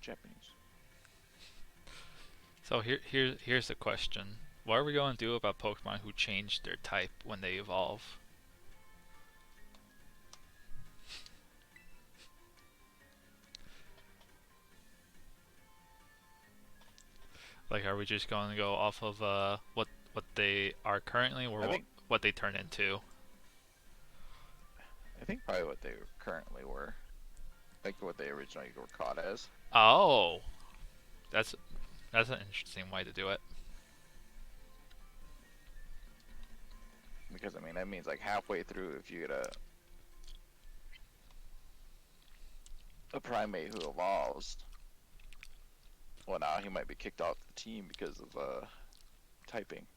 Japanese. So here's the question: what are we going to do about Pokemon who change their type when they evolve? Like, are we just going to go off of what they are currently, or I think what they turn into? I think probably what they currently were, like what they originally were caught as. Oh, that's that's an interesting way to do it. Because I mean that means like halfway through, if you get a primate who evolves, well now he might be kicked off the team because of typing.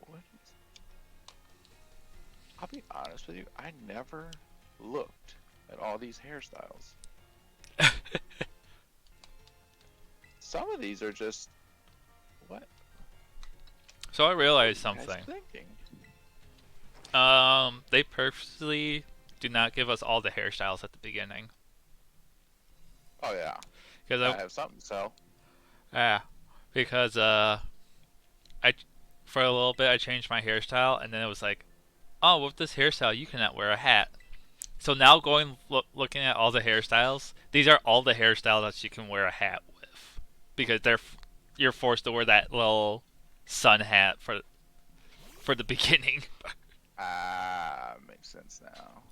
What? I'll be honest with you, I never looked at all these hairstyles. Some of these are just what So I what are realized you guys something. thinking? They purposely do not give us all the hairstyles at the beginning Oh yeah, because gotta have something to sell. yeah, because I for a little bit I changed my hairstyle and then it was like, oh, with this hairstyle you cannot wear a hat. So now looking at all the hairstyles, these are all the hairstyles that you can wear a hat with because you're forced to wear that little sun hat for the beginning. Ah, makes sense now.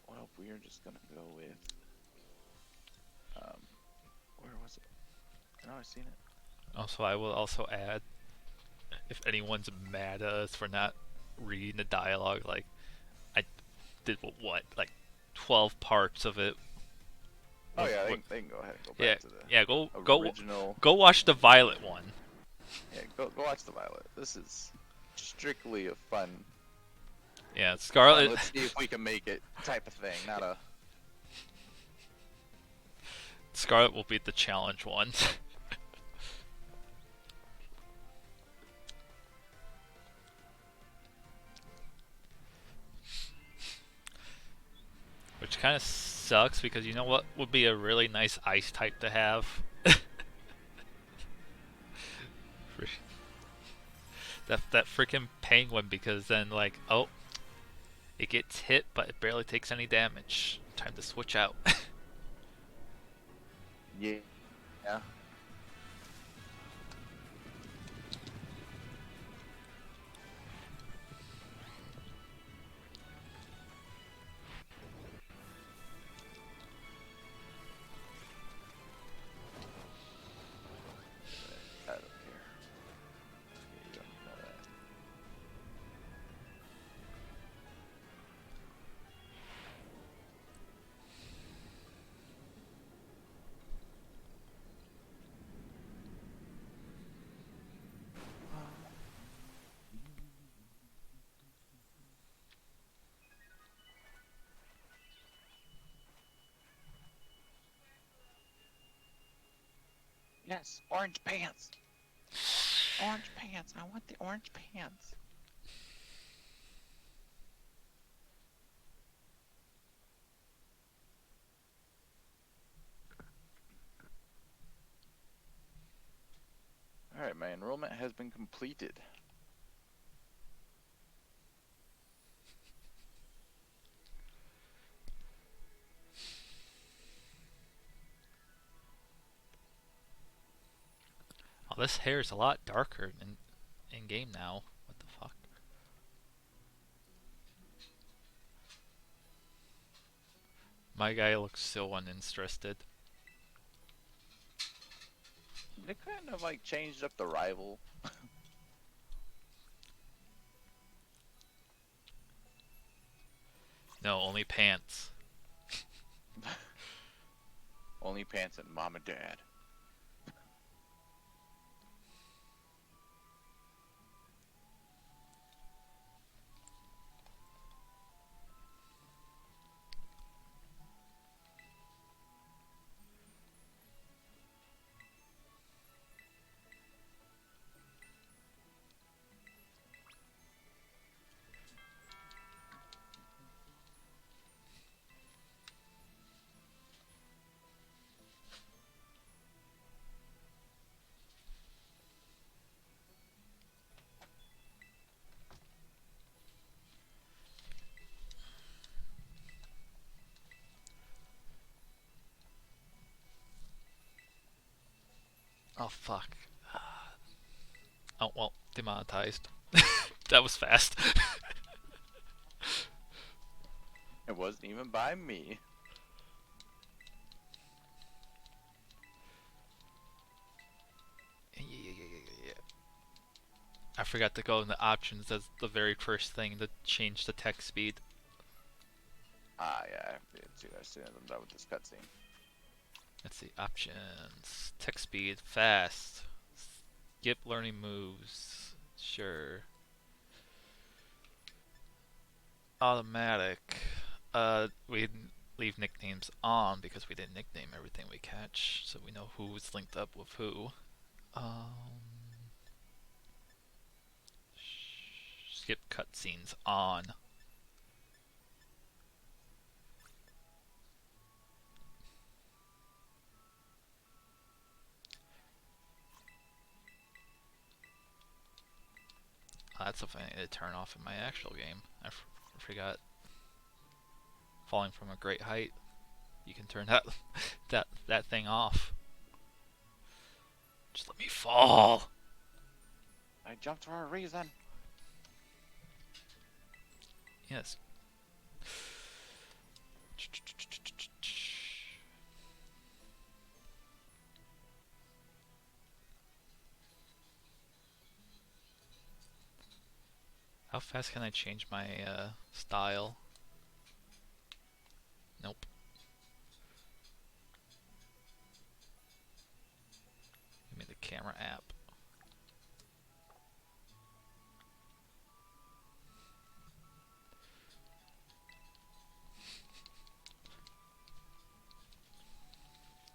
Well, we're just gonna go with um, where was it? No, I seen it. Also, I will also add, if anyone's mad at us for not reading the dialogue, like I did what like 12 parts of it Oh with yeah, what they can go ahead and go yeah back to the yeah original. go watch the Violet one. Yeah, go watch the Violet. This is strictly a Yeah, fun. Scarlet. Let's see if we can make it type of thing, not a. Scarlet will be the challenge one. Which kind of sucks because you know what would be a really nice ice type to have? That freaking penguin, because then like, oh, it gets hit but it barely takes any damage. Time to switch out. Yeah. Yeah. I don't care. Yeah, you don't need to know that. Yes, orange pants. Orange pants. I want the orange pants. All right, my enrollment has been completed. Oh, this hair is a lot darker in game now. What the fuck? My guy looks so uninterested. They kind of like changed up the rival. No, only pants. Only pants and mom and dad. Oh fuck. Oh well, demonetized. That was fast. It wasn't even by me. Yeah. I forgot to go in the options as the very first thing to change the text speed. Ah, yeah, I did too. As soon as I'm done with this cutscene. Let's see, options. Text speed, fast. Skip learning moves. Sure. Automatic. We leave nicknames on because we didn't nickname everything we catch, so we know who's linked up with who. Skip cutscenes on. That's something I need to turn off in my actual game. I forgot. Falling from a great height, you can turn that that thing off. Just let me fall. I jumped for a reason. Yes. How fast can I change my style? Nope. Give me the camera app.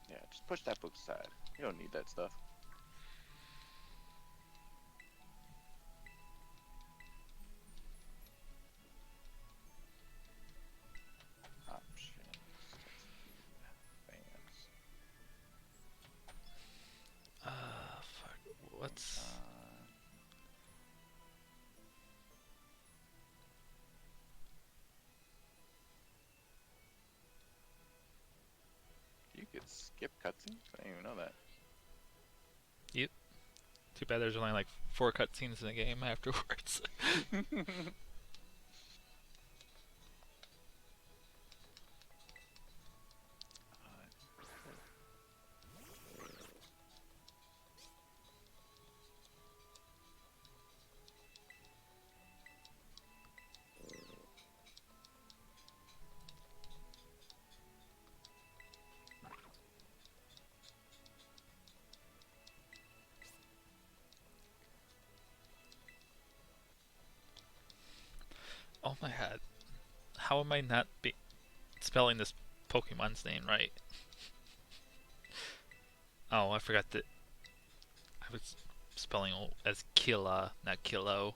Yeah, just push that book aside. You don't need that stuff. Options, text speed, fans. Fuck. What's... You could skip cutscenes? I didn't even know that. Yep. Too bad there's only like 4 cutscenes in the game afterwards. Oh my god. How am I not spelling this Pokemon's name right? Oh, I forgot that I was spelling as Killa, not Kilo.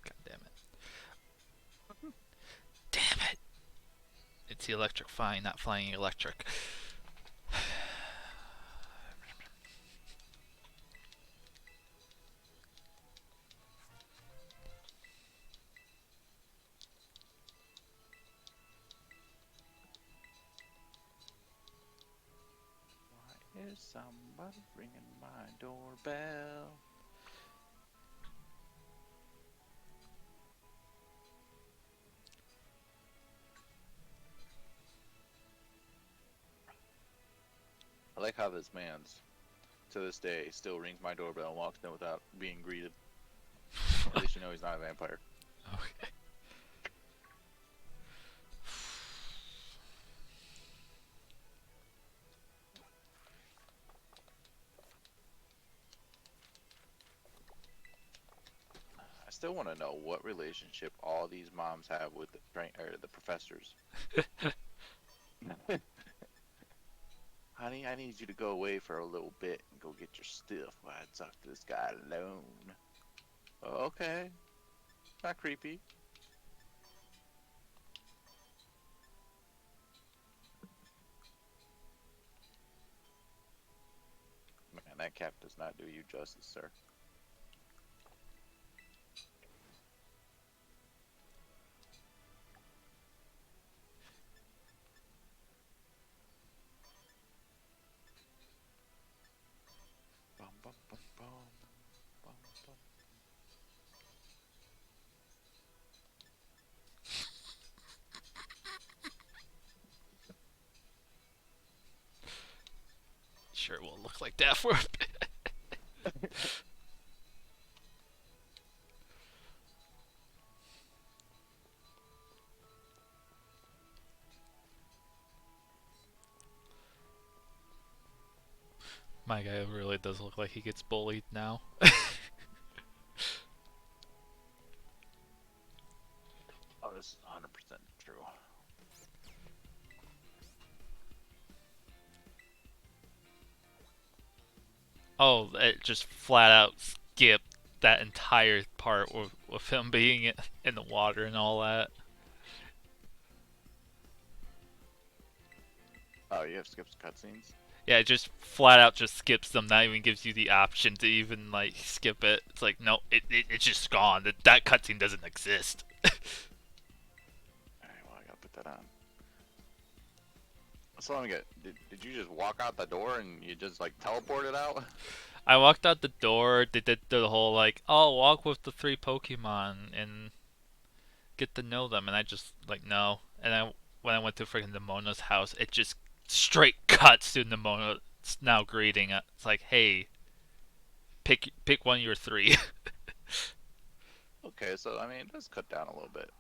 God damn it. Damn it! It's the electric fine, not flying electric. Why is somebody ringing my doorbell? I like how this man's, to this day, still rings my doorbell and walks in without being greeted. At least you know he's not a vampire. Okay. I still want to know what relationship all these moms have with the professors. Honey, I need you to go away for a little bit and go get your stuff while I talk to this guy alone. Okay, not creepy. Man, that cap does not do you justice, sir. Bum, bum, talk like that for a bit. My guy really does look like he gets bullied now. Oh, this is 100% true. Oh, it just flat out skipped that entire part with him being in the water and all that. Oh, you have skipped cutscenes? Yeah, it just flat out just skips them. Not even gives you the option to even like skip it. It's like no, it's just gone. That cutscene doesn't exist. Alright, well, I gotta put that on. So let me get. Did you just walk out the door and you just like teleported out? I walked out the door. They did the whole like, oh, walk with the three Pokemon and get to know them, and I just like no. And I when I went to freaking Nemona's house, it just straight cuts to Nemona now greeting. It's like, hey, pick one of your three. Okay, so I mean, it does cut down a little bit.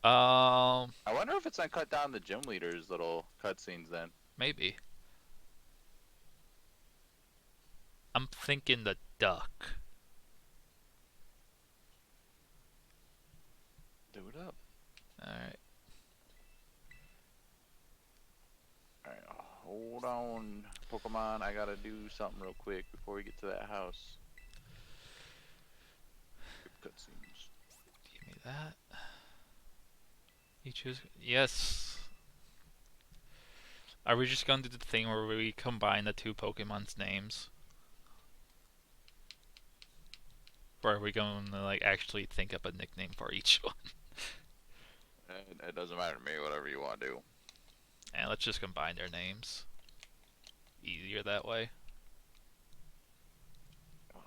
um, I wonder if it's gonna cut down the gym leader's little cutscenes then. maybe. I'm thinking the duck. Do it up. All right. Alright, hold on, Pokemon. I gotta do something real quick before we get to that house. Skip cutscenes. Give me that. You choose. Yes. Are we just going to do the thing where we combine the two Pokemon's names? Or are we going to like actually think up a nickname for each one? It doesn't matter to me, whatever you want to do. And let's just combine their names. Easier that way. Well,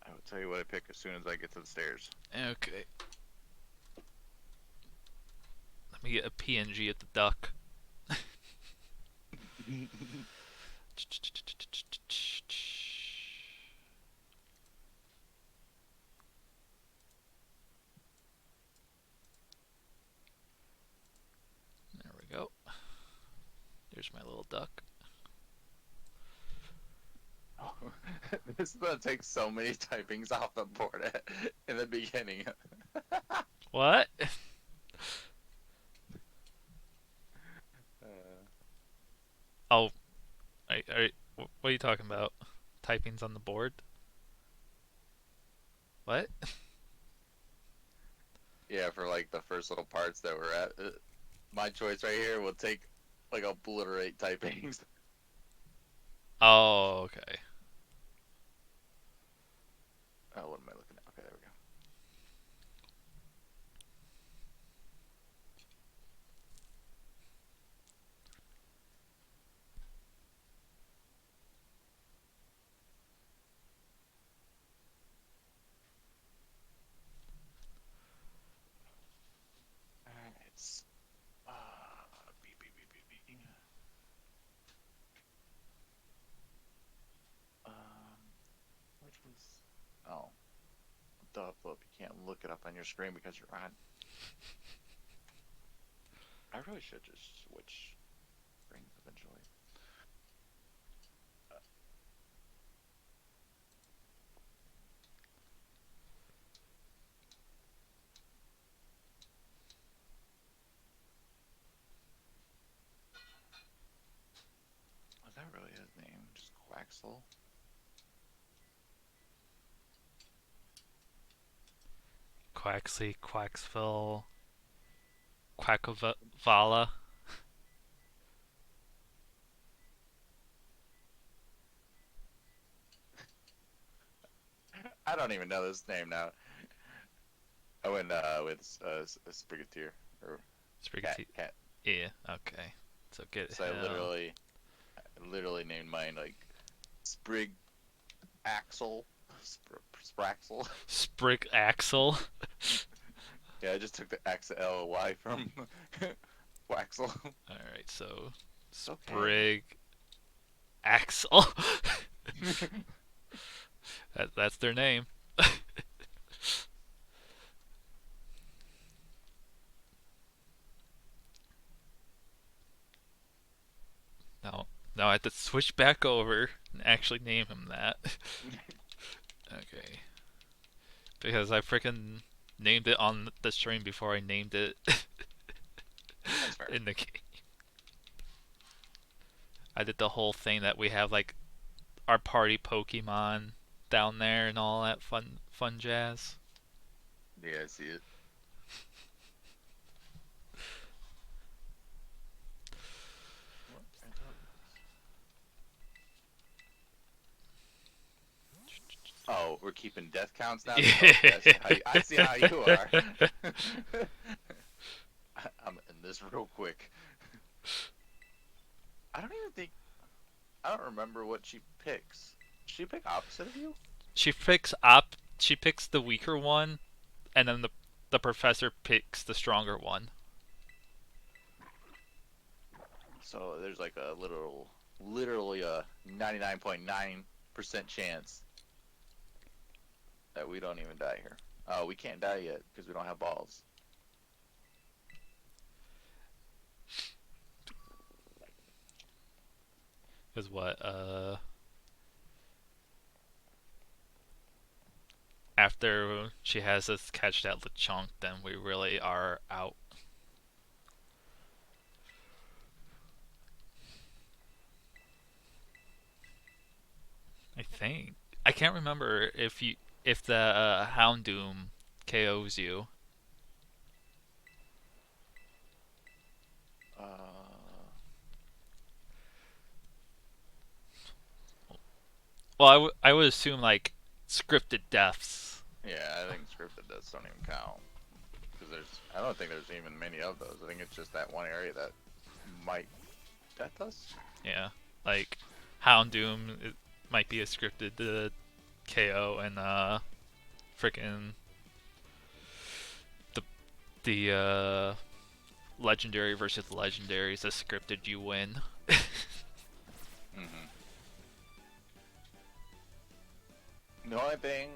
I will tell you what I pick as soon as I get to the stairs. Okay. Let me get a PNG at the duck. There we go. There's my little duck. This is gonna take so many typings off the board in the beginning. What? Oh, what are you talking about? Typings on the board? What? Yeah, for like the first little parts that we're at, my choice right here will take like obliterate typings. Oh, okay. Oh, what am I looking at? Okay, there we go. Alright. Beep, beep, beep, beep, beep. Which was? Oh, duh, Flip. You can't look it up on your screen because you're on. I really should just switch screens eventually. Was that really his name? Just Quaxel? Quaxley, Quaxville, Quackavala. I don't even know this name now. I went with Sprigateer or cat Spriggity. cat. Yeah, okay. So get So I him. literally named mine like Sprig Axel, Spraxel. Sprig Axel. Yeah, I just took the X L Y from Waxel. Alright, so It's okay. Sprig Axel. That's their name. No, no, I have to switch back over and actually name him that. Okay, because I freaking named it on the stream before I named it That's fair. in the game. I did the whole thing that we have like our party Pokemon down there and all that fun jazz. Yeah, I see it. What Antarcticus? Oh, we're keeping death counts now. Okay, I see how you are. I'm in this real quick. I don't even think I don't remember what she picks. She pick opposite of you? She picks up. She picks the weaker one, and then the professor picks the stronger one. So there's like a literally a 99.9% chance that we don't even die here. Oh, we can't die yet because we don't have balls. Because what? After she has us catch that Lechonk, then we really are out. I think. I can't remember if the Houndoom KOs you. Uh, Well, I would assume like scripted deaths. yeah, I think scripted deaths don't even count because I don't think there's even many of those. I think it's just that one area that might death us. Yeah, like Houndoom it might be a scripted KO, and freaking the legendary versus legendary is a scripted you win. Mm-hmm. The only thing,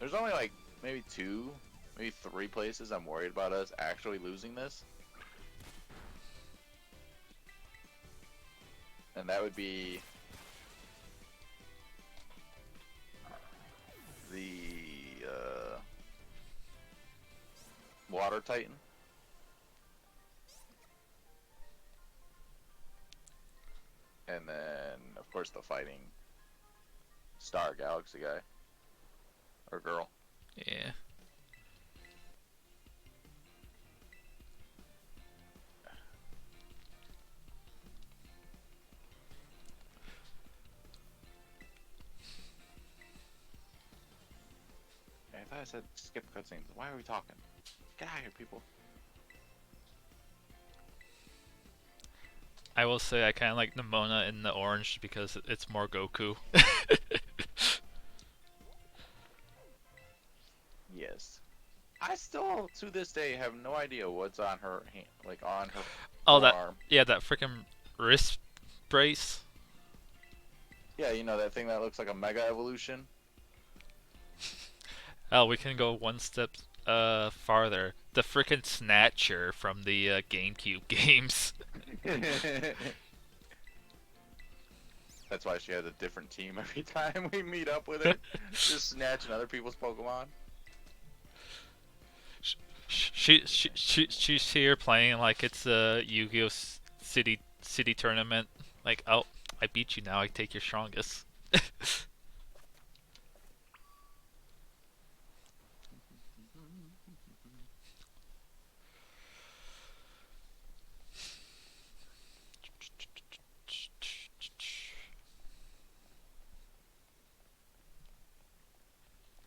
there's only like maybe two, maybe three places I'm worried about us actually losing this, and that would be the Water Titan, and then of course the fighting Star Galaxy guy or girl. Yeah. I thought I said skip cutscenes. Why are we talking? Get out of here, people. I will say I kind of like Nimona in the orange because it's more Goku. Yes. I still, to this day, have no idea what's on her hand, like on her Oh, that forearm. yeah, that freaking wrist brace. Yeah, you know that thing that looks like a Mega Evolution. Oh, we can go one step farther. The freaking Snatcher from the GameCube games. That's why she has a different team every time we meet up with her, just snatching other people's Pokemon. She's here playing like it's a Yu-Gi-Oh city tournament. Like, oh, I beat you now. I take your strongest.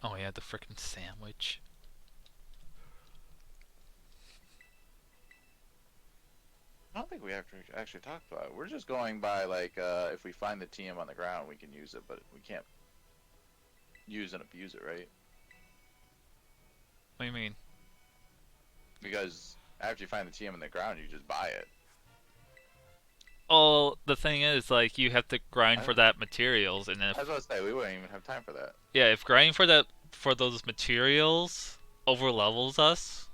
Oh yeah, the freaking sandwich. I don't think we have to actually talk about it. We're just going by like if we find the TM on the ground, we can use it, but we can't use and abuse it, right? What do you mean? Because after you find the TM on the ground, you just buy it. Oh, the thing is, like, you have to grind I, for that materials, and I was if about to say we wouldn't even have time for that. yeah, if grinding for that for those materials over levels us,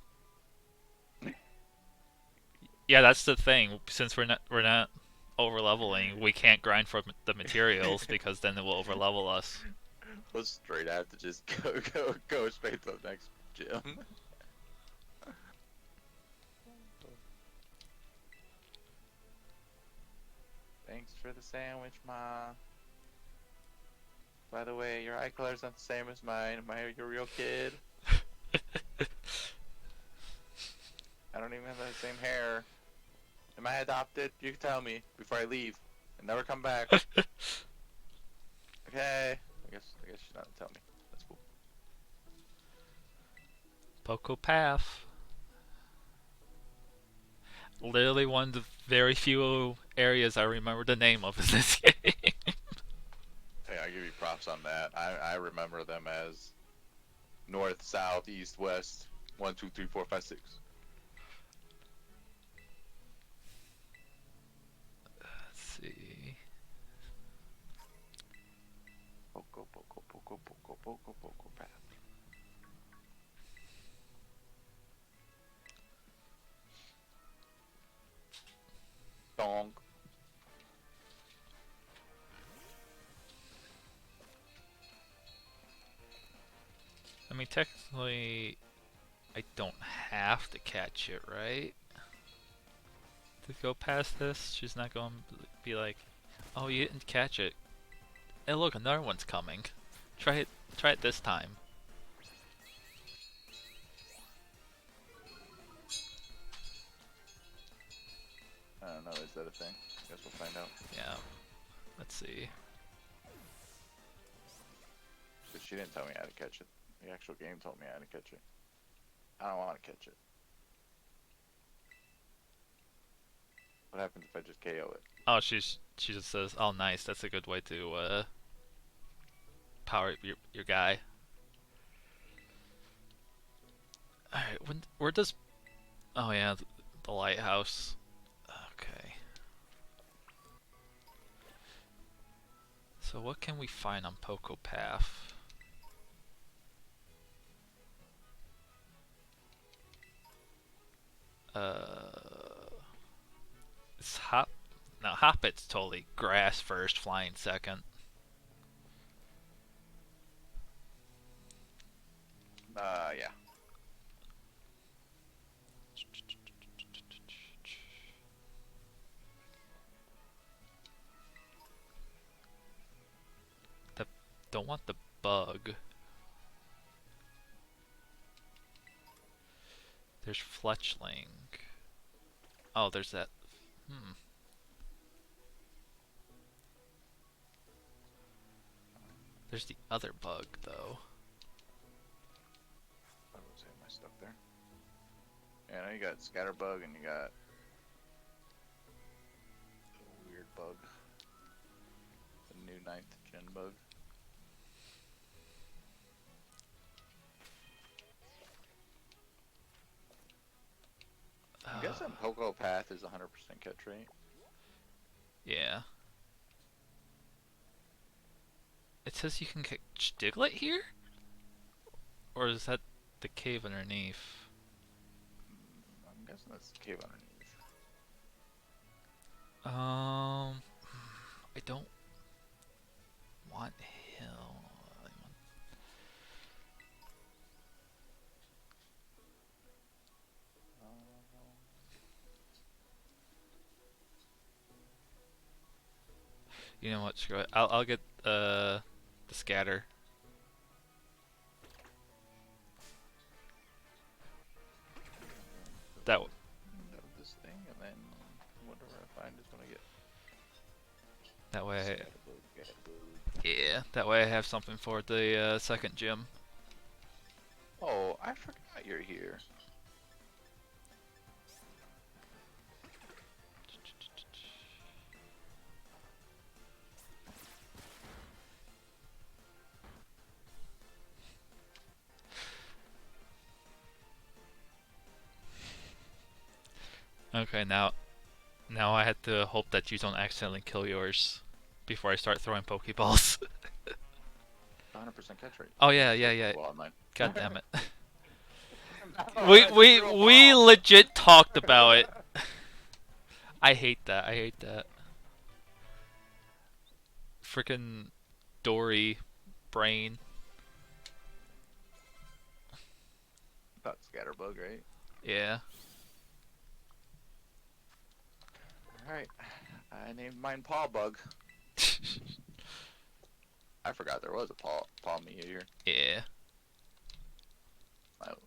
yeah, that's the thing. Since we're not over leveling, we can't grind for the materials because then it will over level us. We'll straight have to just go straight to the next gym. Thanks for the sandwich, Ma. By the way, your eye color's not the same as mine. Am I your real kid? I don't even have the same hair. Am I adopted? You can tell me before I leave and never come back. Okay. I guess she's not tell me. That's cool. Poco Path. Literally one of the very few areas I remember the name of in this game. Hey, I give you props on that. I remember them as north, south, east, west. 1, 2, 3, 4, 5, 6. Let's see. Poco, poco, poco, poco, poco, poco path. Donk. I mean, technically, I don't have to catch it, right? To go past this, she's not going to be like, "Oh, you didn't catch it. Hey, look, another one's coming. Try it. Try it this time." I don't know, is that a thing? Guess we'll find out. Yeah. Let's see. Because she didn't tell me how to catch it. The actual game told me how to catch it. I don't want to catch it. What happens if I just KO it? Oh, she just says, "Oh, nice. That's a good way to power your guy." All right. Where does? Oh yeah, the lighthouse. Okay. So what can we find on Poco Path? It's hop. Now Hoppit's totally grass first, flying second. Yeah. Don't want the bug. There's Fletchling. Oh, there's that. Hmm. There's the other bug though. I was saying my stuff there. Yeah, now you got Scatterbug and you got a weird bug. The new 9th gen bug. I'm guessing Poco Path is 100% catch rate. Yeah. It says you can catch Diglett here? Or is that the cave underneath? I'm guessing that's the cave underneath. I don't want hill. You know what? Screw it. I'll get the scatter. That Of this thing, and then whatever I find is what I get. that way. Scatterbug, Scatterbug. Yeah, that way I have something for the second gym. Oh, I forgot you're here. Okay, now Now I had to hope that you don't accidentally kill yours before I start throwing Pokeballs. 100% catch rate. Oh There's yeah, yeah, zero yeah. Pokeball on mine. God damn it. No, We that's a we zero we ball. legit talked about it. I hate that. I hate that. Freaking Dory brain. About Scatterbug, right? Yeah. Alright. I named mine Paw Bug. I forgot there was a Paw Me here. Yeah.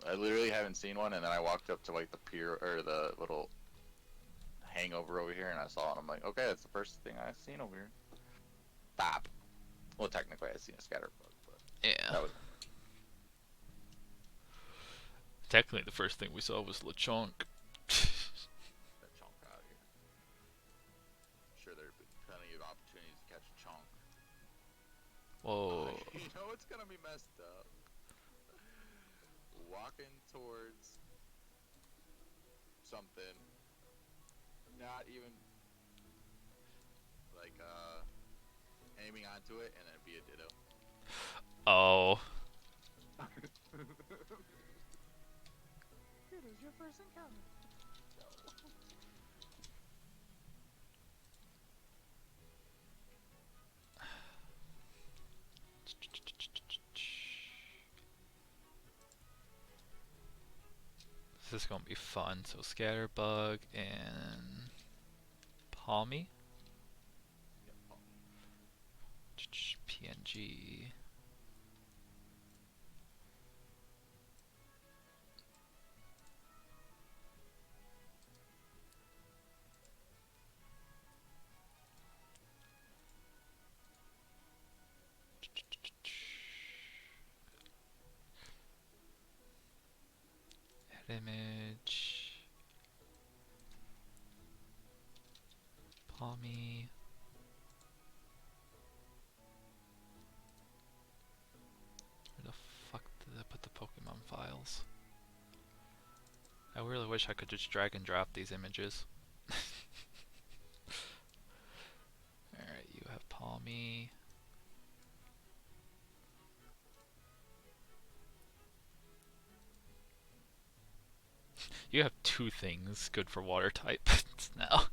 I literally haven't seen one, and then I walked up to like the pier or the little hangover over here, and I saw it. And I'm like, okay, that's the first thing I've seen over here. Stop. Well, technically, I've seen a Scatterbug, but Yeah. that was Technically, the first thing we saw was Lechonk. that chunk out here. I'm sure there'd be plenty of opportunities to catch a chunk. Whoa. You know it's gonna be messed up. Walking towards something, not even like aiming onto it, and then be a ditto. Oh. It is your first encounter. No. This is gonna be fun. So Scatterbug and Palmy. Yep, Paul. PNG. Head image. Palmy. Where the fuck did I put the Pokemon files? I really wish I could just drag and drop these images. Alright, you have Palmy. You have two things good for water type now.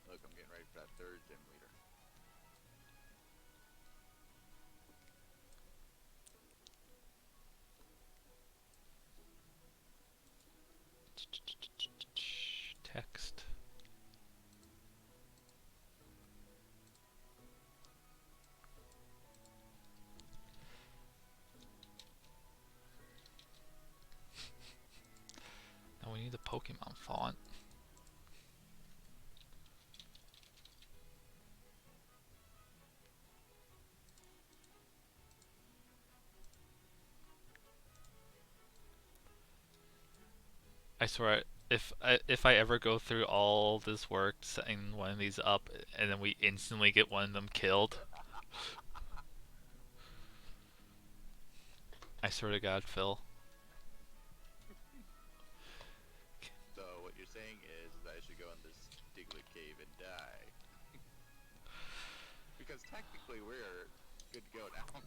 Look, I'm getting ready for that third gym leader. Text. Now we need the Pokemon font. I swear, if I ever go through all this work setting one of these up, and then we instantly get one of them killed, I swear to God, Phil. So what you're saying is that I should go in this Diglett cave and die. Because technically we're good to go now. I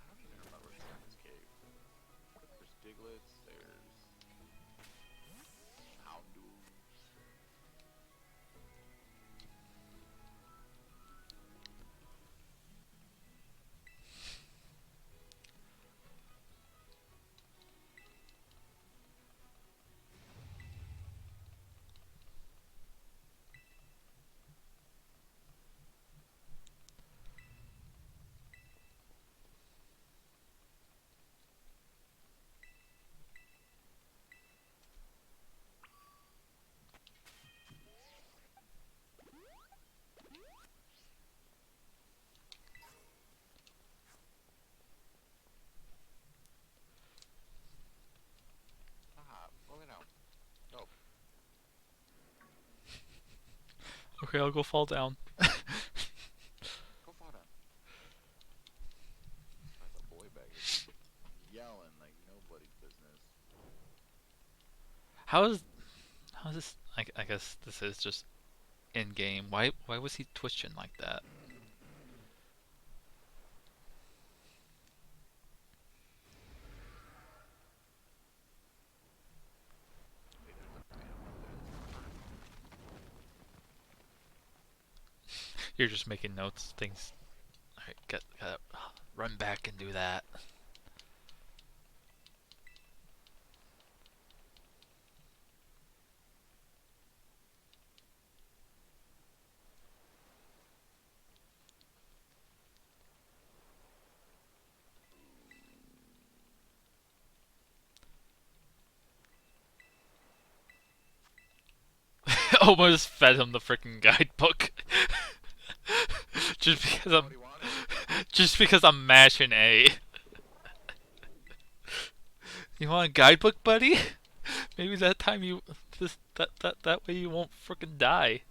don't even remember what's in this cave. There's Diglets, there's Houndoom. Okay, I'll go fall down. Go fall down. That's a boy back here just yelling like nobody's business. How is this? I guess this is just in game. Why was he twitching like that? Wait, there's an item up there that's hot. You're just making notes, things. Alright, gotta run back and do that. Almost fed him the freaking guidebook. just Is because that I'm what he wanted? just because I'm mashing A. You want a guidebook, buddy? Maybe that time you that way you won't freaking die.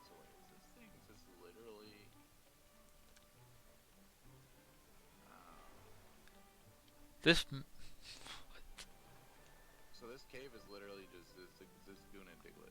So wait, is this thing? Is this literally? This So this cave is literally just this goon and Diglett.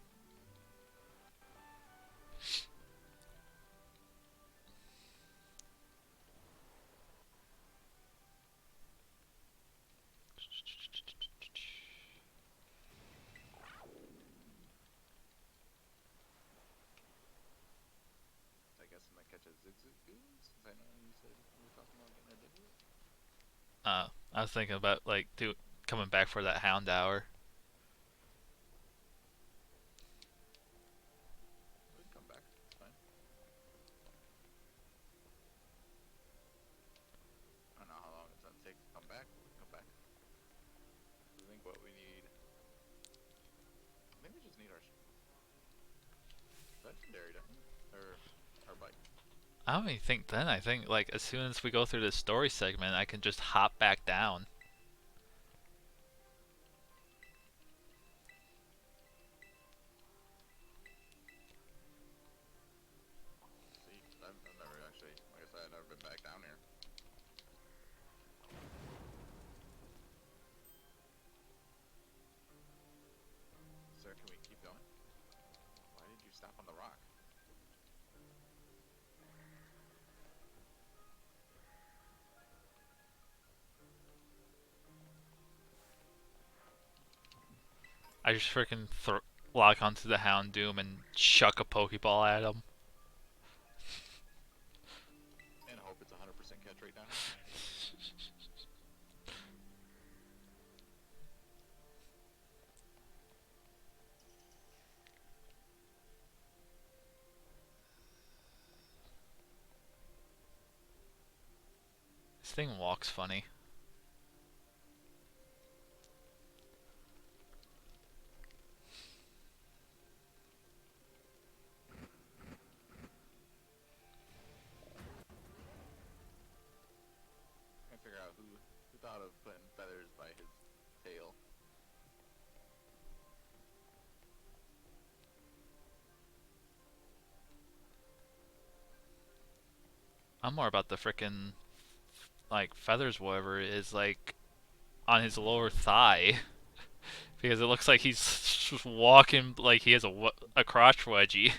I guess I'm gonna catch a Zigzag goon since I know you said you were talking about getting a Diglett. I was thinking about like coming back for that hound hour. We can come back. It's fine. I don't know how long it's gonna take to come back. We can come back. I think what we need. I think we just need our legendary, don't we? Or our bike. I don't even think then. I think like as soon as we go through this story segment, I can just hop back down. See, because I've never actually, like I said, I've never been back down here. Sir, can we keep going? Why did you stop on the rock? I just freaking lock onto the Houndoom and chuck a Pokeball at him. And hope it's 100% catch rate down here. This thing walks funny. Trying to figure out who thought of putting feathers by his tail. I'm more about the frickin' like feathers, whatever it is, like on his lower thigh, because it looks like he's just walking like he has a crotch wedgie.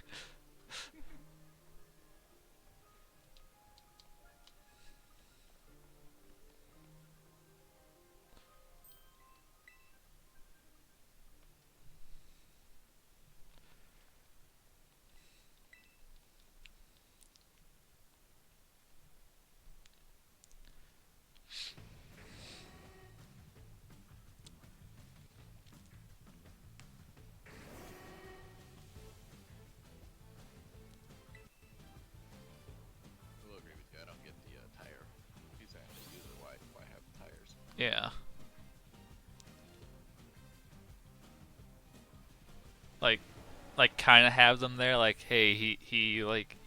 I will agree with you. I don't get the tire. If he's going to use it, why have tires? Yeah. Like like kind of have them there, like hey, he like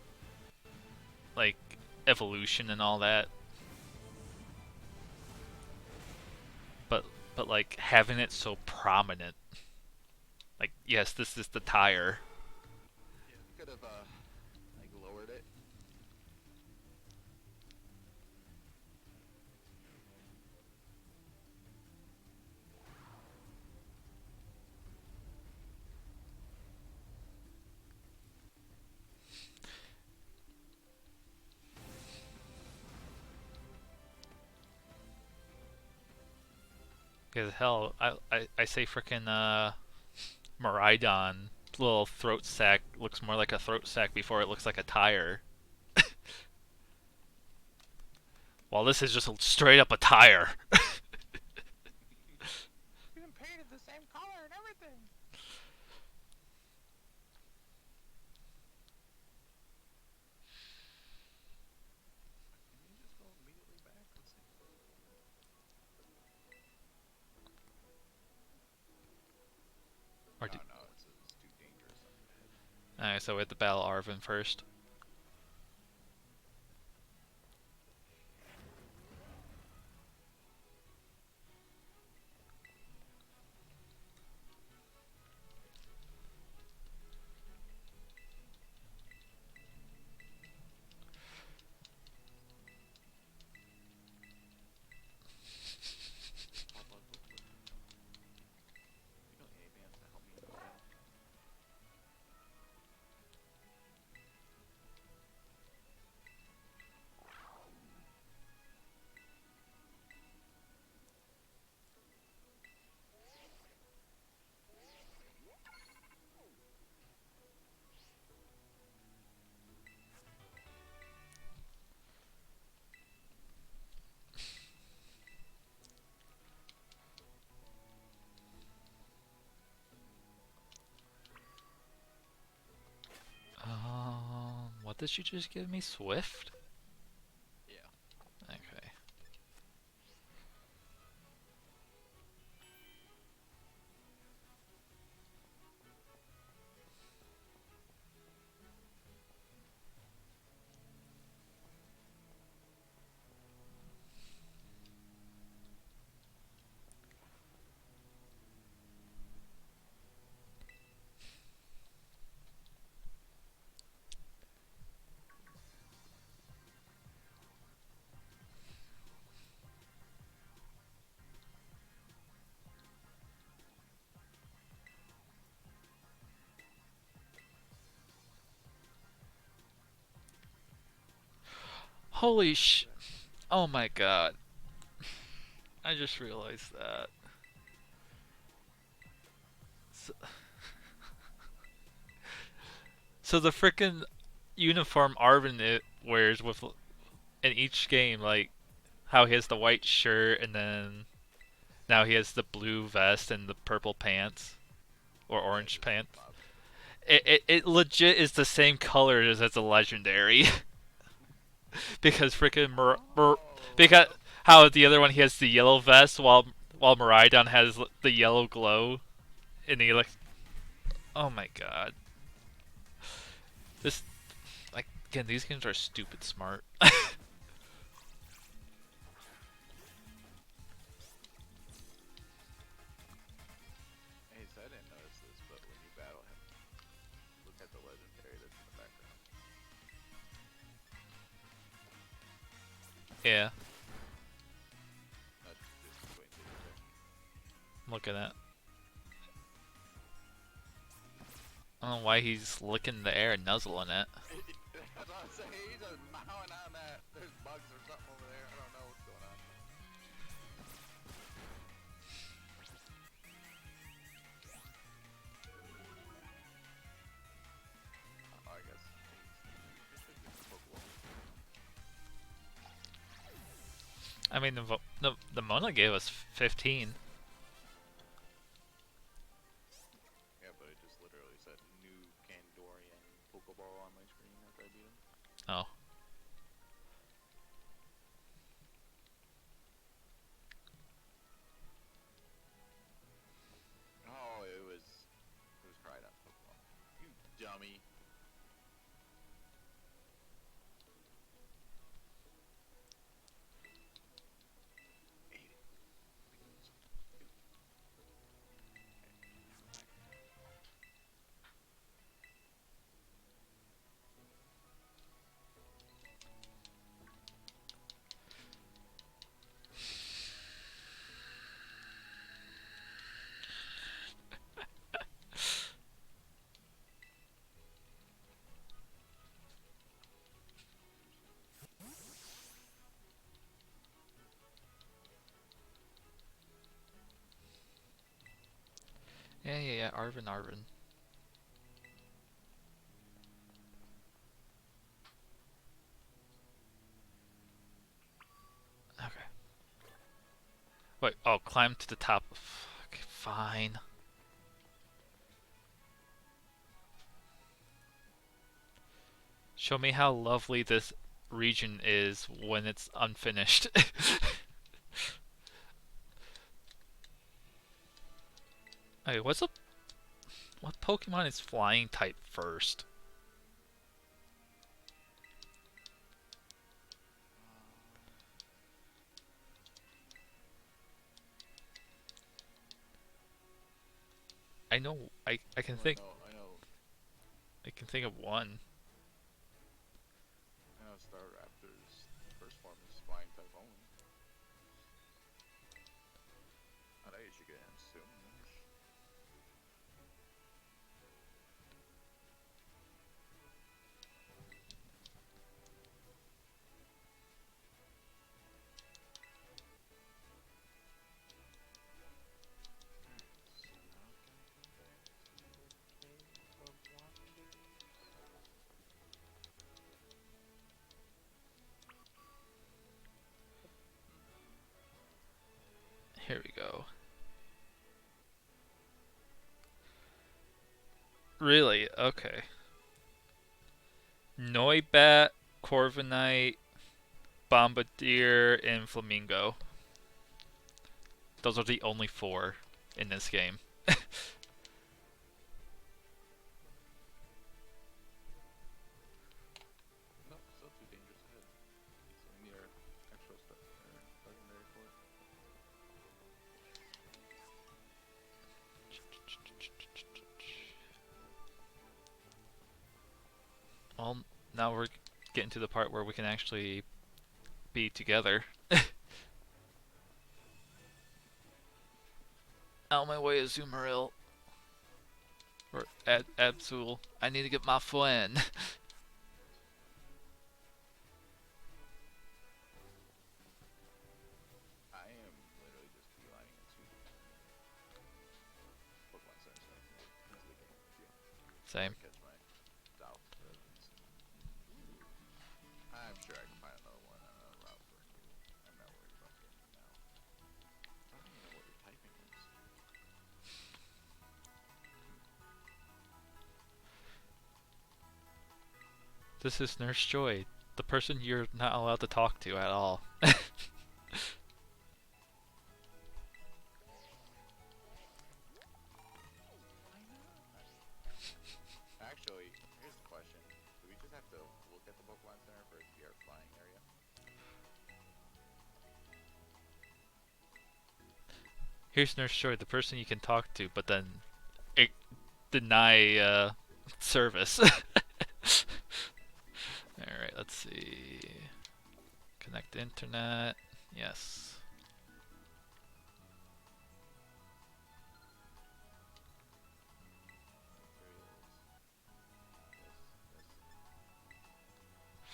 evolution and all that, but like having it so prominent, like yes, this is the tire. Yeah, they could have like lowered it. Because hell, I say frickin' Miraidon little throat sack looks more like a throat sack before it looks like a tire. While this is just straight up a tire. Even painted the same color and everything. Can you just go immediately back? Let's see. Or Oh do, no, it's too dangerous up ahead. alright, so we have to battle Arvin first. Just pop up real quick. You don't need anything else to help me in this battle. What did she just give me? Swift? Yeah. Okay. Holy sh... Oh my god. I just realized that. So, so the frickin' uniform Arvin it wears with in each game, like how he has the white shirt and then now he has the blue vest and the purple pants or Yeah, it orange just pants. swapped. It legit is the same colors as a legendary because freaking Oh, because yep. how the other one he has the yellow vest while Miraidon has the yellow glow in the like. Oh my god, this like again these games are stupid smart. Hey, so I didn't notice this, but when you battle him, look at the legendary that's in the background. Yeah, Just wait until you check. I'm looking at. I don't know why he's licking the air and nuzzling it. That's what I'm saying. He's just mowing on that. There's bugs or something over there. I don't know what's going on. Oh, I guess they should give him a Pokeball. I mean the Mona gave us 15. Yeah, but it just literally said new Kandorian Pokeball on my screen after I beat him. Oh, Oh, it was Crydon's Pokeball. You Yeah. Arvin. Okay. Wait. Oh, climb to the top. Okay, fine. Show me how lovely this region is when it's unfinished. Okay, what Pokemon is flying type first? I know I can Well, think no, I can think of one. I know Staraptor's first form is flying type only. I know you should get him soon. So now can I go back to the cave of wonders? Here we go. Really? Okay. Noibat, Corviknight, Bombardier, and Flamingo. Those are the only four in this game. Nope, still too dangerous ahead. So we need our actual stuff, our legendary for it. Well, now we're getting to the part where we can actually be together. Out my way, Azumarill. Or Absol. I need to get my friend. I am literally just beelining it to the Pokemon Center so I can get into the game with you. Before Same. I catch my doubts residence. I'm sure I can find another one on another route for you. I'm not worried about getting you now. I don't even know what your typing is. This is Nurse Joy, the person you're not allowed to talk to at all. Why not? Actually, here's the question. Do we just have to look at the Pokemon Center for it to be our flying area? Here's Nurse Joy, the person you can talk to, but then it deny service. Alright, let's see. Connect internet. Yes. There he is. Yes.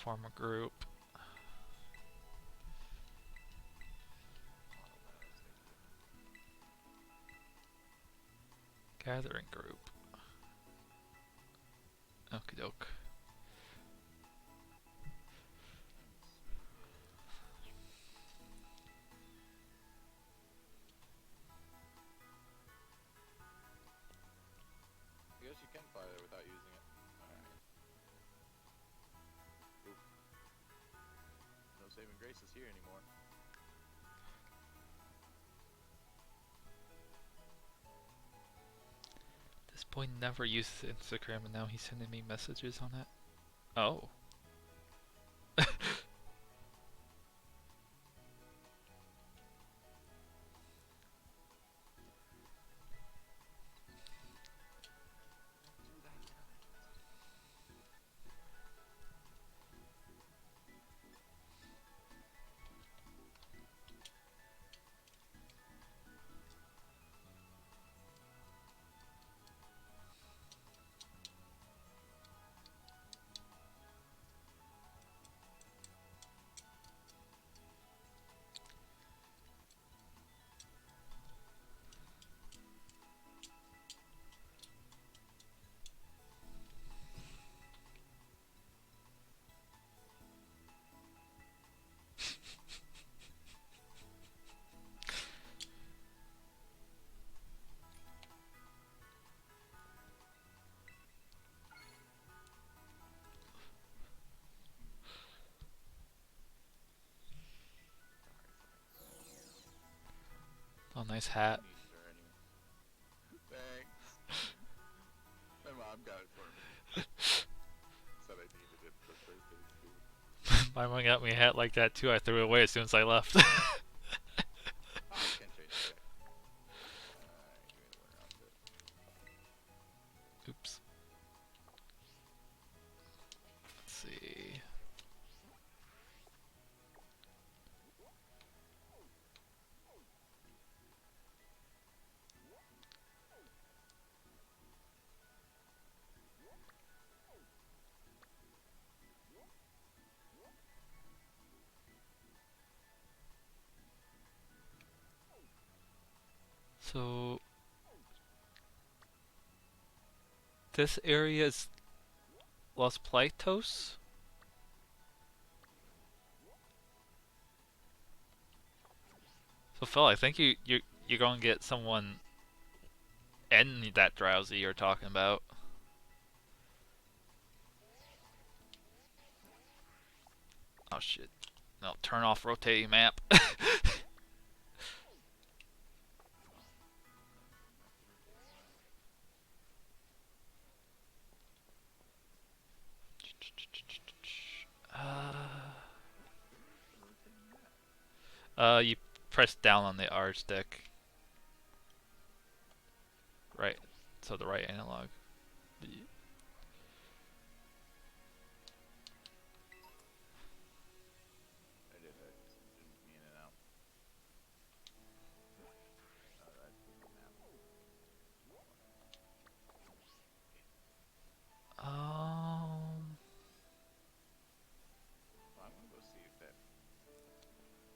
Form a group. Auto battles, thank you. Gathering group. Okie doke. I guess you can fly there without using it. Alright. Oop. No saving graces here anymore. This boy never uses Instagram and now he's sending me messages on it. Oh. Don't do that, damn it. nice hat. Neat journey. Thanks. My mom got it for me. Said I needed it for birthdays too. My mom got me a hat like that too. I threw it away as soon as I left. Oh, you can't change it. Okay. Alright, give me the winter outfit. Oops. Let's see. So this area is Los Platos. So Phil, I think you're gonna get someone in that drowsy you're talking about. Oh shit. No, turn off rotating map. You press down on the R stick. Right. So the right analog. I did it. Didn't mean it out. That's the map. Um, Well, I'm gonna go see if that.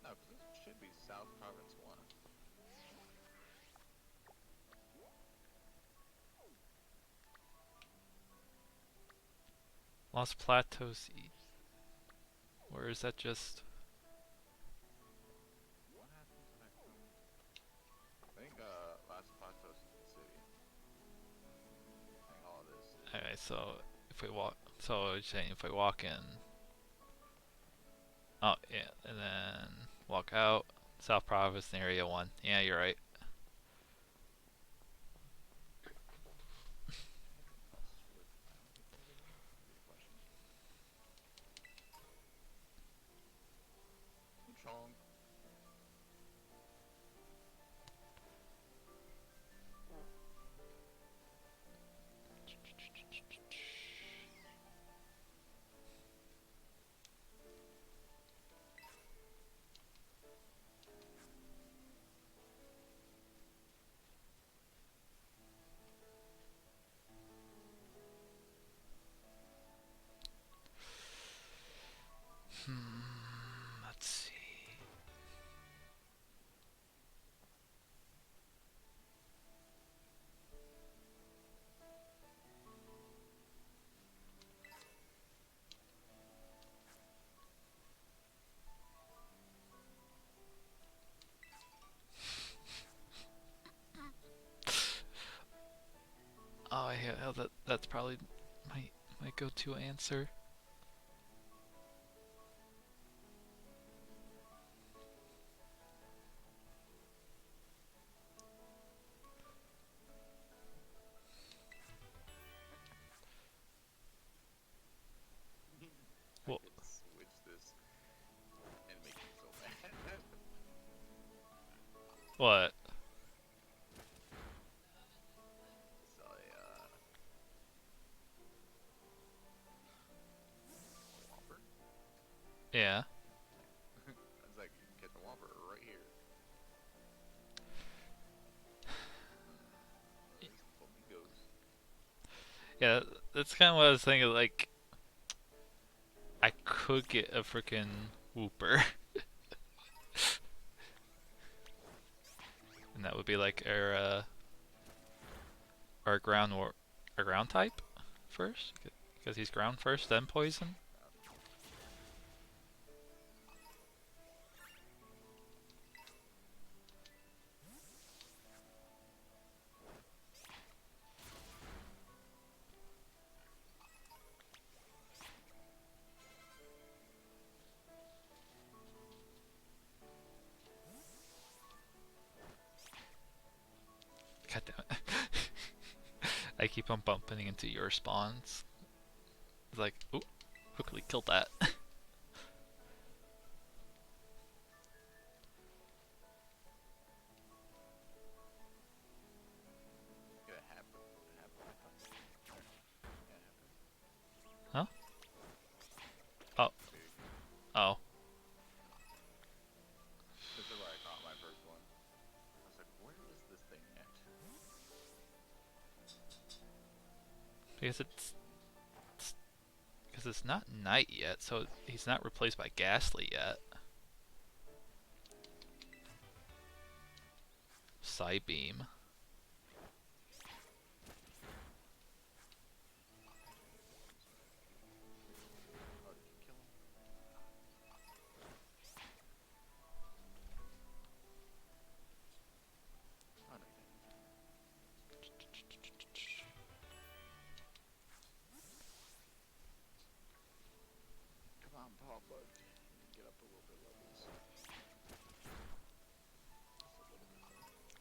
No, because this should be South Province 1. Los Platos. Or is that just? What happens when I come? I think Las Patos is the city. I think all of this is. Okay, so if we walk, so you're saying if we walk in. Oh yeah, and then walk out. South Province in Area 1. Yeah, you're right. Anything else would. I don't think anything else would be a question. Chong. Let's see. Oh yeah, that's probably my go-to answer. I Well, could switch this and make you so mad. what? So a Whopper? Yeah. I was like, you can catch a Whopper right here. Let's hope he goes. Yeah, that's kind of what I was thinking. Like, I could get a freaking Whooper, and that would be like our our ground type first, because he's ground first, then poison. keep on bumping into your spawns. It's like, oop, quickly killed that. Get a happen. Huh? Oh, There you go. oh. This is where I caught my first one. I was like, where is this thing at? Because it's not night yet, so he's not replaced by Ghastly yet. Psybeam. Oh, did you kill him? Oh, no, you didn't. Come on, Paul Bug. Get up a little bit levels. Just a little bit though.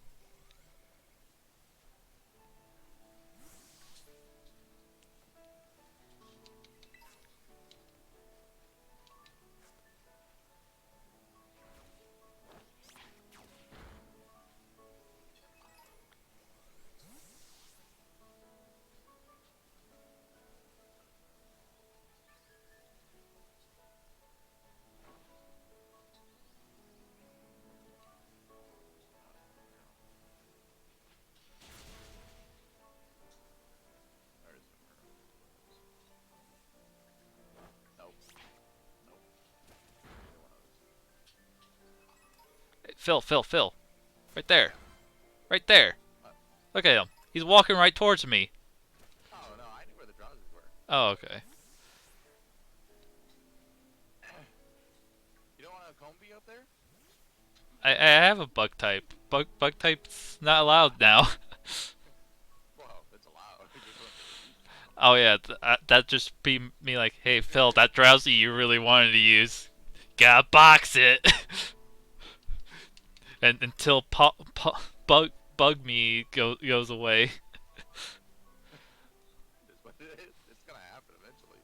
There is no hurry. Nope. Nope. Neither one of those. Hey, Phil. Right there. Right there. What? Look at him. He's walking right towards me. Oh no, I knew where the drowses were. Oh, okay. You don't want a Combi up there? I have a bug type. Bug type's not allowed now. Well, it's allowed. You just don't get to use it. Oh yeah, that just be me like, hey Phil, that drowsy you really wanted to use, gotta box it. And until bug me goes away. It's what it is. It's gonna happen eventually.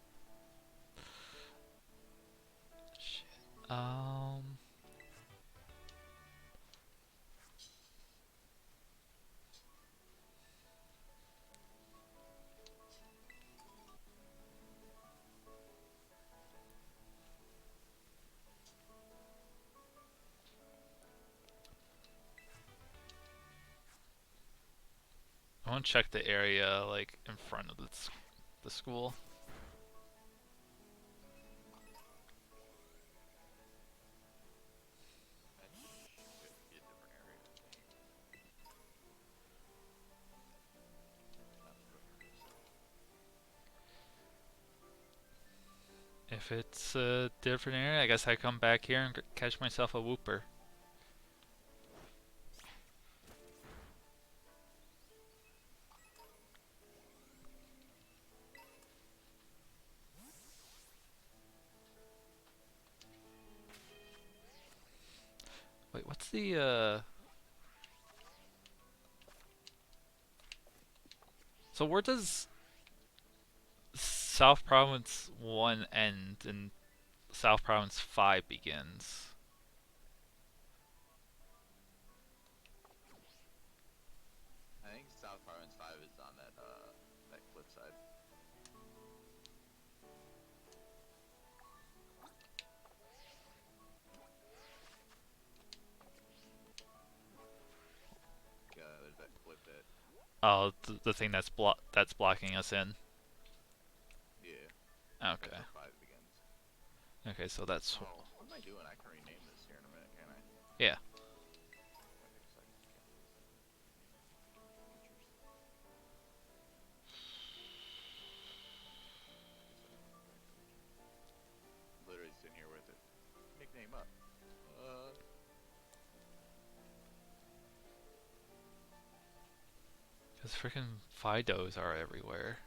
Shit. I want to check the area like in front of the school. That should be a different area, I think. Not the river, so. If it's a different area, I guess I come back here and catch myself a whooper. Wait, what's the So where does South Province 1 end and South Province 5 begins? I think South Province 5 is on that cliff side. Yeah, there's that cliff that. Oh, the thing that's blocking us in. Yeah. That's Okay. where 5 begins. Okay, so that's Oh, what am I doing? I can rename this here in a minute, can't I? yeah. Okay, so I can cancel this out. Features. Guess I don't have that feature. Literally sitting here with it. Nickname up. Cause freaking Fidos are everywhere.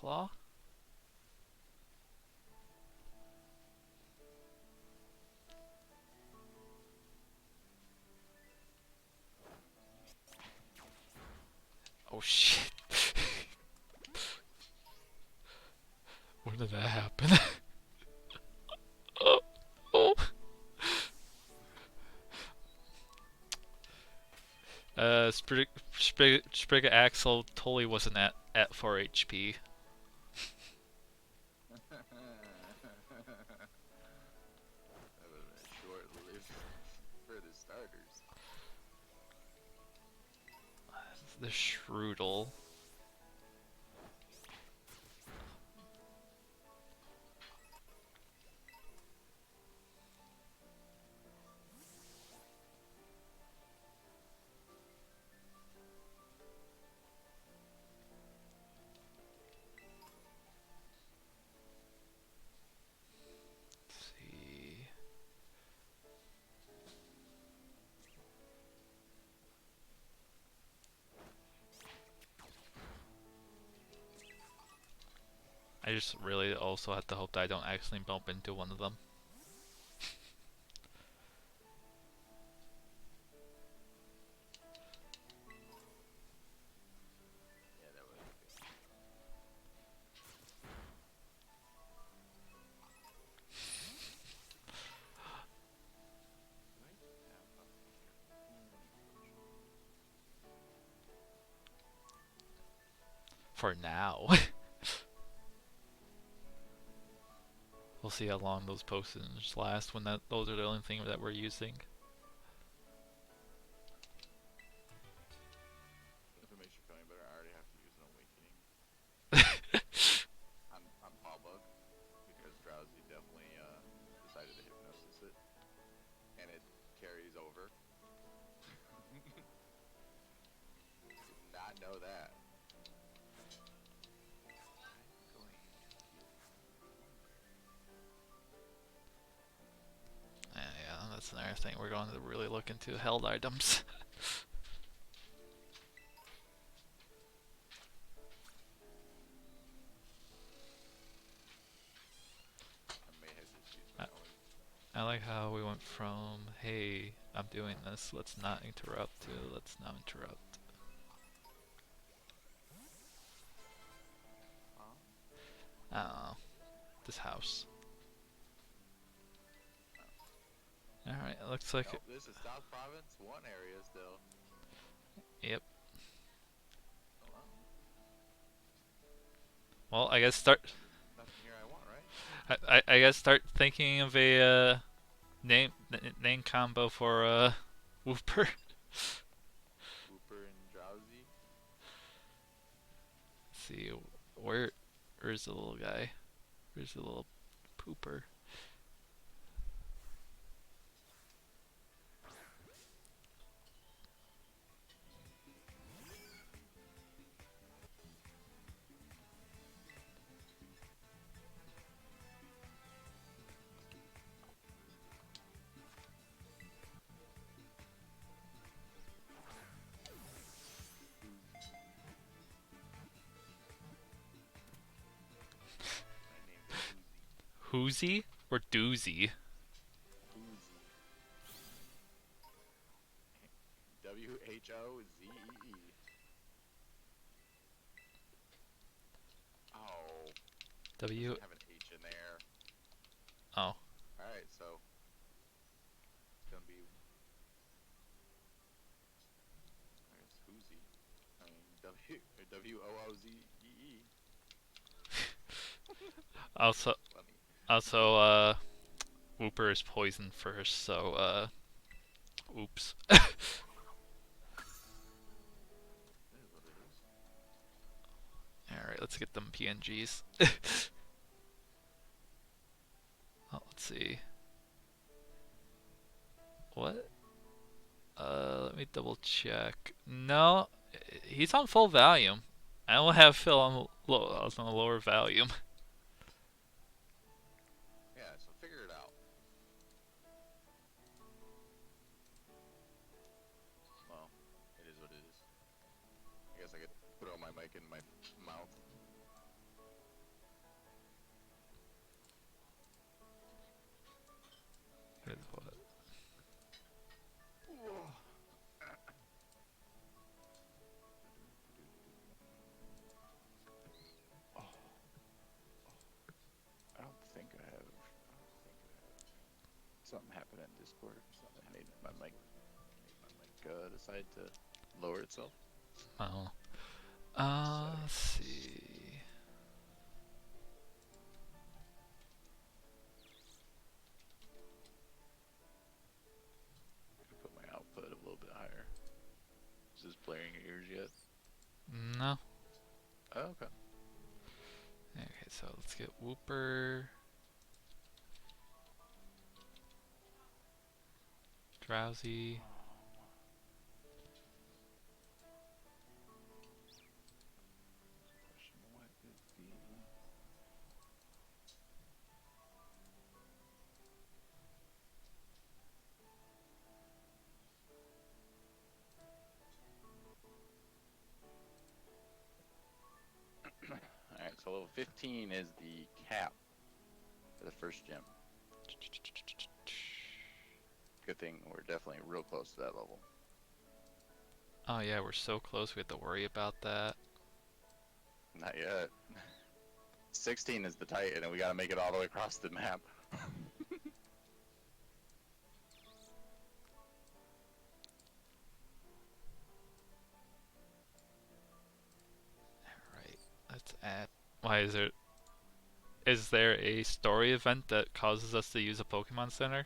Claw? Oh shit. When did that happen? Oh, oh. Sprig Axel totally wasn't at 4 HP. That would have been short-lived for the starters. The Shroodle. Let's see. I just really also have to hope that I don't accidentally bump into one of them. Yeah, that would have been. For now. We'll see how long those potions last when those are the only thing that we're using. If it makes you feel any better, I already have to use an awakening on Pawbug because Drowsy definitely decided to hypnosis it, and it carries over. Did not know that. I'm going to Yeah, that's another thing. We're going to really look into held items. I may have just used my own. I like how we went from, hey, I'm doing this, let's not interrupt, to let's not interrupt. Huh? I don't know. This house. Alright, it looks like Nope, this is South Province, one area still. Yep. Oh, well, Well, I guess start. nothing here I want, right? I guess start thinking of a name combo for Whooper. Whooper and Drowsy. Let's see, where's the little guy? Where's the little pooper? I named it Whoozy or Doozy? Whoozy. WHOZEE. Oh, W. doesn't have an H in there. Oh, Alright, so it's gonna be, I guess, Whoozy. I mean, WOOZEE. also Funny. also Whooper is poisoned first, so oops. That is what it is. All right, let's get them PNGs. Oh, let's see. What? Let me double check. No, he's on full volume. I will have Phil on on a lower volume. Yeah, so figure it out. Well, it is what it is. I guess I could put all my mic in my mouth. Something happened in Discord. Something made my mic decide to lower itself. Oh. Let's Settings. see. Put my output a little bit higher. Is this blaring your ears yet? No. Oh, okay. Okay, so let's get Whooper. Drowsy. Question: what is the Alright, so level 15 is the cap for the first gym. Good thing we're definitely real close to that level. Oh yeah, we're so close. We have to worry about that. Not yet. 16 is the Titan, and we gotta make it all the way across the map. Right. Let's add. Why is there? Is there a story event that causes us to use a Pokemon Center?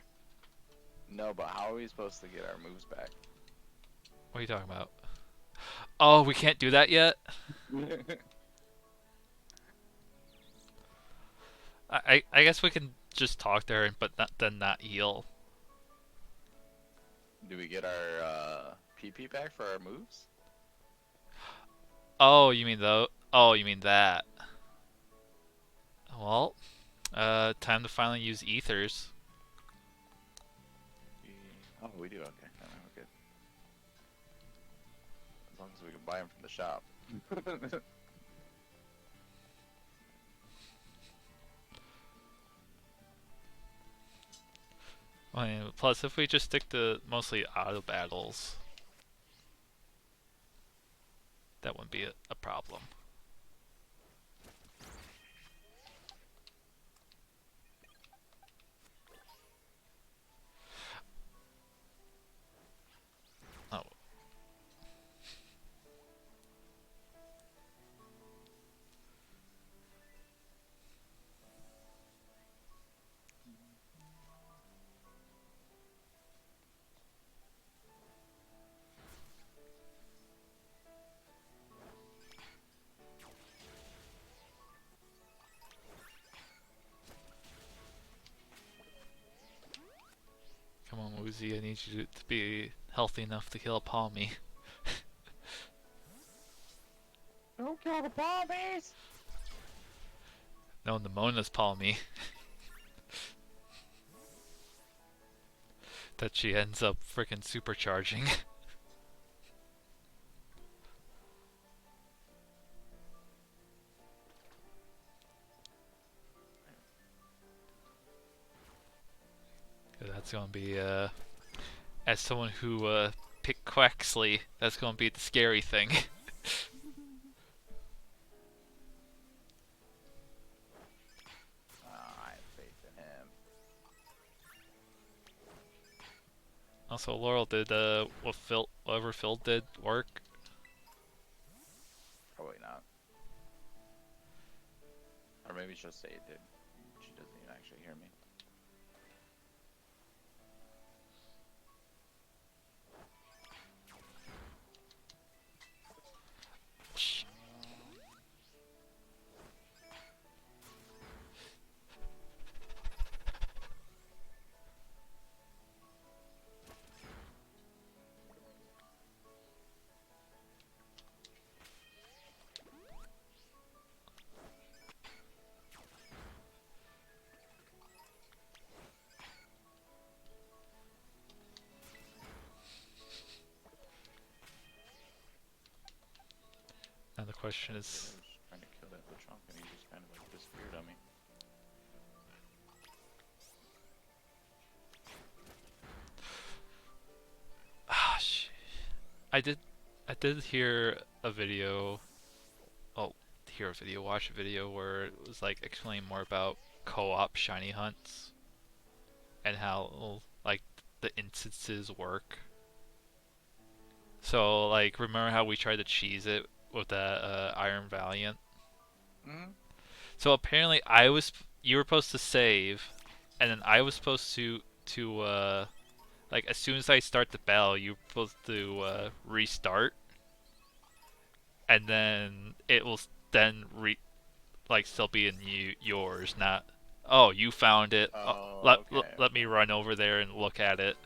No, but how are we supposed to get our moves back? What are you talking about? Oh, we can't do that yet? I guess we can just talk to her, but then not heal. Do we get our PP back for our moves? Oh, you mean though? Oh, you mean that? Well, time to finally use ethers. Oh, we do. Okay, no, we're good. As long as we can buy them from the shop. I mean, plus, if we just stick to mostly auto battles, that wouldn't be a problem. Oh, come on, Woozy, I need you to be healthy enough to kill a Palmy. Don't kill the Palmies! No, Nemona's Palmy. That she ends up freaking supercharging. That's gonna be, as someone who, picked Quaxley, that's gonna be the scary thing. I have faith in him. Also, Laurel, did, whatever Phil did work? Probably not. Or maybe she'll say it did. She doesn't even actually hear me. Now the question I is, was trying to kill that Lechonk and he just kind of like disappeared on me. ah, shit. I did, I did hear a video. Oh, hear a video, watch a video where it was like explaining more about co-op shiny hunts. and how like the instances work. So like, remember how we tried to cheese it with that Iron Valiant? Hmm. So apparently, you were supposed to save, and then I was supposed to like as soon as I start the battle, you're supposed to restart, and then it will then like still be in yours, not oh you found it. Oh, okay, Let me okay. run over there and look at it.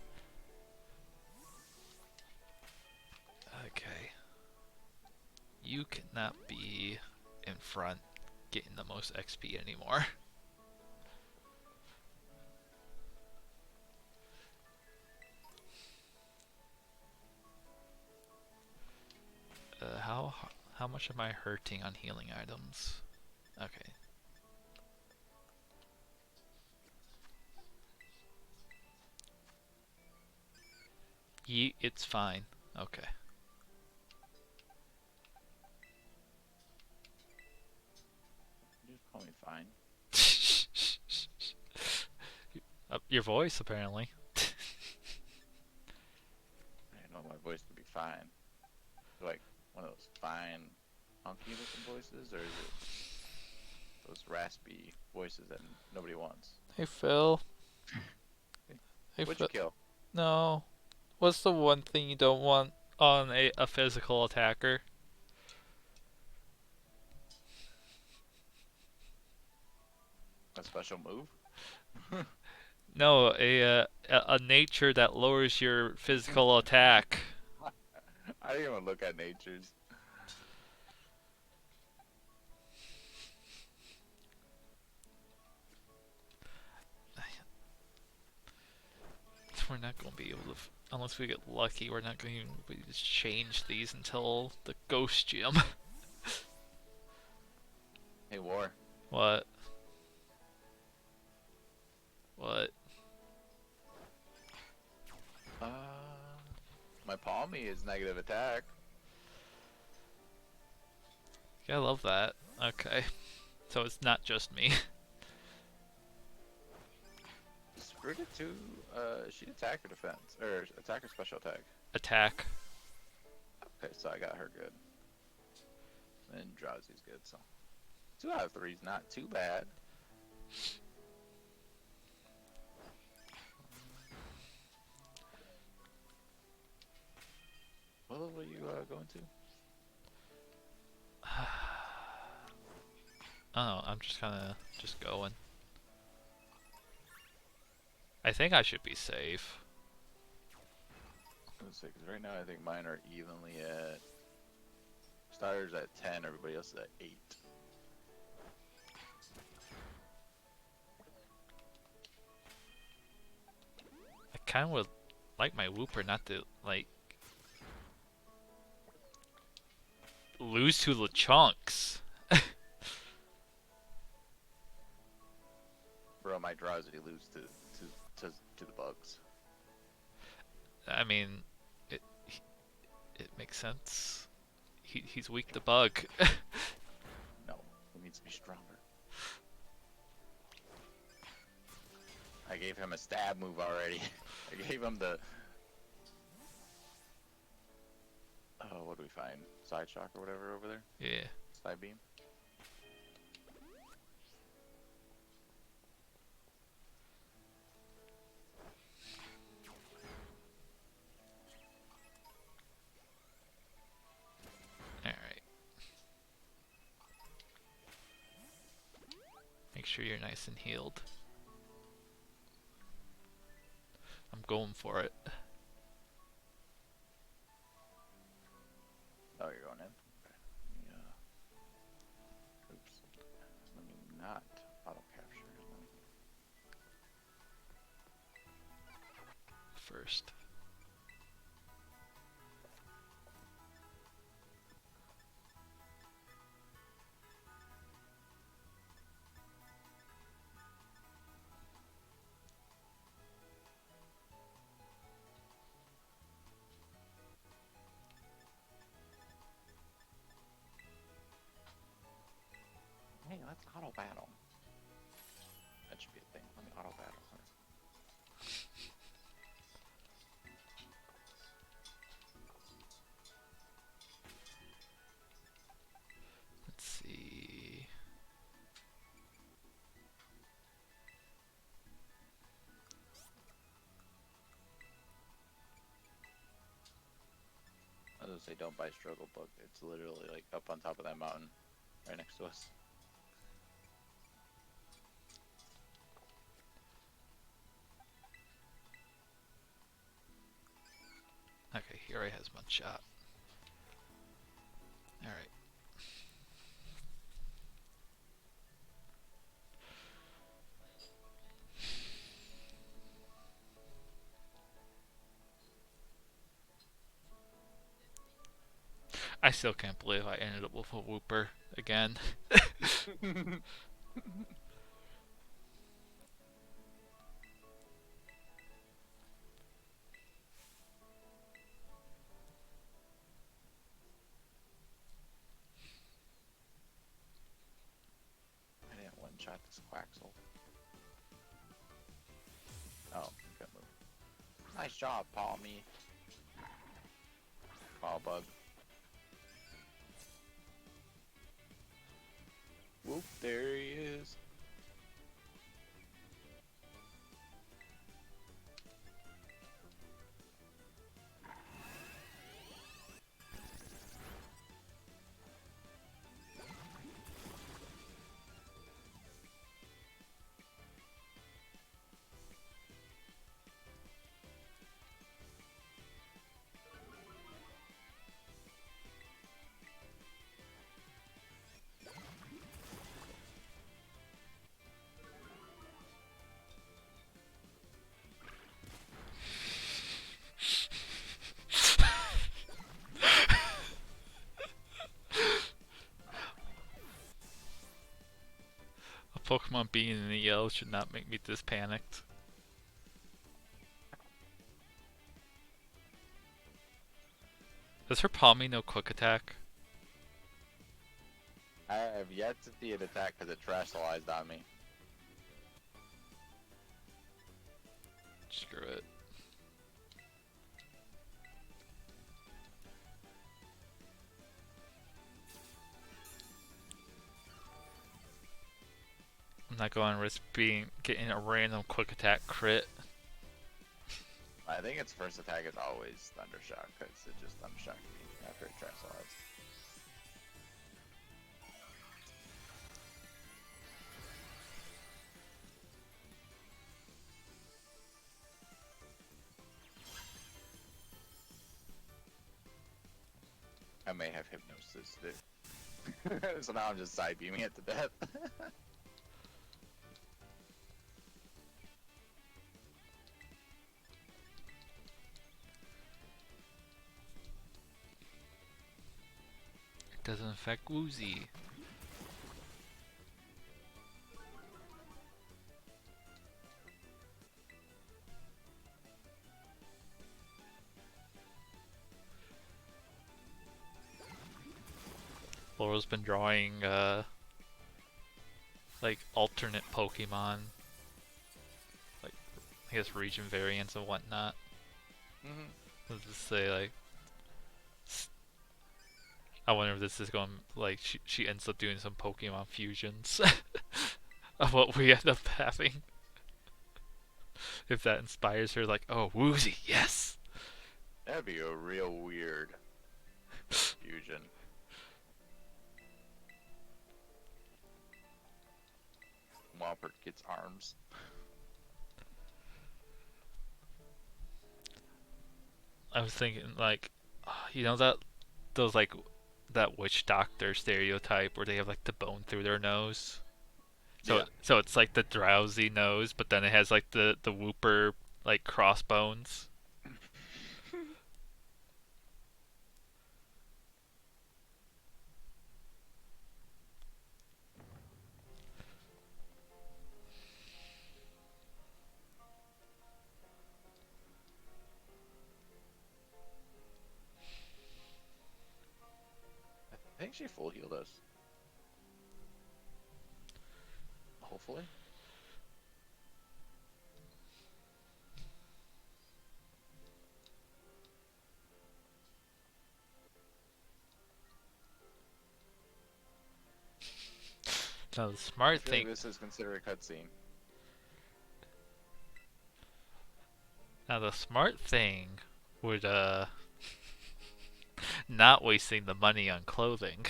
Okay, you cannot be in front getting the most XP anymore. How much am I hurting on healing items? Okay. It's fine. Okay. Just call me fine. Your voice, apparently. I didn't know my voice would be fine. Like one of those fine, hunky looking voices, or is it those raspy voices that nobody wants? Hey, Phil. Hey, Hey, what'd you Phil. kill? No. What's the one thing you don't want on a physical attacker? A special move? No, a nature that lowers your physical attack. I didn't even look at natures. We're not going to be able to, unless we get lucky, we're not going to be able to change these until the ghost gym. Hey, War. What? What? My Palmy is negative attack. Yeah, I love that. Okay. So it's not just me. Screwed it to, she attack or defense? Or attack or special attack? Attack. Okay, so I got her good. And Drowsy's good, so. 2 out of 3 is not too bad. What level are you going to? Oh, I'm just kind of just going. I think I should be safe. Let's see, because right now I think mine are evenly at. Starters at 10, everybody else is at 8. I kind of would like my Wooper not to, like, lose to the chunks. Bro, my Drowsy lose to the bugs. I mean, it it makes sense. He's weak to bug. No, he needs to be stronger. I gave him a stab move already. I gave him the. Oh, what do we find? Side shock or whatever over there? Yeah. Side beam? All right. Make sure you're nice and healed. I'm going for it. Oh, you're going in? Okay. Yeah. Oops. Let me not auto capture. Let me... First. Hey, let's auto battle. That should be a thing. Let me auto battle her. to say don't buy Struggle Book. It's literally like up on top of that mountain, right next to us. Okay, here I has one shot. Alright. I still can't believe I ended up with a Whooper again. I didn't one-shot this Quaxel. Oh, good move. Nice job, Palmy. Ball bug. Whoop, there he is. A Pokemon being in the EL should not make me this panicked. Does her Palmy know Quick Attack? I have yet to see it attack because it terrestrialized on me. Screw it. I'm not going to risk getting a random Quick Attack crit. I think its first attack is always Thundershock because it just Thundershocked me after it terrestrialized. I may have hypnosis too. So now I'm just side beaming it to death. It doesn't affect Woozy. Laura's been drawing like alternate Pokemon, like I guess region variants and whatnot. Let's just say like, I wonder if this is going like she ends up doing some Pokemon fusions of what we end up having. If that inspires her, like, oh, Woozy, yes. That'd be a real weird fusion. Wampert gets arms. I was thinking like, you know that those like that witch doctor stereotype where they have like the bone through their nose. So Yeah. so it's like the drowsy nose, but then it has like the Whooper like crossbones. I think she full healed us. Hopefully. Now the I smart feel like thing, this is considered a cutscene. now the smart thing would Not wasting the money on clothing.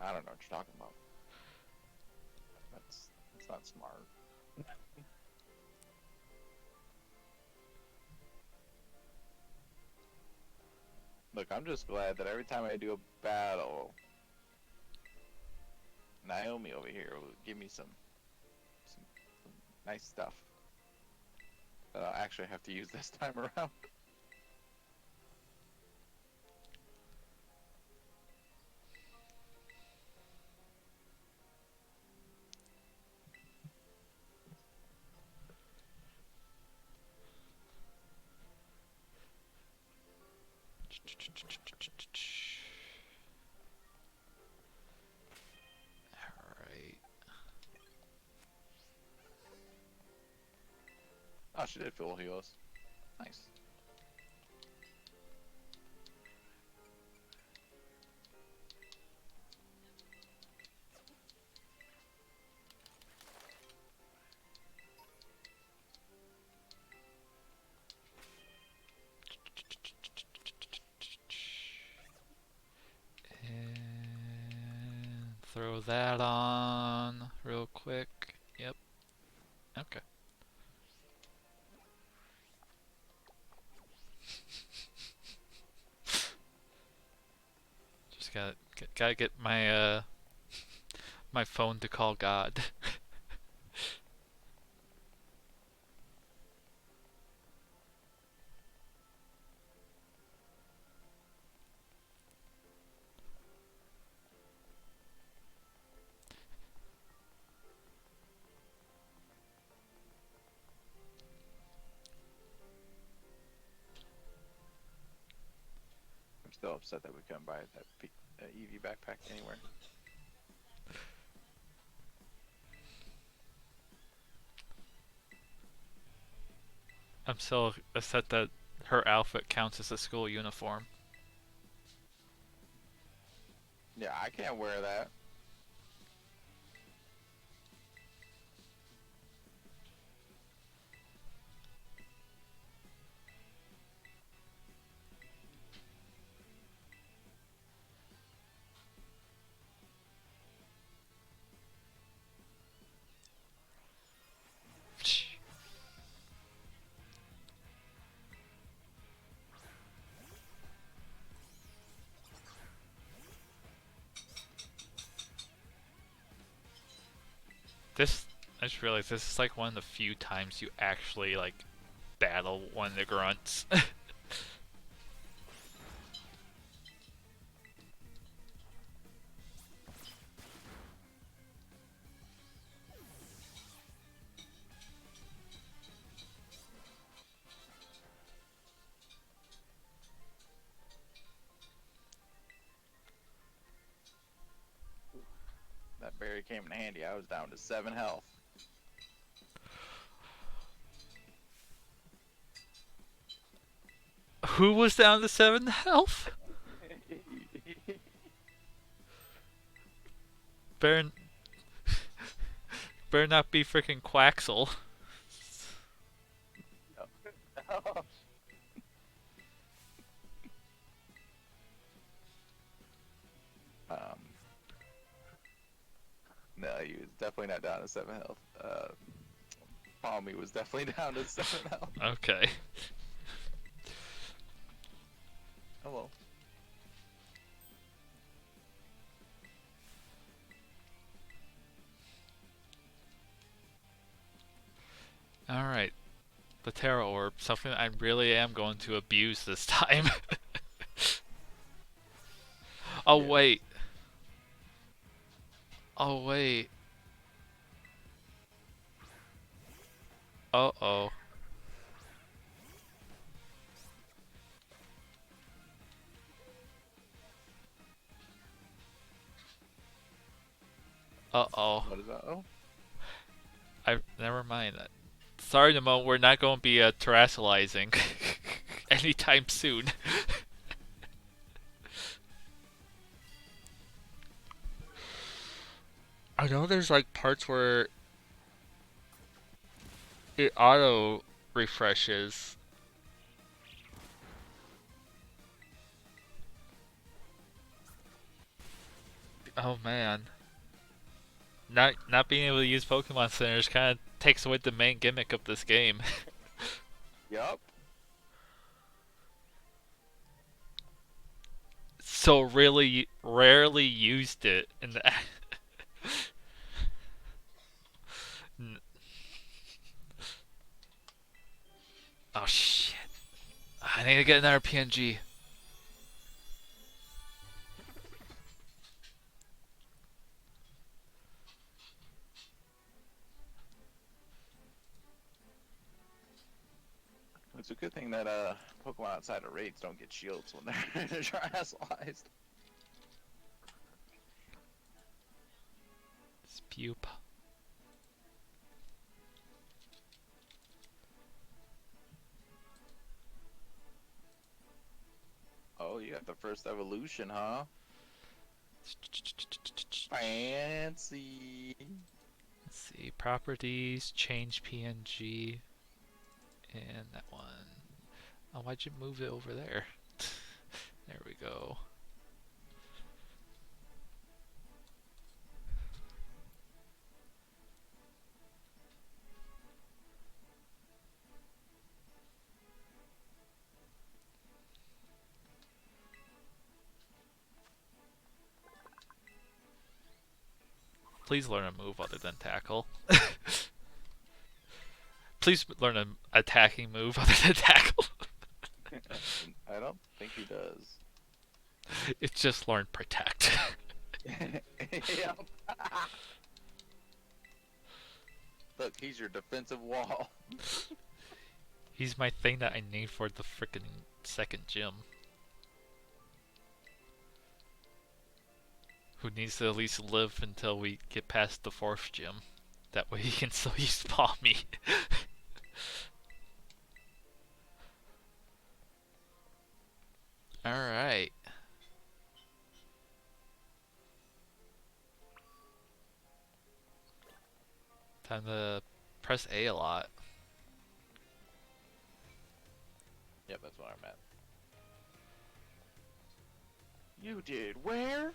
I don't know what you're talking about. That's not smart. Look, I'm just glad that every time I do a battle, Naomi over here will give me some nice stuff that I'll actually have to use this time around. Alright. Oh, she did full heals. Nice. And throw that on real quick. Yep. Okay. Just gotta get my phone to call God. I'm still upset that we couldn't buy that EV backpack anywhere. I'm so upset that her outfit counts as a school uniform. Yeah, I can't wear that. This, I just realized this is like one of the few times you actually like battle one of the grunts. That berry came in handy. I was down to 7 health. Who was down to 7 health? Better, better not be freaking Quaxel. um, no, he was definitely not down to 7 health. Palmy was definitely down to 7 health. Okay. Hello. Alright. The Terra Orb. Something I really am going to abuse this time. Oh, Yes. wait. Oh, wait. Uh-oh. Uh-oh. What is that? Oh, Never mind that. Sorry, Nemo, we're not going to be terrestrializing anytime soon. I know there's like parts where it auto refreshes. Oh man, not being able to use Pokemon Centers kind of takes away the main gimmick of this game. Yup. So really rarely used it in the. Oh shit! I need to get another PNG. It's a good thing that Pokemon outside of raids don't get shields when they're terrestrialized. Spupe. Oh, you got the first evolution, huh? Fancy. Let's see, properties, change PNG, and that one. Oh, why'd you move it over there? There we go. Please learn a move other than tackle. Please learn an attacking move other than tackle. I don't think he does. It's just learn protect. Yep. Look, he's your defensive wall. He's my thing that I need for the frickin' second gym. Who needs to at least live until we get past the fourth gym. That way he can still use Palmy. Alright. Time to press A a lot. Yep, that's what I meant. You did where?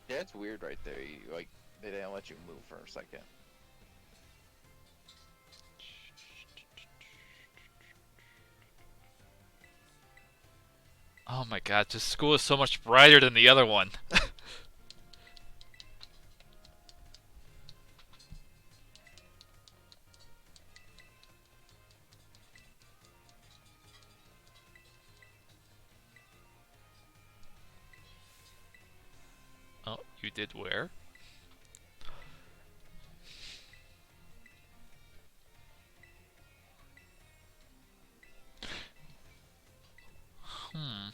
Yeah, it's weird right there. You, like, they didn't let you move for a second. Oh my god, this school is so much brighter than the other one. Oh, you did where? Hmm.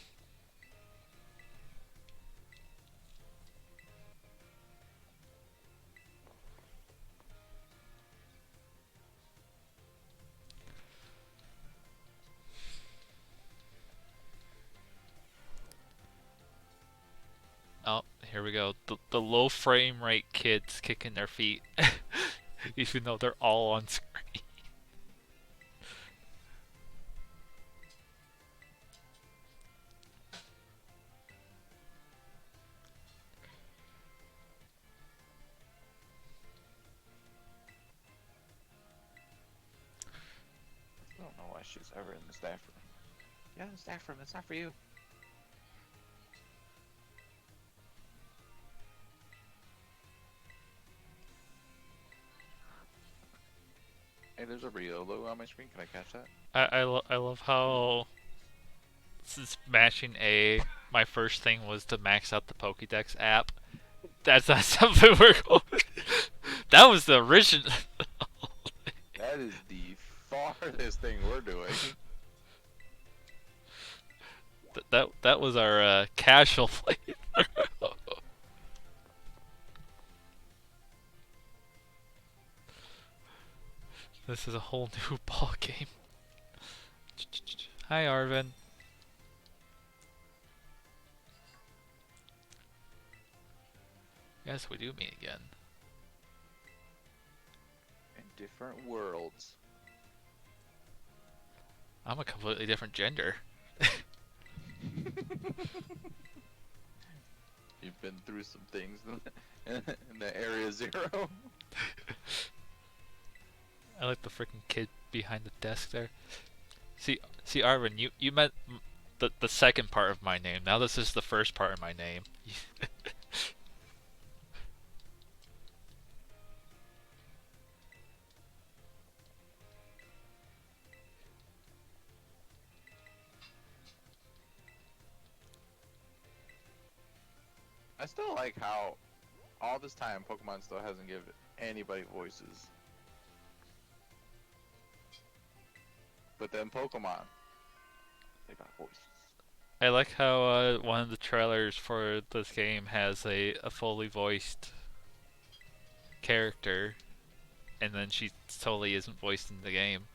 Oh, here we go. The low frame rate kids kicking their feet. Even though they're all on screen. I don't know why she's ever in the staff room. Yeah, the staff room. It's not for you. Hey, there's a Rio logo on my screen. Can I catch that? I love how since matching A, my first thing was to max out the Pokédex app. That's not something we're going. That was the original. That is the farthest thing we're doing. That was our casual play. This is a whole new ball game. Hi, Arvin. Yes, we do meet again. In different worlds. I'm a completely different gender. You've been through some things in the Area Zero. I like the freaking kid behind the desk there. See, Arvin, you met the second part of my name. Now this is the first part of my name. I still like how all this time Pokemon still hasn't given anybody voices. But then Pokemon, they got voices. I like how one of the trailers for this game has a fully voiced character, and then she totally isn't voiced in the game.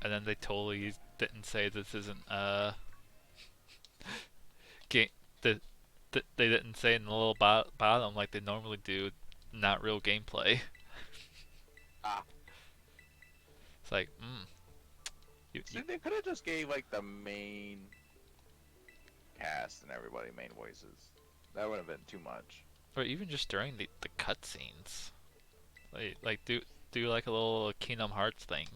And then they totally didn't say this isn't game. The, they didn't say in the little bottom like they normally do, not real gameplay. Ah, It's like, see, they could have just gave like the main cast and everybody main voices. That would have been too much. or even just during the cutscenes, like do like a little Kingdom Hearts thing.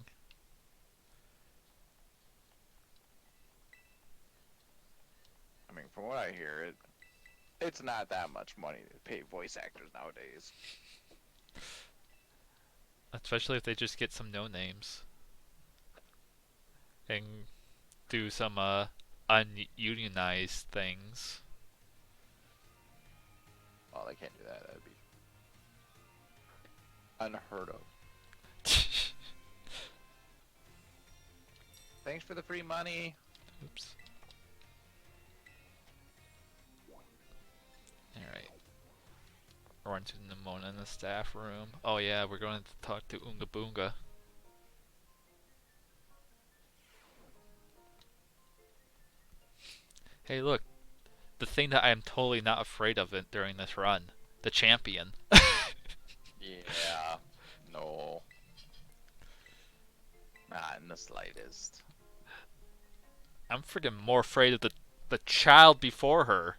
I mean, from what I hear, it's not that much money to pay voice actors nowadays. Especially if they just get some no names and do some ununionized things. Oh, they can't do that. That'd be unheard of. Thanks for the free money. Oops. Alright. We're into Nimona in the staff room. Oh yeah, we're going to talk to Oonga Boonga. Hey look, the thing that I am totally not afraid of it during this run. The champion. Yeah. No. Not in the slightest. I'm freaking more afraid of the child before her.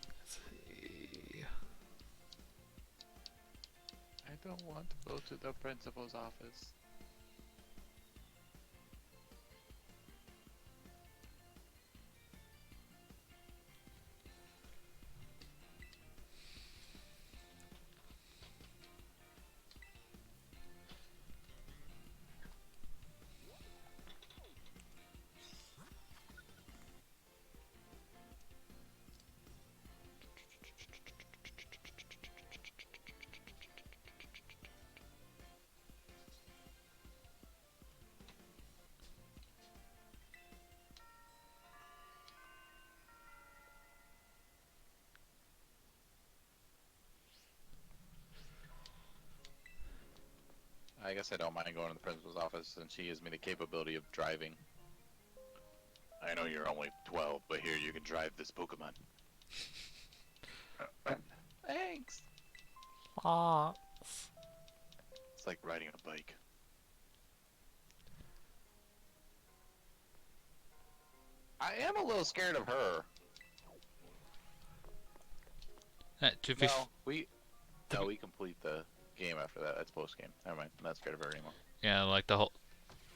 Let's see. I don't want to go to the principal's office. I guess I don't mind going to the principal's office since he gives me the capability of driving. I know you're only 12, but here you can drive this Pokemon. Thanks. Aw. It's like riding a bike. I am a little scared of her. To be No, we complete the game after that. That's post game. Never mind. I'm not scared of her anymore. yeah, like the whole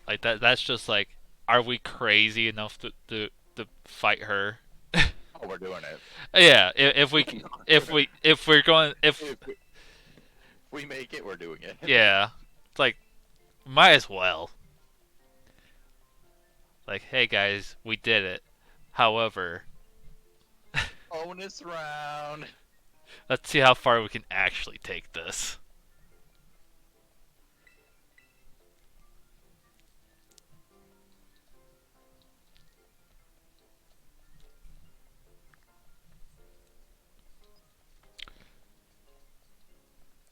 like that's just like, are we crazy enough to fight her? Oh, we're doing it. Yeah, if we if we're going if If we, we make it, we're doing it. Yeah, it's like might as well. Like, hey guys, we did it. However, Bonus round. let's see how far we can actually take this.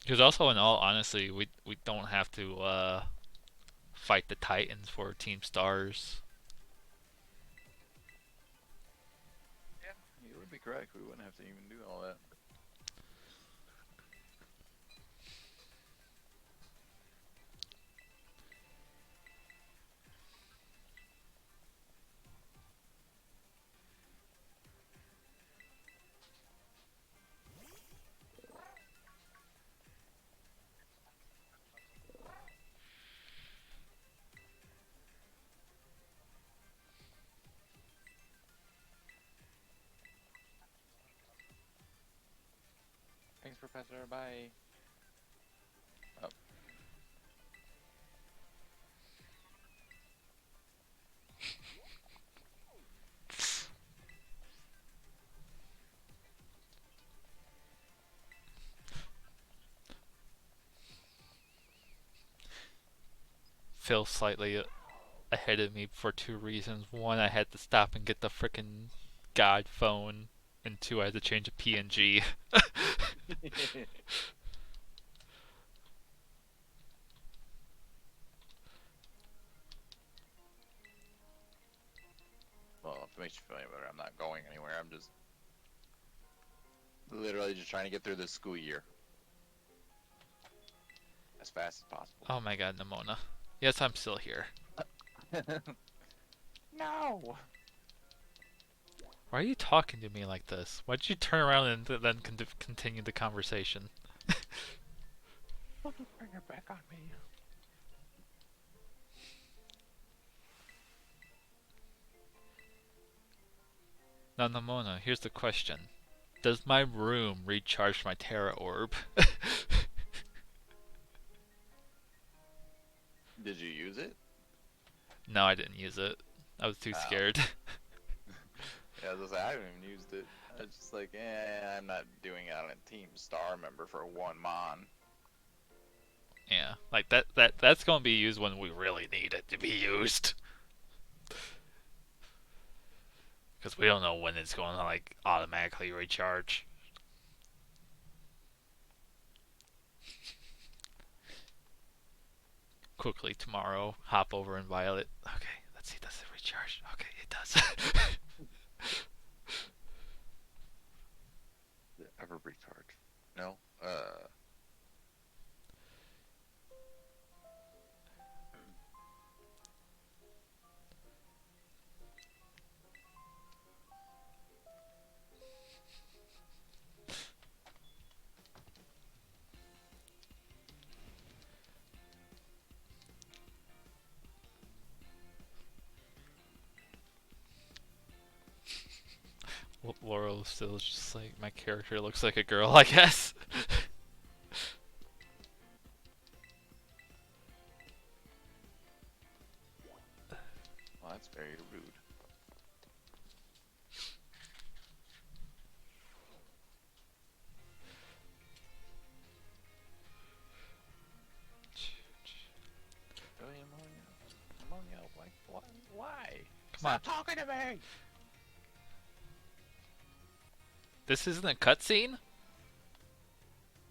Because also, in all honesty, we don't have to fight the Titans for Team Stars. Yeah, you would be correct. We wouldn't have to even do all that. Thanks, Professor. Bye. Oh, Phil slightly ahead of me for two reasons. One, I had to stop and get the frickin' God phone, and two, I had to change a PNG. well, if it makes you feel any better, I'm not going anywhere. I'm just literally just trying to get through this school year as fast as possible. Oh my god, Nimona. Yes, I'm still here. No. Why are you talking to me like this? Why did you turn around and then continue the conversation? Bring her back on me. Now, Nimona, here's the question. Does my room recharge my Terra Orb? Did you use it? No, I didn't use it. I was too Oh. scared. Yeah, I was I haven't even used it. I was just like, I'm not doing it on a Team Star member for one mon. Yeah, like that's gonna be used when we really need it to be used. Because we don't know when it's going to like automatically recharge. Quickly tomorrow, hop over and Violet. Okay, let's see, does it recharge? Okay, it does. Did it ever recharge? No. Laurel still just like my character looks like a girl, I guess. Well, that's very rude. Really, ammonia? Ammonia? Like, what? Why? Come on, Stop talking to me! this isn't a cutscene.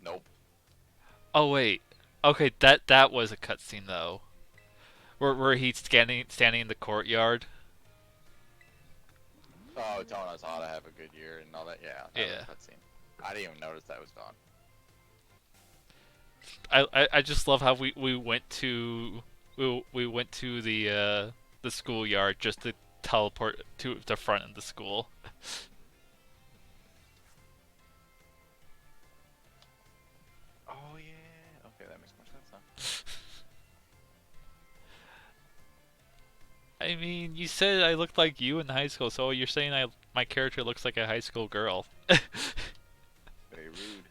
Nope. Oh wait, okay, that was a cutscene though, where he's standing in the courtyard. Oh, telling us how to have a good year and all that. Yeah, that Yeah. was a cutscene. I didn't even notice that was gone. I just love how we went to we went to the schoolyard just to teleport to the front of the school. Oh yeah. Okay, that makes more sense, huh? I mean, you said I looked like you in high school, so you're saying my character looks like a high school girl. Very rude.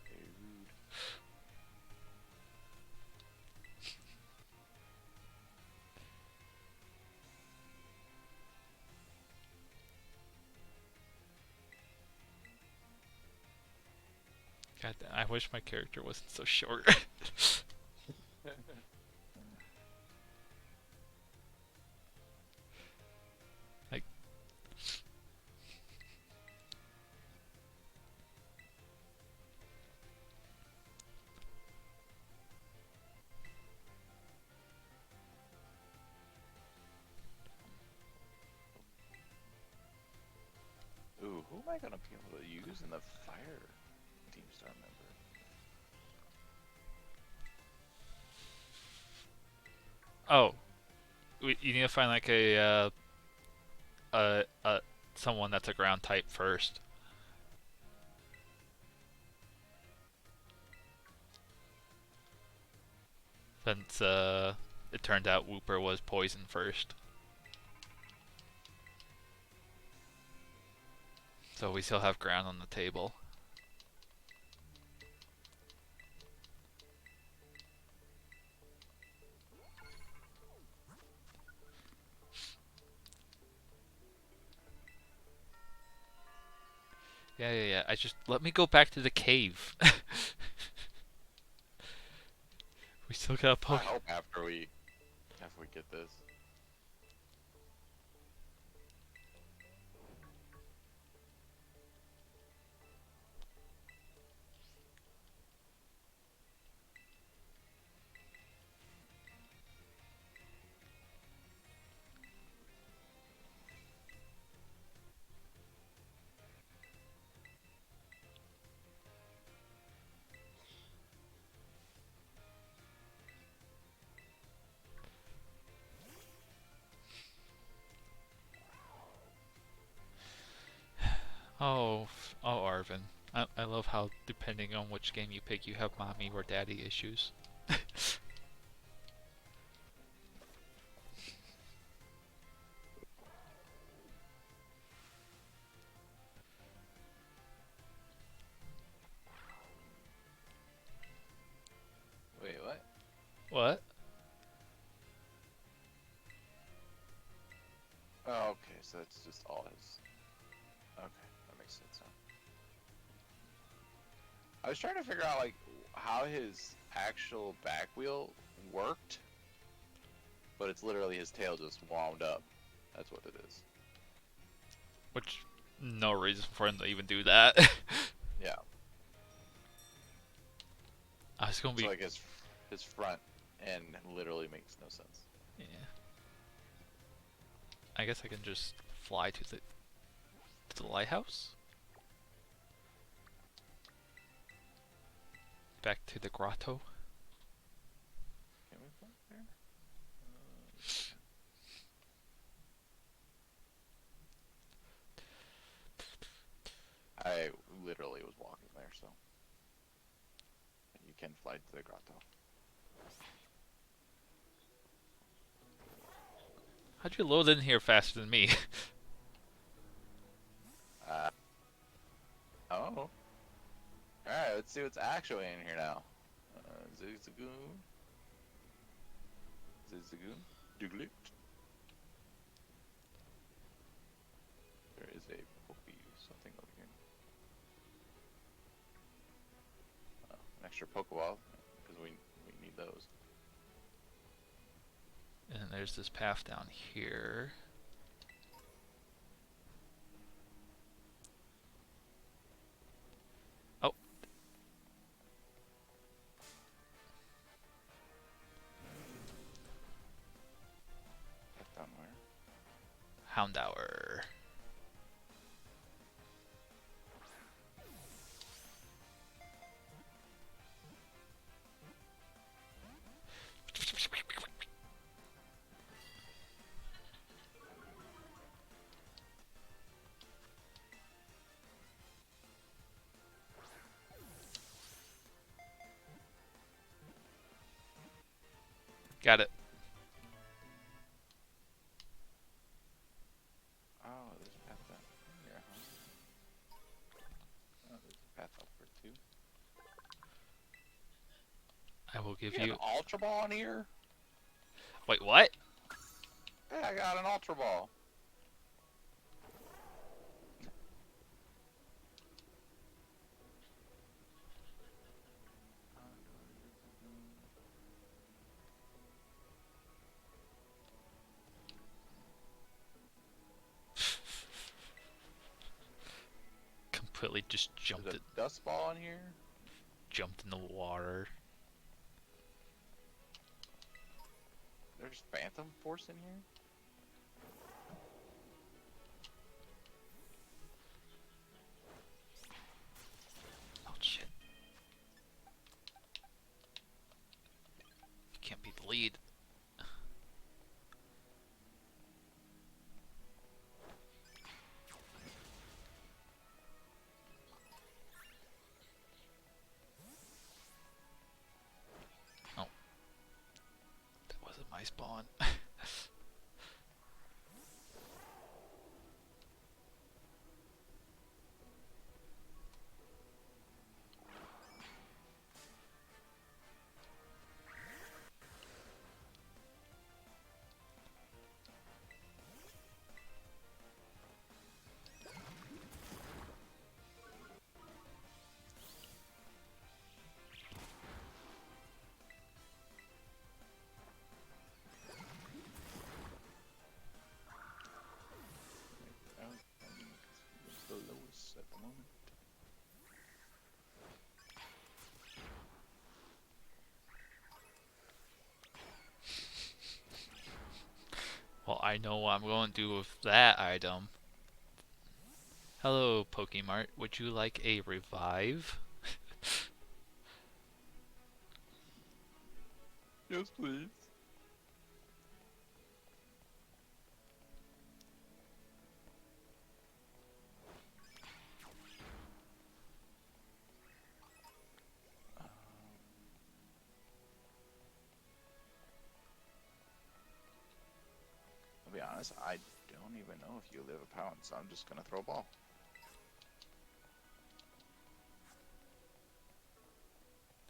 Very rude. God, I wish my character wasn't so short. Like, Ooh, who am I gonna be able to use in the fire team star member? oh, you need to find like a someone that's a ground type first. Since it turned out Wooper was poison first. So we still have ground on the table. Yeah. I just let me go back to the cave. We still got a I Poke. hope after we get this. Oh, Arvin. I love how depending on which game you pick, you have mommy or daddy issues. Wait, what? What? Oh, okay, so it's just all his. Okay, that makes sense now. I was trying to figure out like how his actual back wheel worked, but it's literally his tail just wound up. That's what it is. Which, no reason for him to even do that. Yeah. I was gonna be. So like his front end literally makes no sense. Yeah. I guess I can just fly to the lighthouse. Back to the grotto. Can we fly there? I literally was walking there, so you can fly to the grotto. How'd you load in here faster than me? Oh. Alright, let's see what's actually in here now. Zigzagoon. Zigzagoon. Diglett. There is a something over here. Oh, an extra Pokeball, because we need those. And then there's this path down here. Oh. That's down where? Houndour. Got it. Oh, there's a path down here, huh? Oh, there's a path upward too. I will give You you. got an Ultra Ball in here? Wait, what? Yeah, I got an Ultra Ball. completely just There's a dust ball in here. jumped in the water. There's Phantom Force in here. Oh shit! You can't be the lead. Oh, that wasn't my spawn. The lowest at the moment. Well, I know what I'm going to do with that item. Hello, Pokemart. Would you like a revive? Yes, please. I'll be honest, I don't even know if you live a pound, so I'm just gonna throw a ball.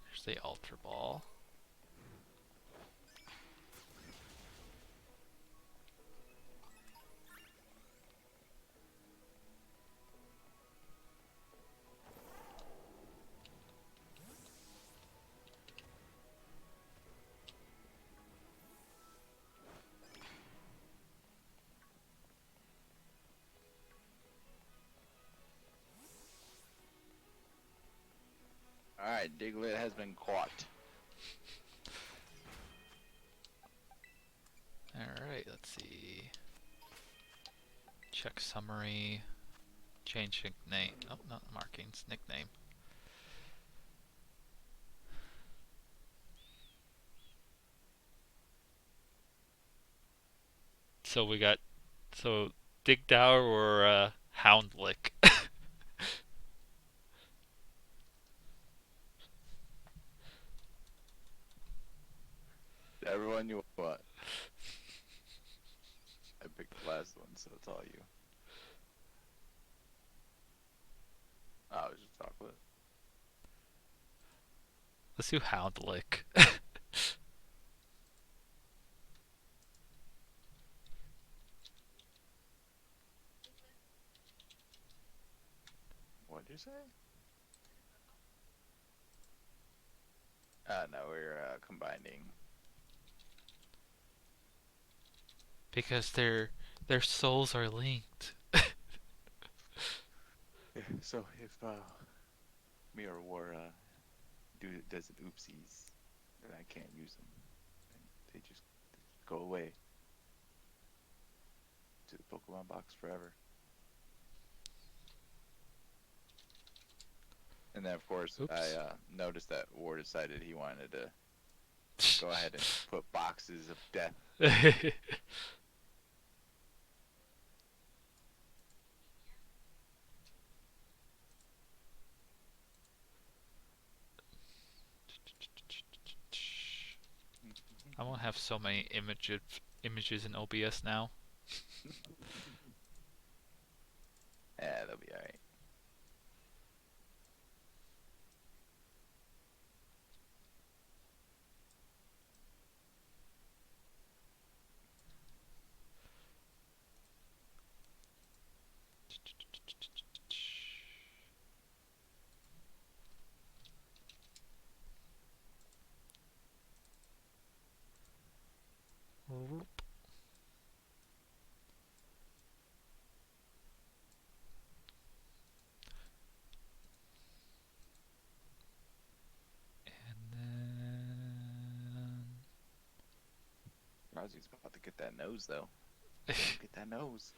There's the Ultra Ball. Alright, Diglett has been caught. Alright, let's see. Check summary. Change nickname. Oh, not markings. Nickname. So we got. So Digdower or Houndlick. Everyone you want. I picked the last one, so it's all you. Oh, it was just chocolate. Let's do Houndlick. What'd you say? No, we're combining. Because their souls are linked. So if me or War does an oopsies, then I can't use them. And they just go away to the Pokemon box forever. And then of course Oops. I noticed that War decided he wanted to go ahead and put boxes of death. I won't have so many images in OBS now. Yeah, they'll be alright. Drowsy's about to get that nose, though. Get that nose.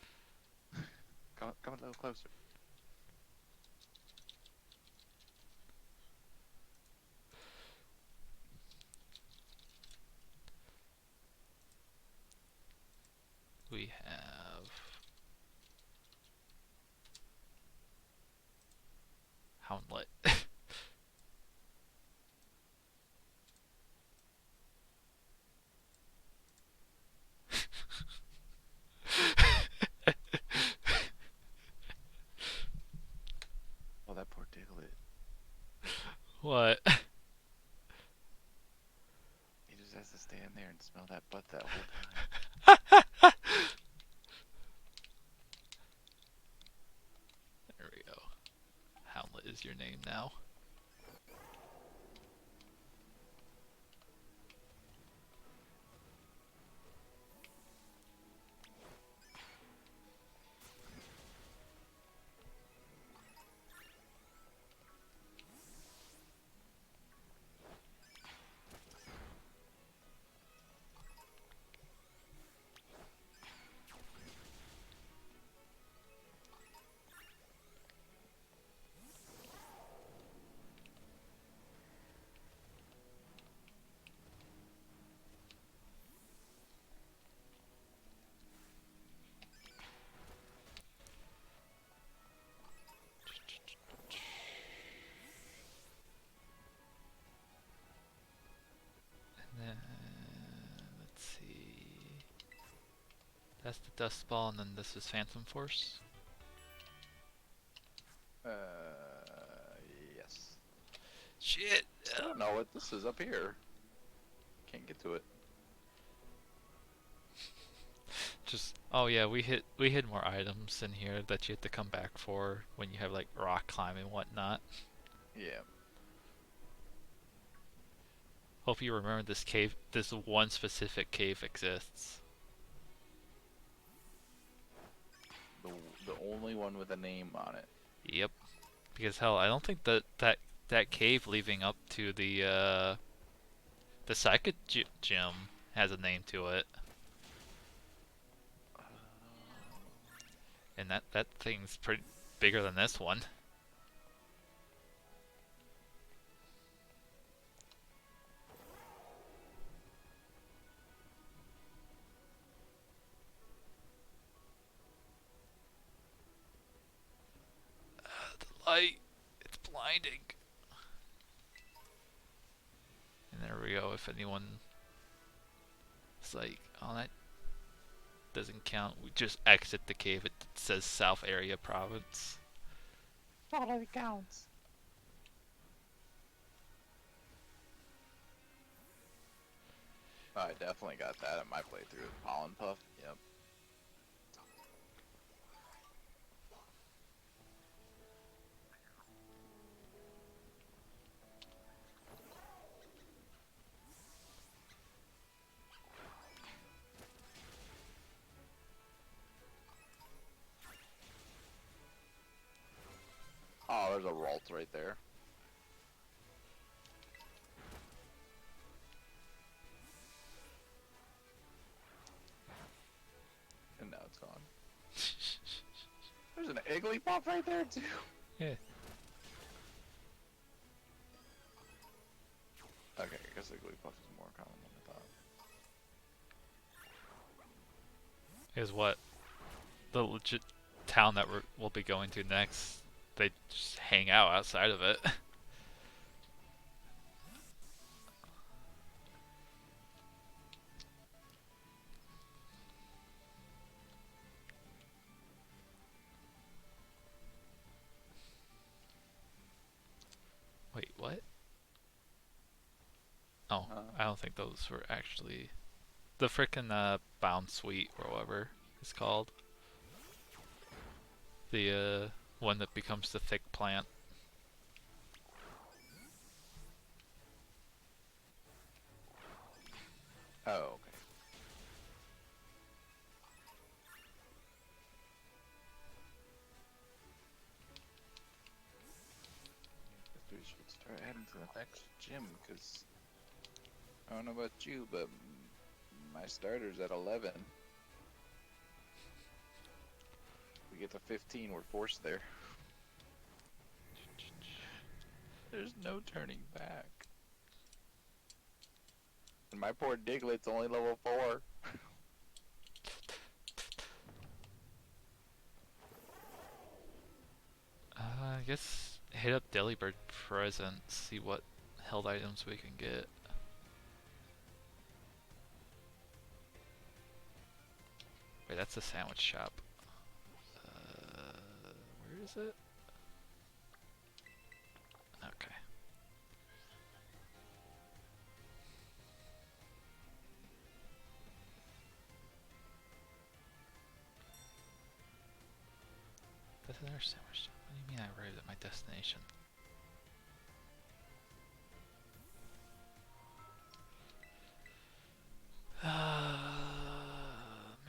Come a little closer. We have Houndlet. Oh, that poor Diglett. What? He just has to stand there and smell that butt that whole time. There we go. Houndlet is your name now. And then let's see. That's the Dust Ball, and then this is Phantom Force. Yes. Shit. I don't know what this is up here. Can't get to it. Just oh yeah, we hid more items in here that you have to come back for when you have like rock climbing and whatnot. Yeah. Hope you remember this cave. This one specific cave exists. The only one with a name on it. Yep. Because hell, I don't think that cave leading up to the psychic gym has a name to it. And that thing's pretty bigger than this one. The light, it's blinding. And there we go. If anyone is like, oh, that doesn't count, we just exit the cave. It says South Area Province. Totally counts. I definitely got that in my playthrough. Pollen Puff. Yep. Oh, there's a Ralt right there. And now it's gone. There's an Igglybuff right there too. Yeah. Okay, I guess Igglybuff is more common than I thought. Is what the legit town that we'll be going to next. They just hang out outside of it. Wait, what? Oh, I don't think those were actually the frickin' Bound Sweet or whatever it's called. The one that becomes the thick plant. Oh, okay. Guess we should start heading to the next gym, because I don't know about you, but My starter's at 11. We get to 15, we're forced there. There's no turning back. And my poor Diglett's only level 4. I guess hit up Delibird present, see what held items we can get. Wait, that's a sandwich shop. Where is it? Okay. That's another sandwich shop. What do you mean I arrived at my destination?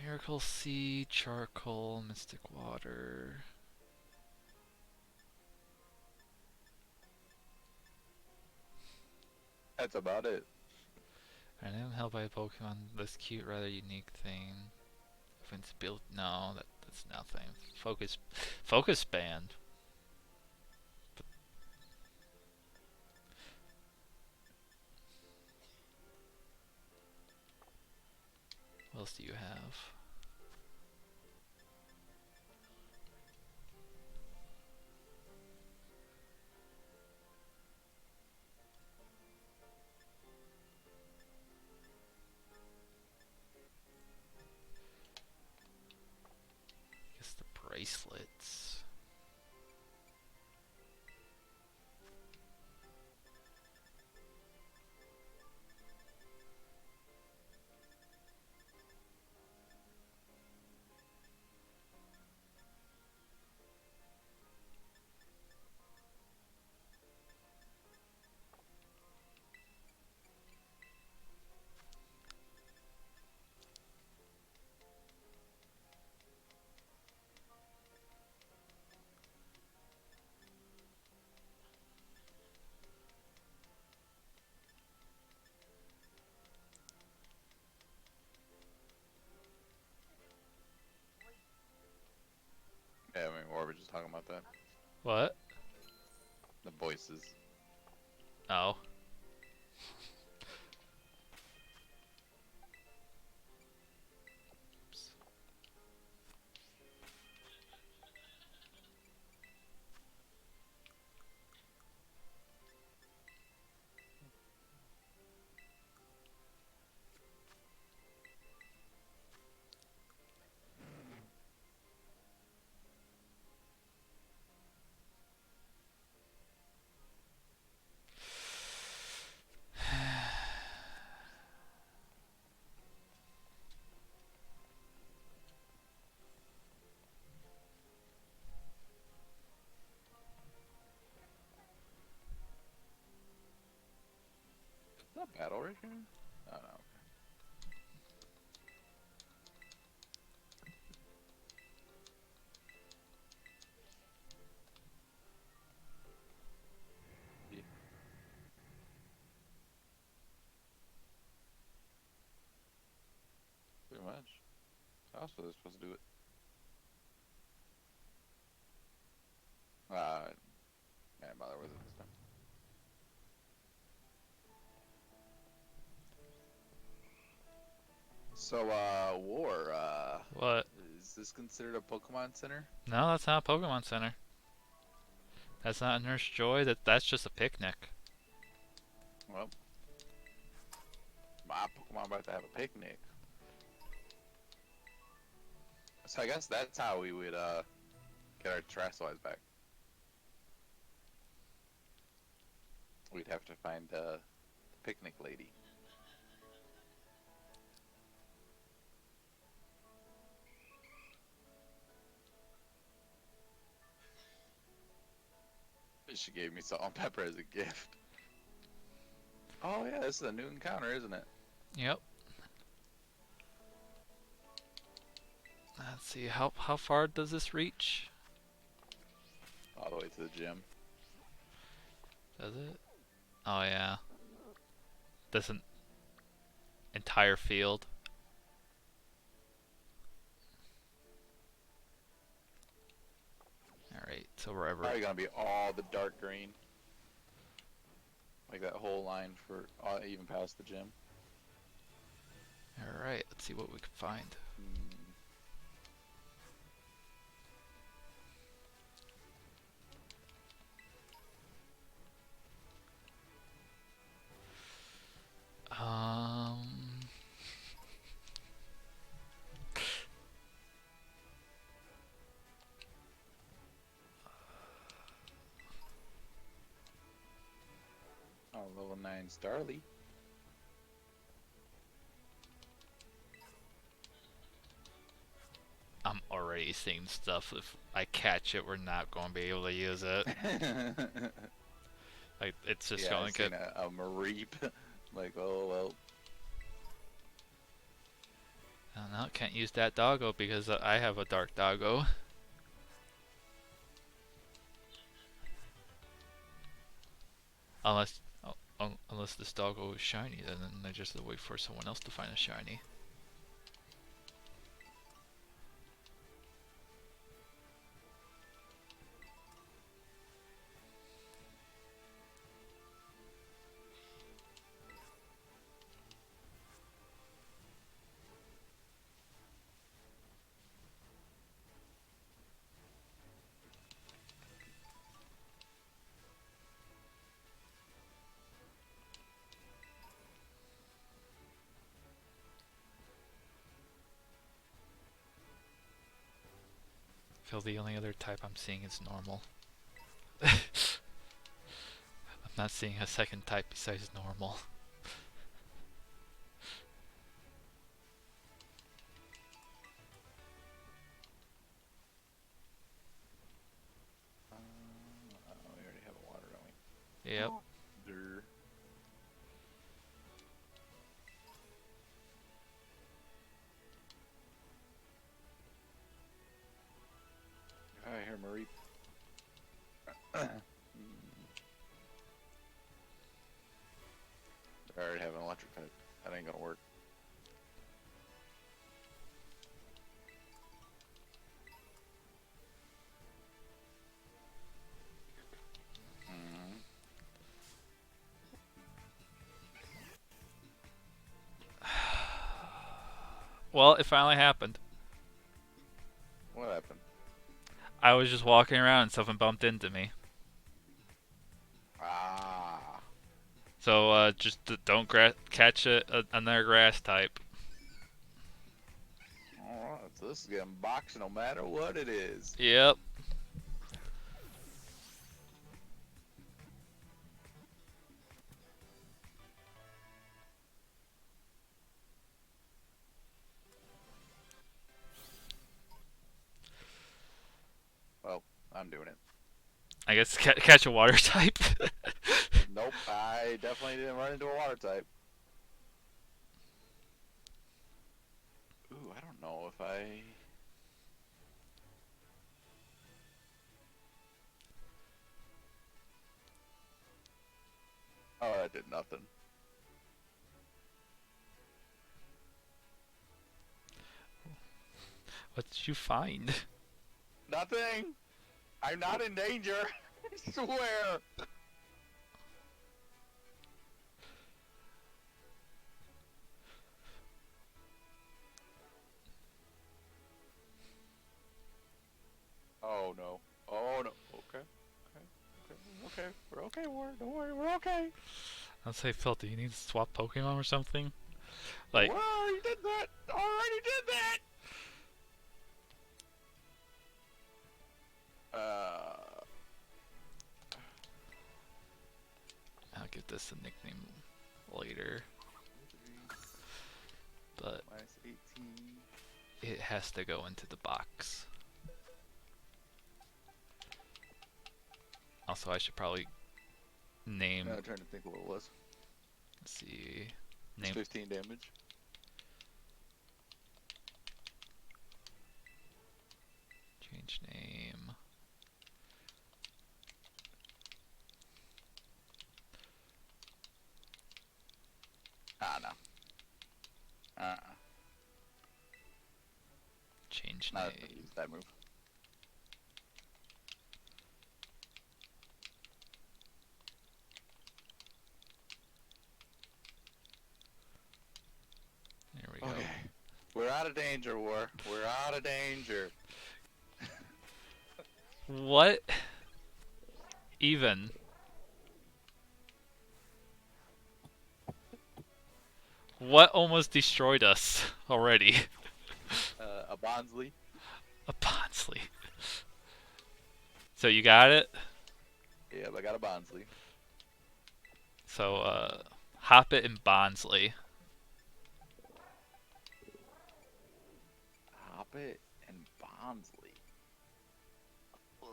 Miracle Seed, Charcoal, Mystic Water. That's about it. I am held by a Pokemon. This cute, rather unique thing. Invincibility. No, that's nothing. Focus Band. What else do you have? I guess the bracelets. Yeah, I mean, we were just talking about that. What? The voices. Oh. Is that battle right here? Oh no. Yeah. Pretty much. How else was I supposed to do it? Can't bother with it this time. So, War, What? is this considered a Pokemon Center? No, that's not a Pokemon Center. That's not a Nurse Joy. That's just a picnic. Well, my Pokemon about to have a picnic. So I guess that's how we would, get our Terrasilize back. We'd have to find, the picnic lady. She gave me salt and pepper as a gift. Oh yeah, this is a new encounter, isn't it? Yep. Let's see, how far does this reach? All the way to the gym. Does it? Oh yeah. This entire field. Alright, so wherever. Probably gonna be all the dark green. Like that whole line for even past the gym. Alright, let's see what we can find. Um. Oh, level 9 Starly. I'm already seeing stuff. If I catch it, we're not going to be able to use it. Like, it's just Yeah, going I've to seen get. a Mareep. Like, oh well. Oh, no, can't use that doggo because I have a dark doggo. Unless, unless this doggo is shiny, then I just have to wait for someone else to find a shiny. I feel the only other type I'm seeing is normal. I'm not seeing a second type besides normal. We already have a water, don't we? Yep. Durr. I hear Mareep. I already have an electric type. That ain't gonna work. Well, it finally happened. What happened? I was just walking around and something bumped into me. Ah. So just don't catch another grass type. Alright, so this is getting boxed no matter what it is. Yep. Well, I'm doing it. I guess catch a water type. Nope, I definitely didn't run into a water type. Ooh, I don't know if I... Oh, that did nothing. What did you find? Nothing! I'm not in danger! I swear! Oh no. Oh no. Okay. Okay. We're okay, War. Don't worry, we're okay. I'll say, Phil, do you need to swap Pokemon or something? Like, We already did that! Already did that! I'll give this a nickname later, but Minus 18. it has to go into the box. Also, I should probably name. I'm trying to think what it was. Let's see. It's Name. 15 damage. Change name. Ah, no. Change Not name. use that move. of danger, War. We're out of danger. What? Even. What almost destroyed us already? A Bonsley. A Bonsley. So you got it? Yep, I got a Bonsley. So, Hoppet and Bonsley. Hoppet and Bonsley. Oh.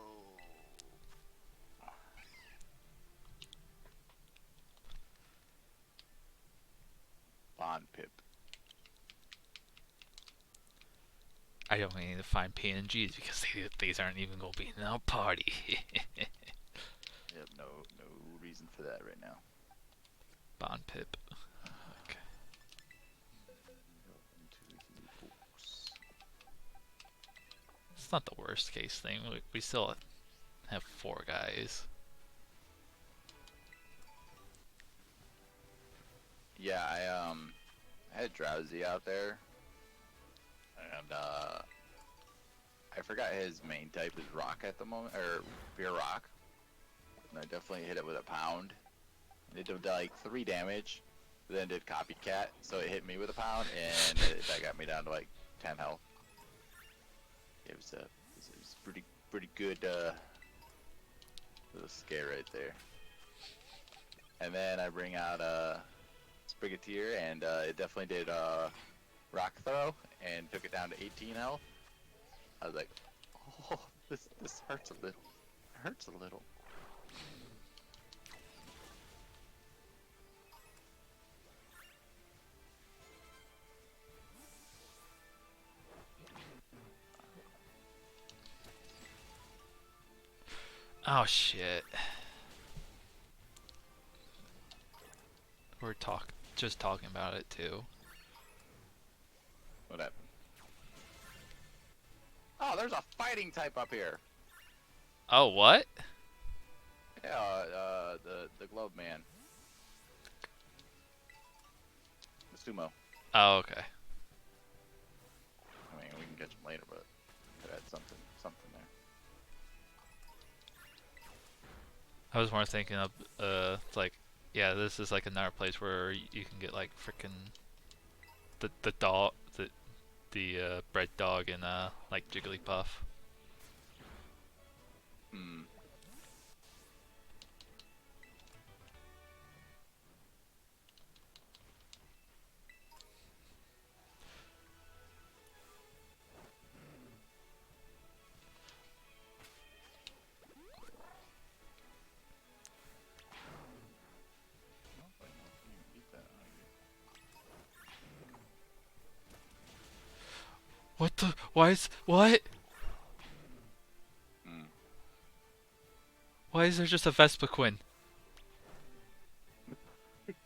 Bond Pip. I don't need to find PNGs because these aren't even going to be in our party. Yep, no reason for that right now. Bond Pip. Okay. It's not the worst case thing. We still have 4 guys. Yeah, I had Drowsy out there, and I forgot his main type is Rock at the moment, or Pure Rock. And I definitely hit it with a pound. It did like 3 damage, then did Copycat, so it hit me with a pound, and that got me down to like 10 health. It was pretty good little scare right there. And then I bring out Sprigateer, and it definitely did Rock Throw, and took it down to 18 health. I was like, oh, this hurts a little. It hurts a little. Oh shit. We're just talking about it too. What happened? Oh, there's a fighting type up here. Oh, what? Yeah, the Globe Man. The Sumo. Oh, okay. I mean, we can catch him later, but could add something there. I was more thinking of, it's like, yeah, this is like another place where you can get like frickin' the dog, the bread dog and like Jigglypuff. Hmm. What the? What? Hmm. Why is there just a Vespiquen? I think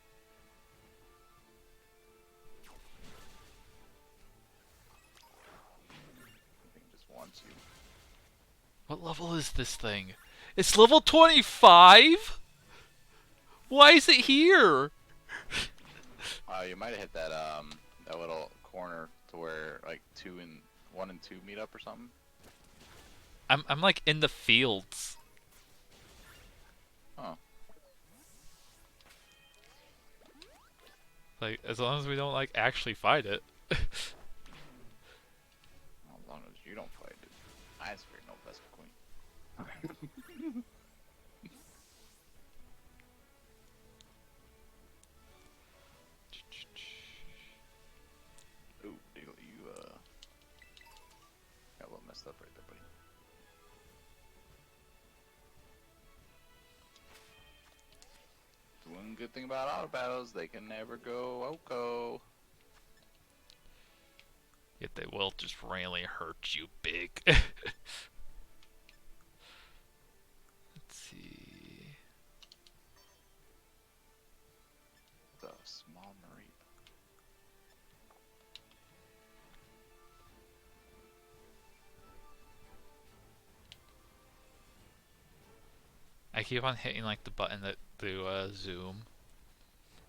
it just wants you. What level is this thing? It's level 25? Why is it here? You might have hit that that little corner to where like 1 and 2 meet up or something. I'm like in the fields. Oh. Like, as long as we don't like actually fight it. As long as you don't fight it. I swear no best queen. Ooh, you got a little messed up right there, buddy. The one good thing about auto battles, they can never go Oko. Yet they will just randomly hurt you big. Let's see. The small Mareep. I keep on hitting like the button that to zoom.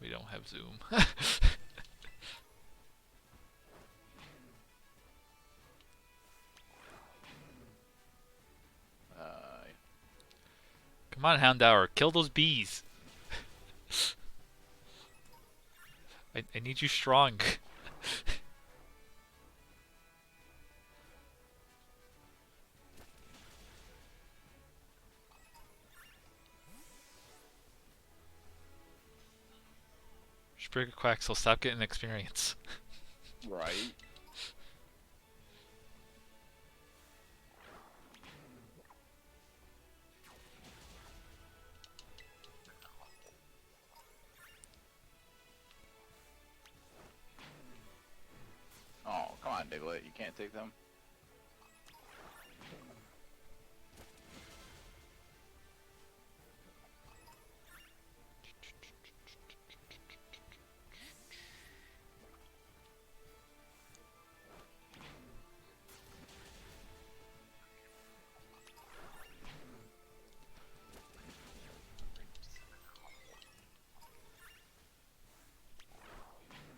We don't have zoom. Come on, Houndour, kill those bees. I need you strong. Sprigga Quaxel, stop getting experience. Right. Oh, come on, Diglett. You can't take them.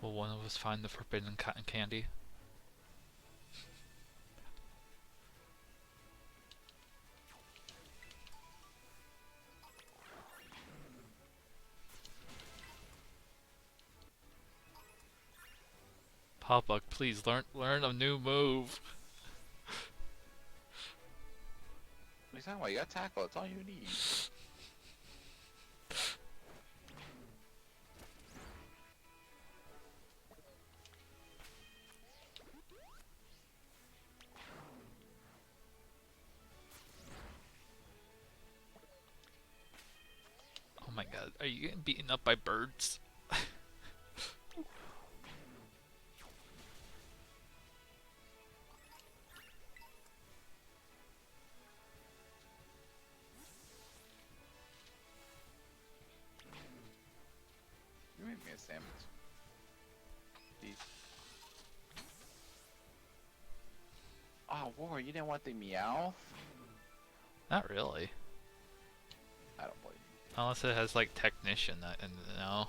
Will one of us find the forbidden cotton candy? Popbug, please learn a new move. What are you talking about? You got tackle. That's all you need. Oh my god, are you getting beaten up by birds? You made me a sandwich. Beef. Oh, War, you didn't want the meow? Not really. I don't blame you. Unless it has like technician, and no.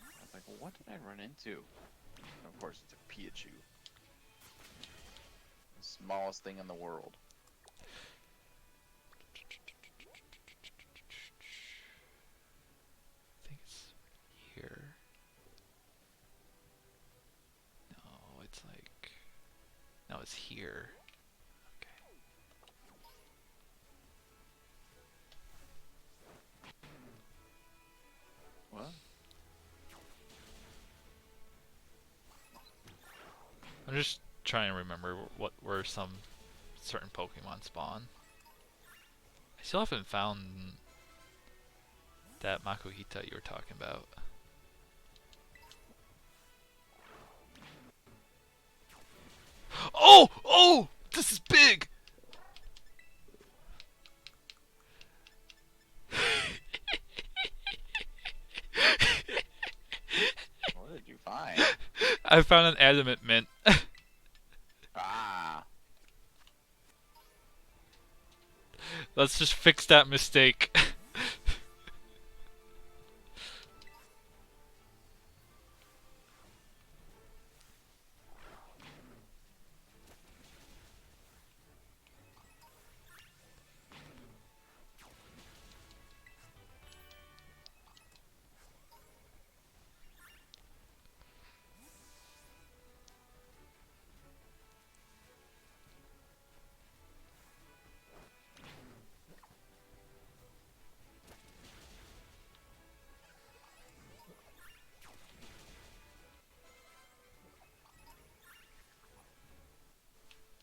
I was like, well, what did I run into? And of course, it's a Piachu. The smallest thing in the world. I think it's here. No, it's like... No, it's here. Okay. What? I'm just trying to remember where some certain Pokemon spawn. I still haven't found that Makuhita you were talking about. Oh! Oh! This is big! What did you find? I found an adamant mint. Ah! Let's just fix that mistake.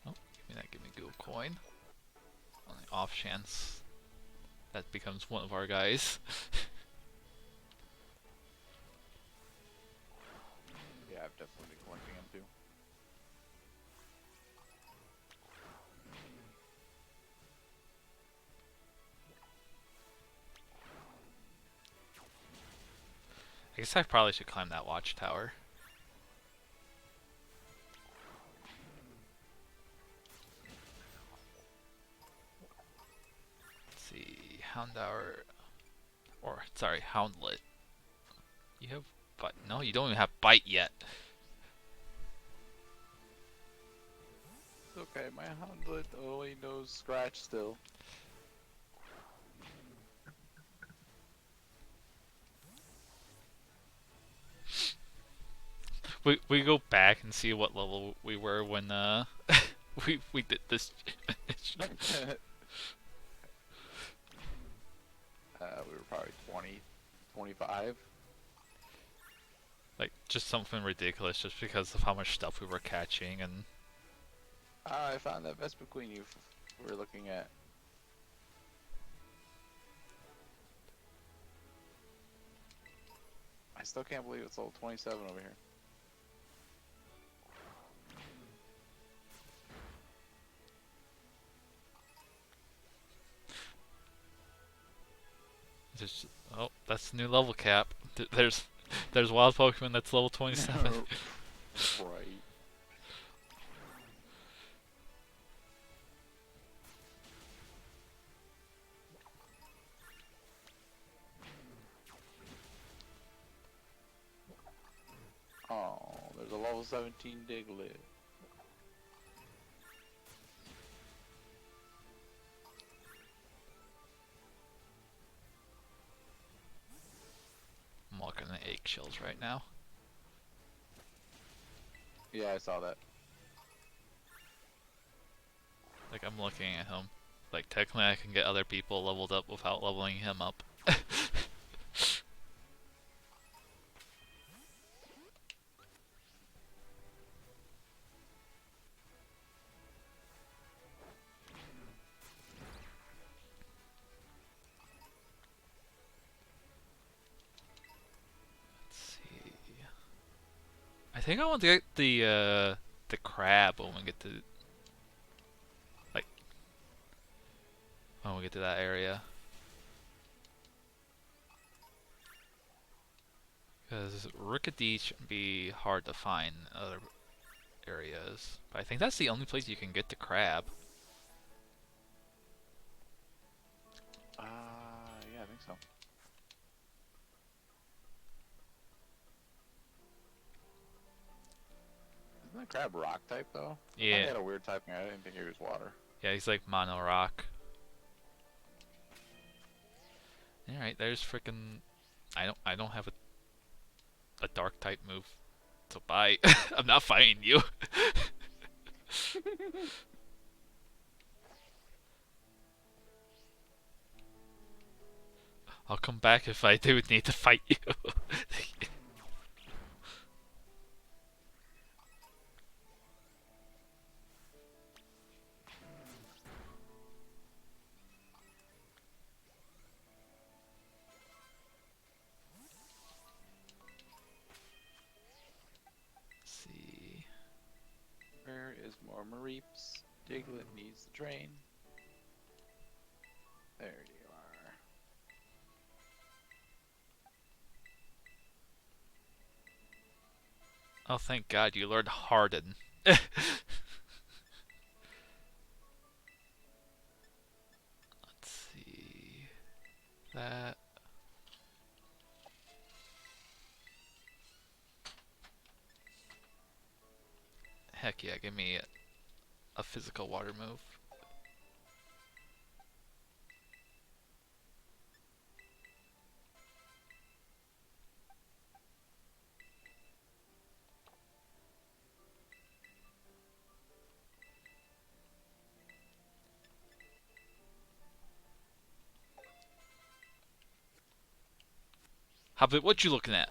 Oh, give me Google coin. On the off chance that becomes one of our guys. Yeah, I've definitely been collecting them too. I guess I probably should climb that watchtower. Let's see, Houndour, or sorry, Houndlet. You have bite? No, you don't even have bite yet. okay. My Houndlet only knows Scratch still. We go back and see what level we were when we did this. We were probably 20, 25. Like just something ridiculous, just because of how much stuff we were catching and. I found that Vespa Queen you were looking at. I still can't believe it's level 27 over here. Just oh, that's the new level cap. There's wild Pokemon that's level 27. Right. Oh, there's a level 17 Diglett. I'm walking the eggshells right now. Yeah, I saw that. Like I'm looking at him. Like technically I can get other people leveled up without leveling him up. Let's see. I think I want to get the crab when we get to like when we get to that area. Because Rickety shouldn't be hard to find in other areas. But I think that's the only place you can get the crab. Yeah, I think so. Isn't that crab rock type though? I thought he Yeah. had a weird typing. I didn't think he was water. Yeah, he's like mono rock. Alright, there's frickin' I don't have a dark type move. So bye. I'm not fighting you. I'll come back if I do need to fight you. Let's see. Where is more Mareeps? Diglett needs the train. There you are. Oh, thank God you learned Harden. Let's see. That. Heck yeah, give me a physical water move. Hobbit, what you looking at?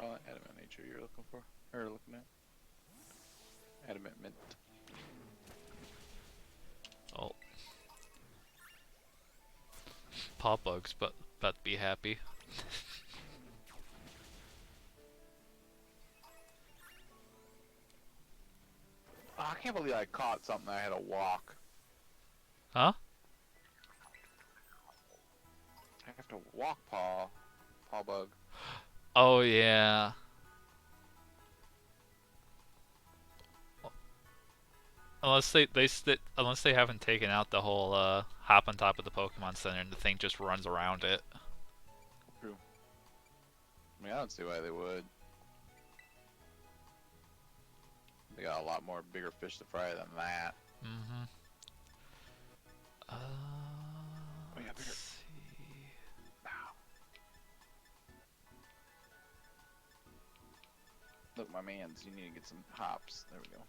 Adamant nature you're looking for? Or looking at? Adamant mint. Oh. Paw bugs, but about to be happy. Oh, I can't believe I caught something I had to walk. Huh? I have to walk paw bug. Oh yeah. Unless they haven't taken out the whole hop on top of the Pokemon Center and the thing just runs around it. True. I mean, I don't see why they would. They got a lot more bigger fish to fry than that. Mm-hmm. We got bigger. Let's see. Look, my mans, you need to get some hops. There we go.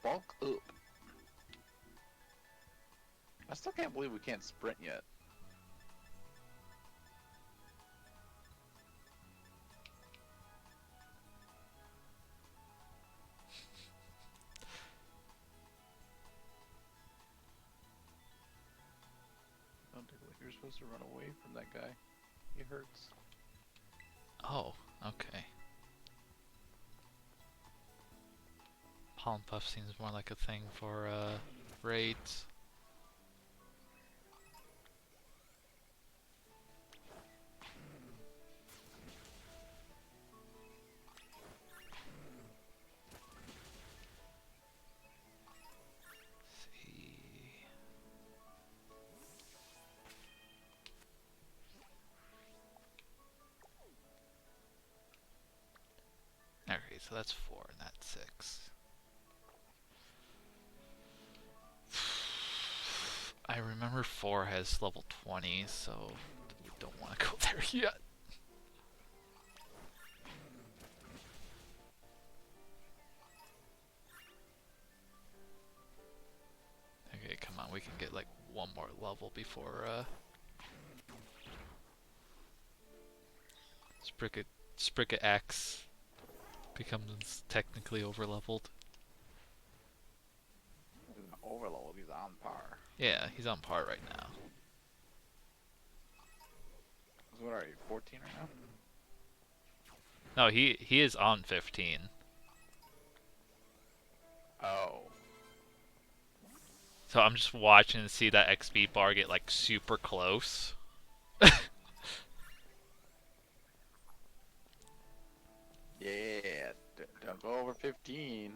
Bulk up. I still can't believe we can't sprint yet. Don't take it. You're supposed to run away from that guy. He hurts. Oh, okay. Pollen Puff seems more like a thing for raids. See. Okay, so that's 4 and that's 6. I remember 4 has level 20, so we don't want to go there yet. Okay, come on, we can get like one more level before Spricket X becomes technically overleveled. Overload, he's on par. Yeah, he's on par right now. So what are you, 14 right now? No, he is on 15. Oh. So I'm just watching to see that XP bar get like super close. Yeah, don't go over 15.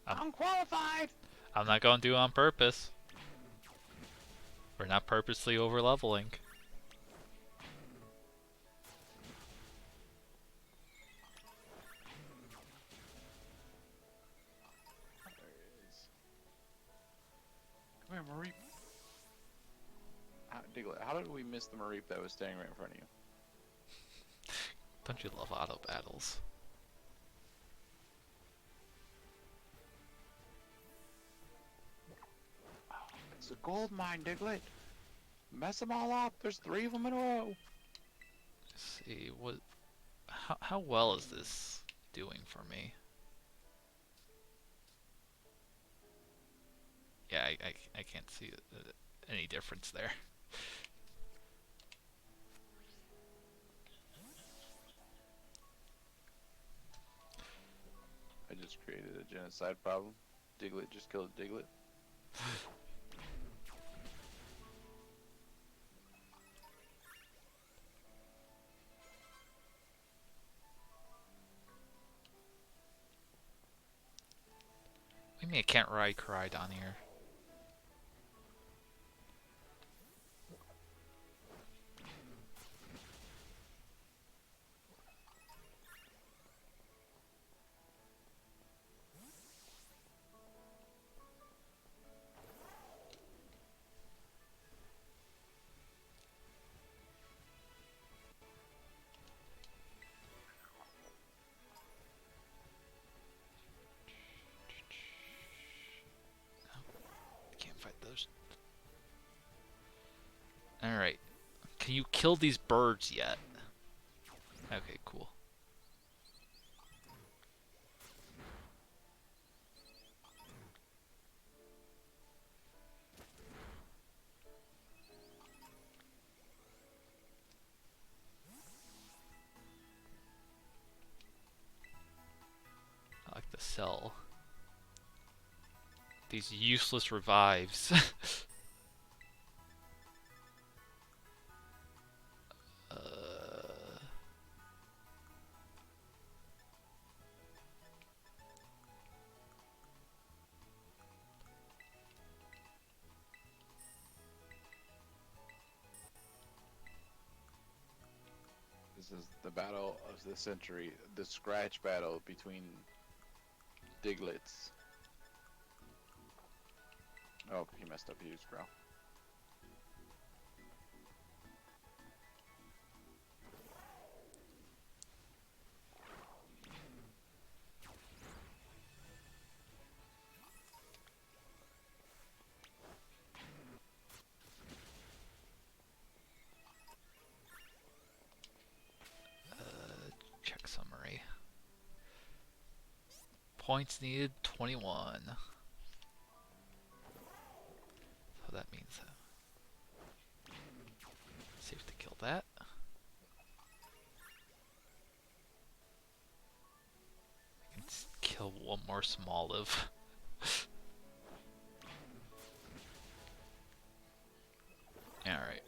I'm Unqualified! I'm not going to do it on purpose. We're not purposely overleveling. There he is. Come here, Mareep. Diglett, how did we miss the Mareep that was standing right in front of you? Don't you love auto battles? It's a gold mine, Diglett. Mess them all up. There's 3 of them in a row. Let's see what. How well is this doing for me? Yeah, I can't see any difference there. I just created a genocide problem. Diglett just killed Diglett. What do you mean I can't ride Cry down here? Can't fight those. Alright. Can you kill these birds yet? Okay, cool. I like to sell these useless revives. uh, This is the battle of the century, the scratch battle between Diglets. Oh, he messed up. He used Growl. Check summary. Points needed 21. So that means safe to kill that. I can kill one more small live. Alright.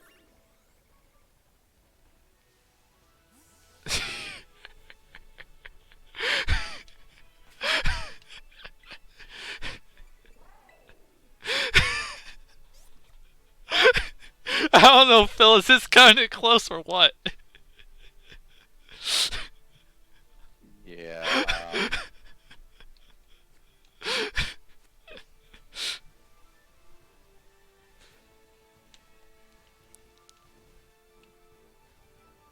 I don't know, Phil, is this kind of close or what? Yeah.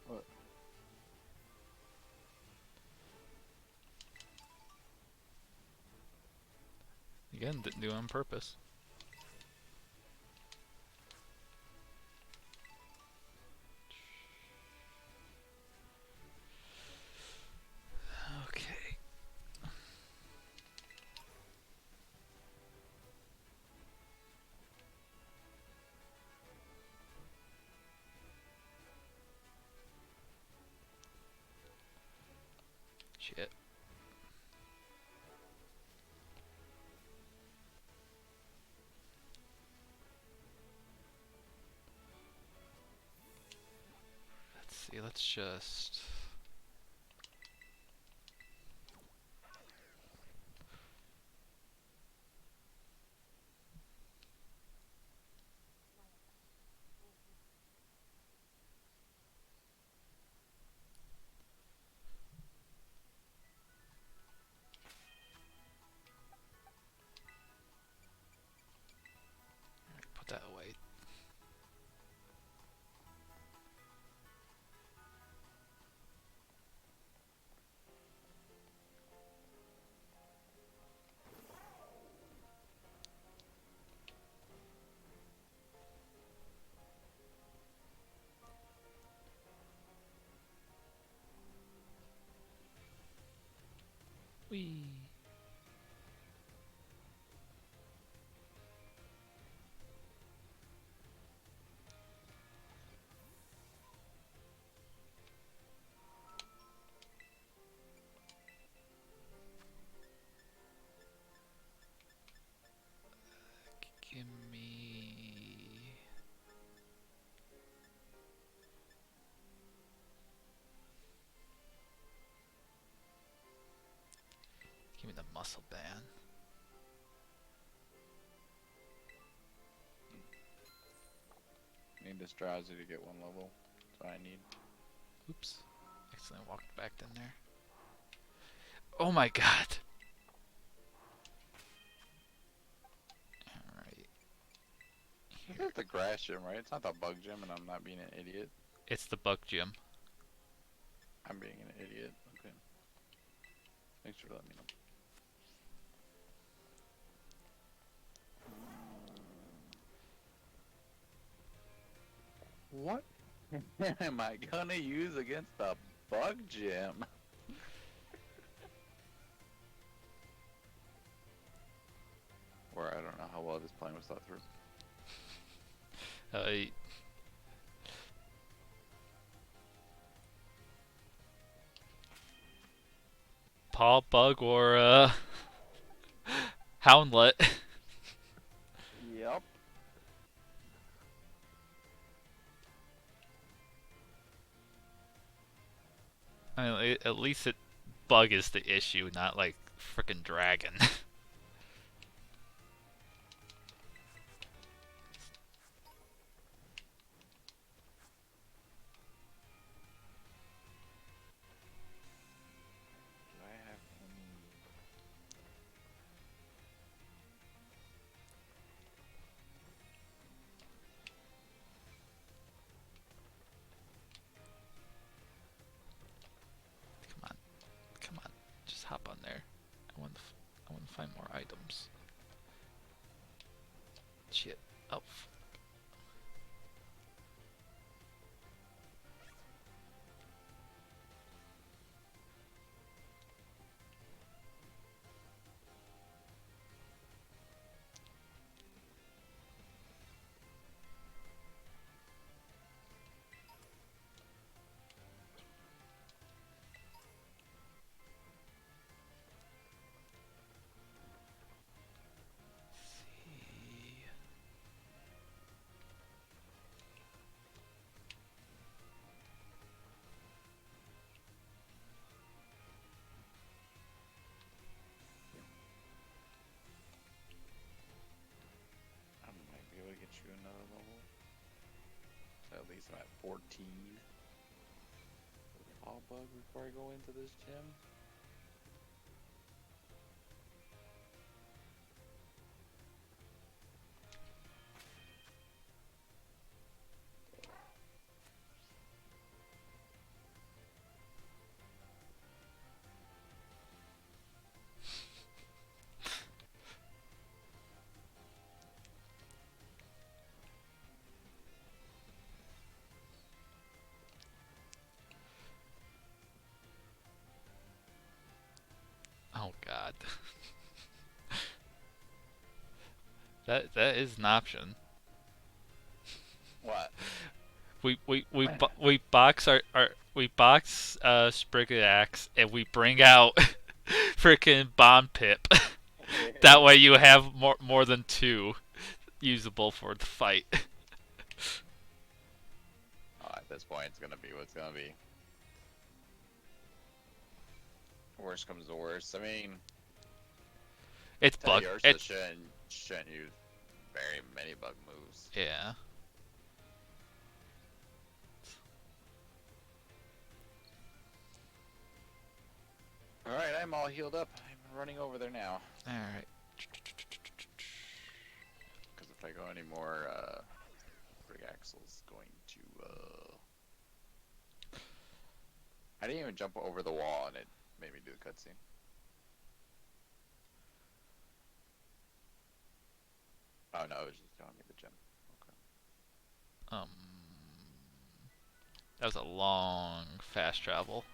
What? Again, didn't do it on purpose. Okay. Shit. Let's see, let's just... put that away. Whee! Give me... Give me the muscle band. Need this drowsy to get one level. That's what I need. Oops. Accidentally walked back in there. Oh my god! Alright. This is the grass gym, right? It's not the bug gym, and I'm not being an idiot. It's the bug gym. I'm being an idiot. Okay. Thanks for letting me know. What am I gonna use against the bug gym? Or I don't know how well this plan was thought through. Paw Bug or Houndlet. Yep. I mean, at least it Bug is the issue, not like frickin' Dragon. hop on there. I want to find more items. Shit. Oh. See. I might be able to get you another level. So at least I'm at 14. All bug before I go into this gym. Oh god. That is an option. What? We box we box Sprigged Axe and we bring out freaking Bomb Pip. That way you have more than two usable for the fight. At this point, it's gonna be what's gonna be. Worst comes to worst. I mean, It's bug. Ursa shouldn't use very many bug moves. Yeah. Alright, I'm all healed up. I'm running over there now. Alright. Because if I go any more, Brig Axel's going to, I didn't even jump over the wall and it made me do the cutscene. Oh no, it was just telling me the gem. Okay. That was a long fast travel.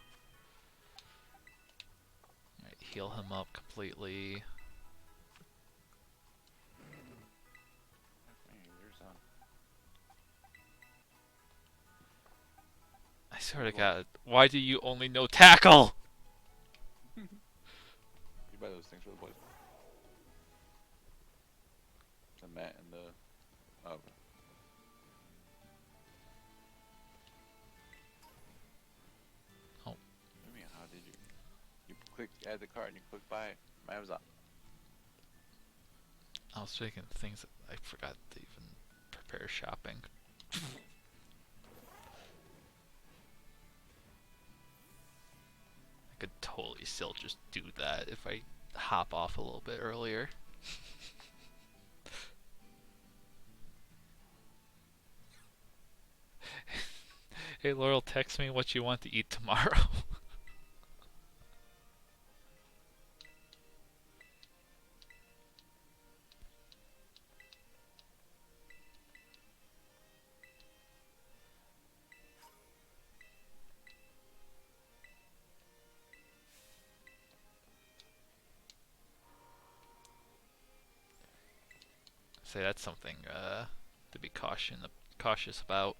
Alright, heal him up completely. I swear to God, why do you only know tackle? You buy those things for the boys. The mat and the... Oh, okay. Oh. I mean, how did you... You clicked add the card and you click buy it. Mine was up. I was thinking things that I forgot to even prepare shopping. I could totally still just do that if I hop off a little bit earlier. Hey Laurel, text me what you want to eat tomorrow. Say that's something to be cautious about.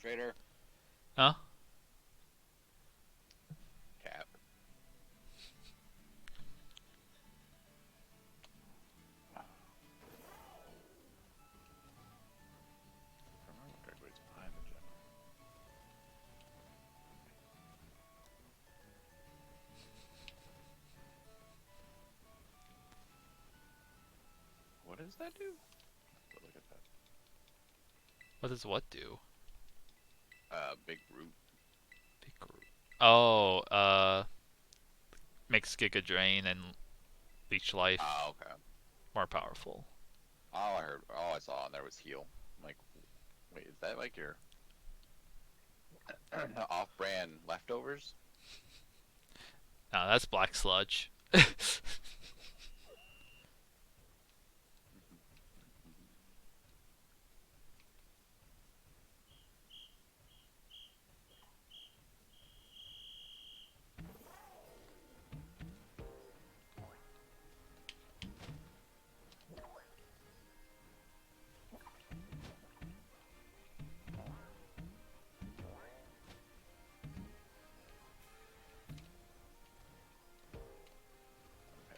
Trader. Huh? Cap. If I remember correctly, it's behind the gem. What does that do? Let's look at that. What does what do? Big root. Big root. Oh, makes Giga Drain and Leech Life Oh, okay. more powerful. All I saw on there was heal. I'm like, wait, is that like your off-brand leftovers? No, that's Black Sludge. Okay,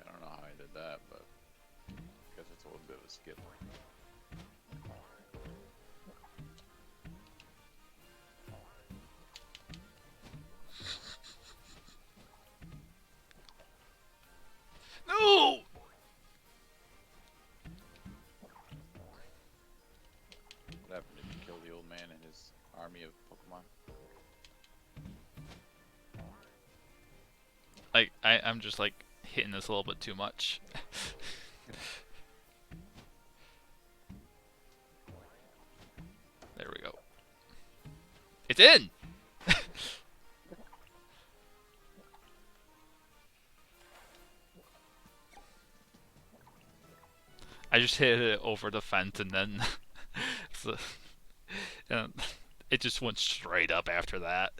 I don't know how I did that, but I guess it's a little bit of a skip. No! What happened? Did you kill the old man and his army of Pokemon? Like, I'm just like hitting this a little bit too much. There we go. It's in! I just hit it over the fence and then so, and it just went straight up after that.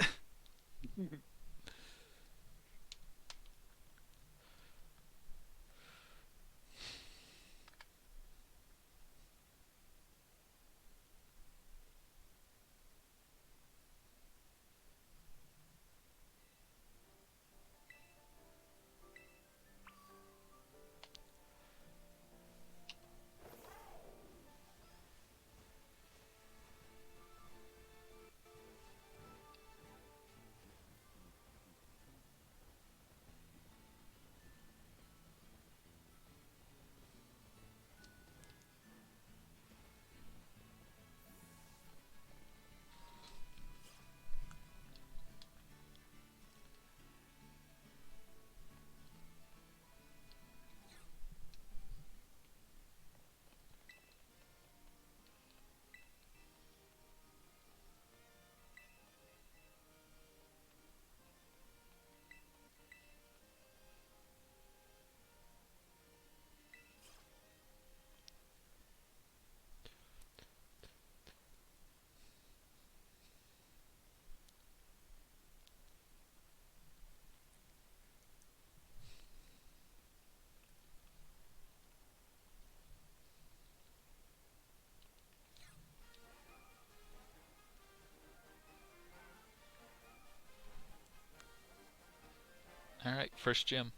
Alright, first gym.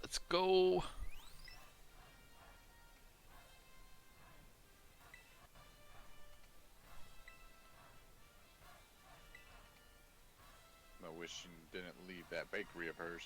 Let's go. I wish you didn't leave that bakery of hers.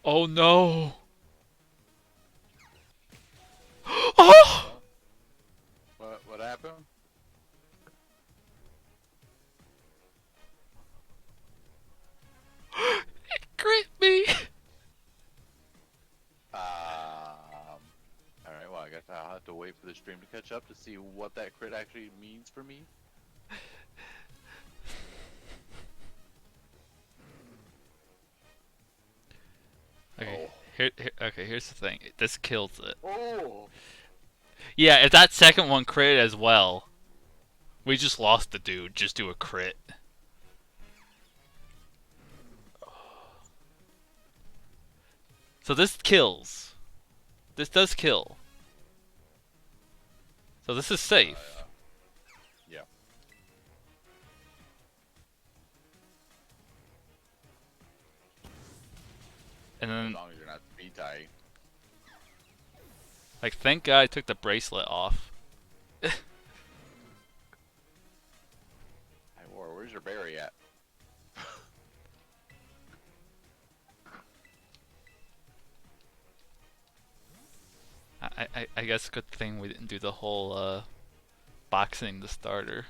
Oh no! Oh! Huh? What happened? It crit me! Alright, well, I guess I'll have to wait for the stream to catch up to see what that crit actually means for me. Okay, Oh. okay, here's the thing. This kills it. Oh! Yeah, if that second one crit as well, we just lost the dude just do a crit. So this kills. This does kill. So this is safe. Yeah. And As then, long as you're not speed tie. like, thank God I took the bracelet off. Hey, War, where's your berry at? I guess good thing we didn't do the whole boxing the starter.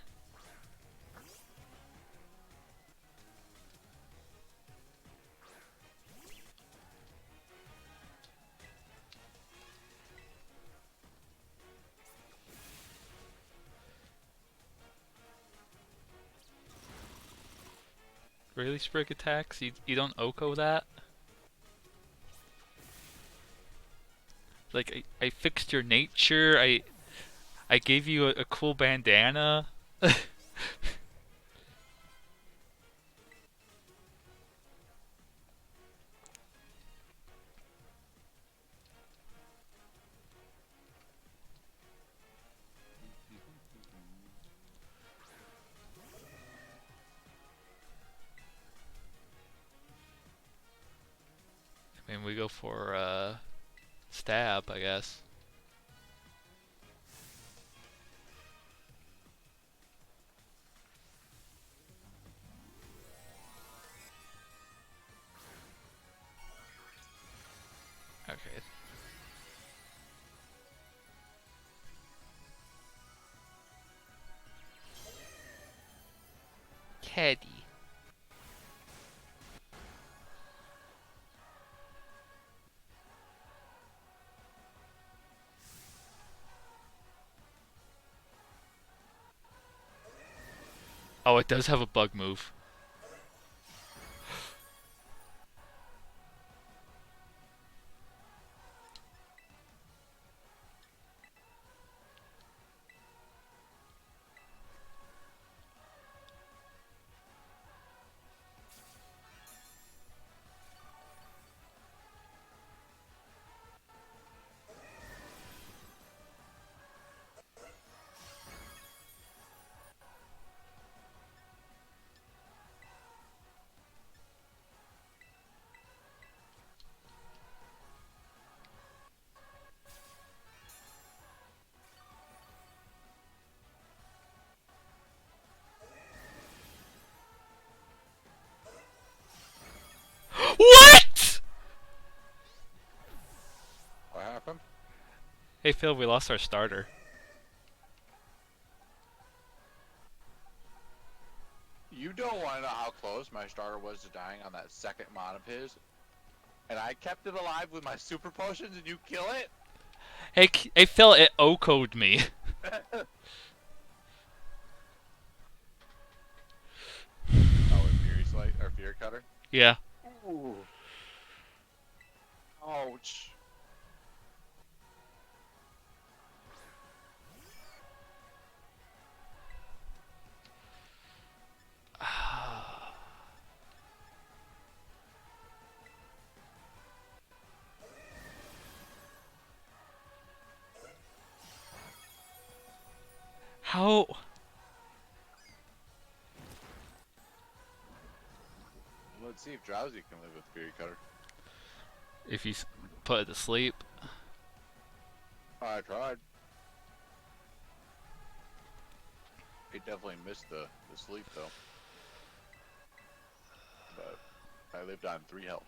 Really, Sprig attacks? You don't Oko that? Like, I fixed your nature, I gave you a cool bandana. I mean, we go for stab, I guess. Okay. Caddy. Oh, it does have a bug move. What? What happened? Hey Phil, we lost our starter. You don't want to know how close my starter was to dying on that second mod of his. And I kept it alive with my super potions and you kill it? Hey Phil, it Oko'd me. Oh, with Fury Slate or Fury Cutter? Yeah. Ooh. Ouch. How? Let's see if Drowsy can live with Fury Cutter. If you put it to sleep. I tried. He definitely missed the sleep though. But I lived on 3 health.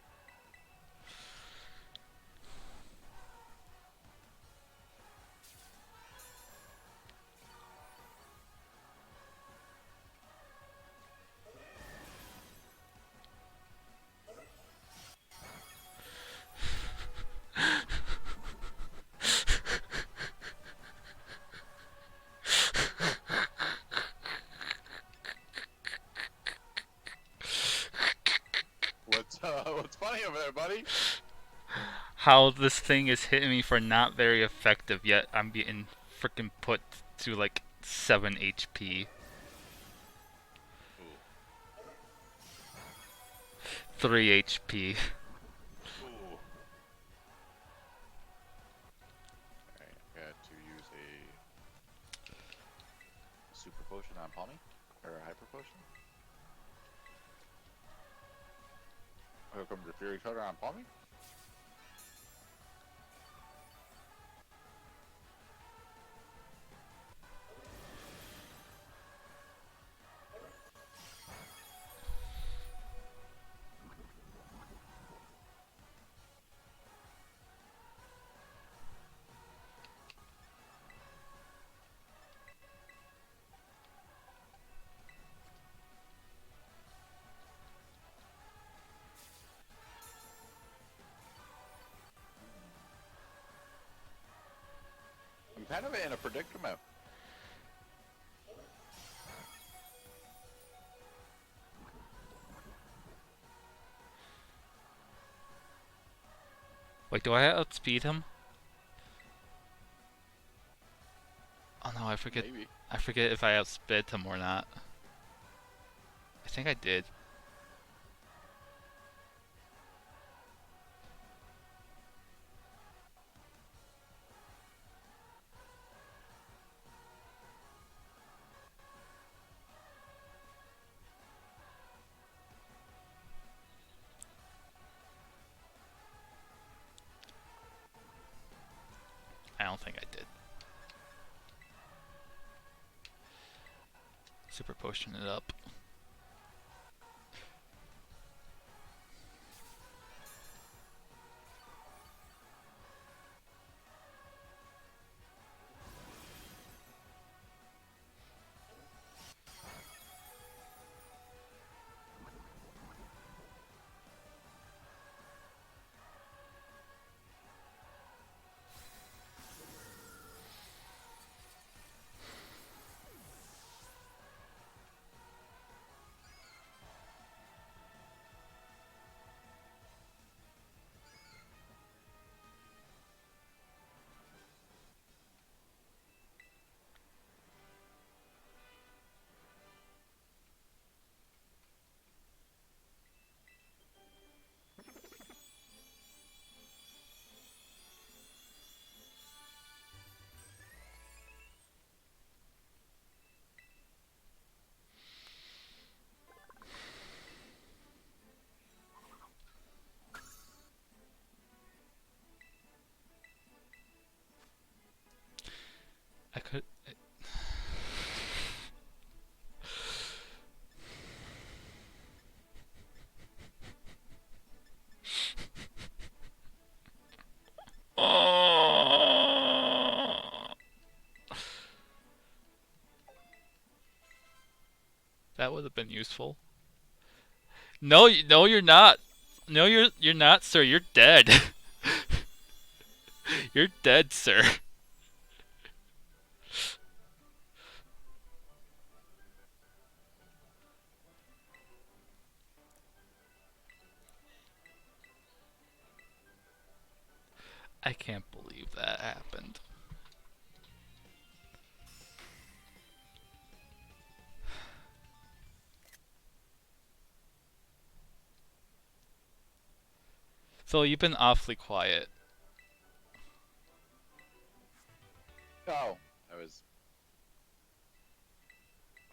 What's funny over there, buddy? How this thing is hitting me for not very effective yet I'm being freaking put to like 7 HP. Ooh. 3 HP. Ooh. potion on Palmy? Or a hyper potion? Here comes the Fury Cutter on Palmy? I'm kind of in a predicament. Wait, do I outspeed him? Oh no, I forget. Maybe. I forget if I outsped him or not. I think I did. I don't think I did. Super potion it up. I could. Oh, that would have been useful. No, no, you're not. No, you're not, sir. You're dead. You're dead, sir. I can't believe that happened. So you've been awfully quiet. Oh, I was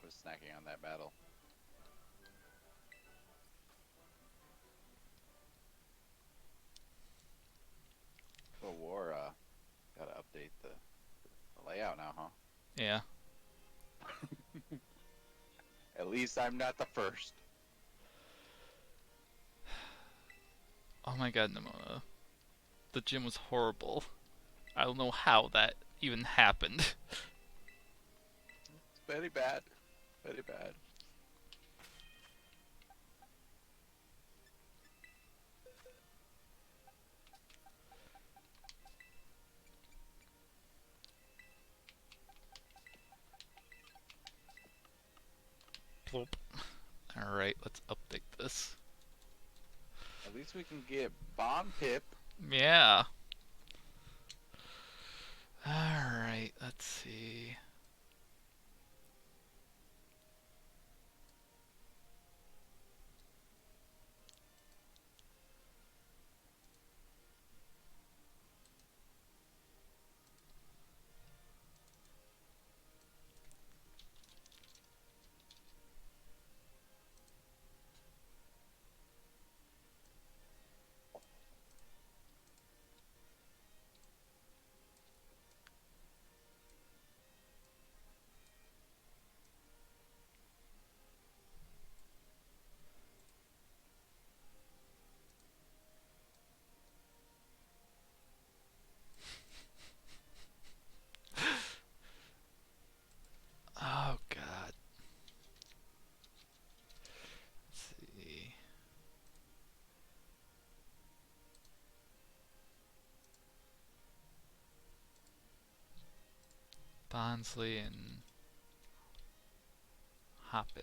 snacking on that battle. The war, gotta update the layout now, huh? Yeah. At least I'm not the first. Oh my god, Nimona. The gym was horrible. I don't know how that even happened. It's very bad. Very bad. Plop. Alright, let's update this. At least we can get Bomb Pip. Yeah. Alright, let's see. Bonsley and Hoppip.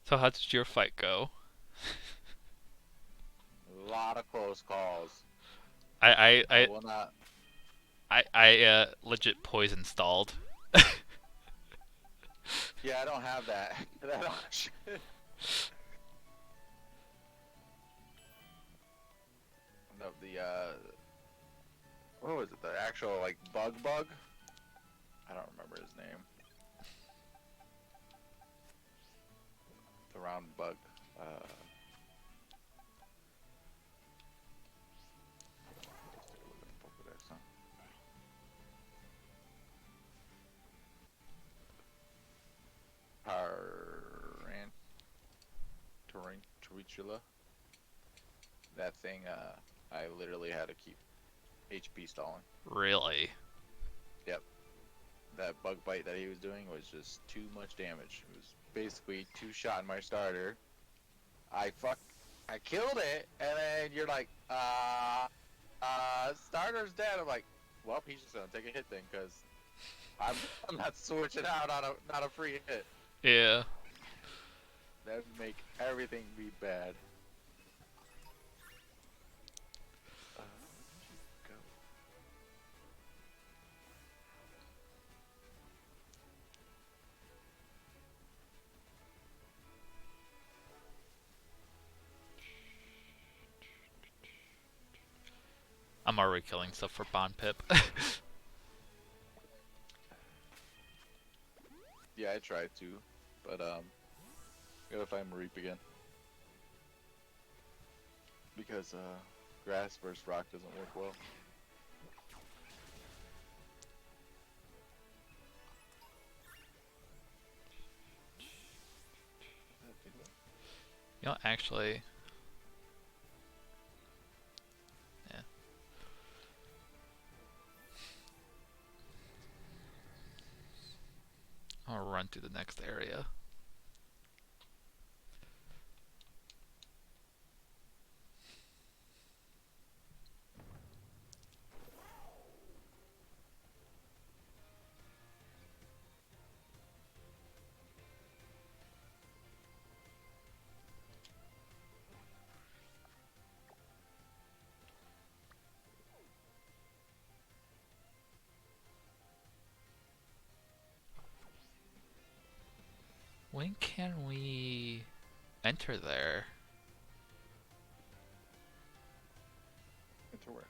So how did your fight go? A lot of close calls. I I I will not. legit poison stalled. Yeah, I don't have that. That option. No, what was it? The actual like bug? I don't remember his name. The round bug. Let's take a look at the Pokédex, huh? Tarantula. That thing, I literally had to keep HP stalling. Really? Yep. That bug bite that he was doing was just too much damage. It was basically two-shot in my starter. I killed it, and then you're like, starter's dead. I'm like, well, he's just gonna take a hit then, cause I'm not switching out on not a free hit. Yeah. That would make everything be bad. Where did you go? I'm already killing stuff for Bond Pip. Yeah, I tried to, but gotta find Mareep again. Because grass versus rock doesn't work well. You know, actually, yeah. I'll run to the next area. When can we enter there? Enter where?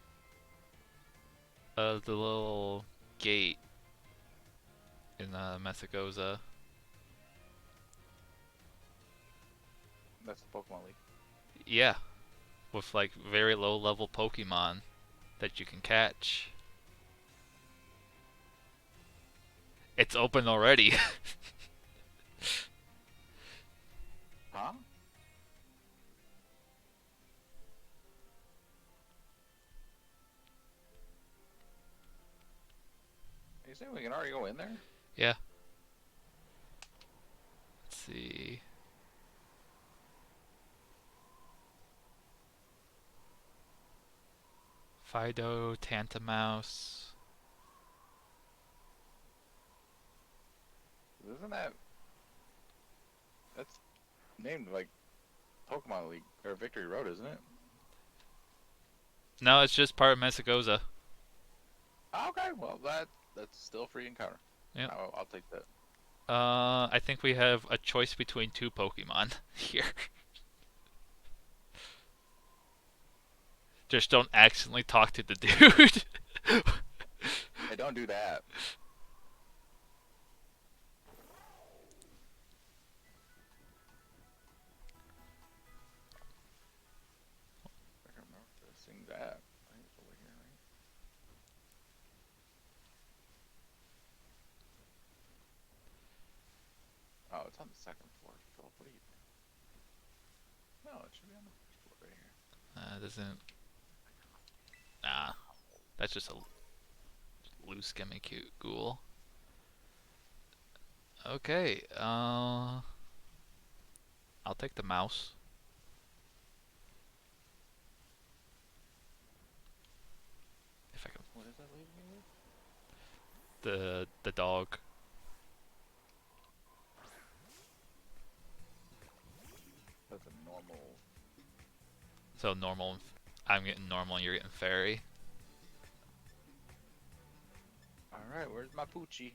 The little gate in Messagoza. That's the Pokemon League. Yeah, with like very low level Pokemon that you can catch. It's open already. Huh? Are you saying we can already go in there? Yeah. Let's see. Fido, Tantamouse. Isn't that's named like Pokemon League or Victory Road, isn't it? No, it's just part of Messagoza. Okay, well that's still free encounter. Yep. I'll take that. I think we have a choice between two Pokemon here. Just don't accidentally talk to the dude. Hey, don't do that. it's on the second floor, Philip. What are you doing? No, it should be on the first floor right here. Doesn't. Nah, that's just a loose gimmick ghoul. Okay, I'll take the mouse. If I can. What does that leave me with? The dog. That's a normal. So normal. I'm getting normal and you're getting fairy. Alright, where's my Poochie?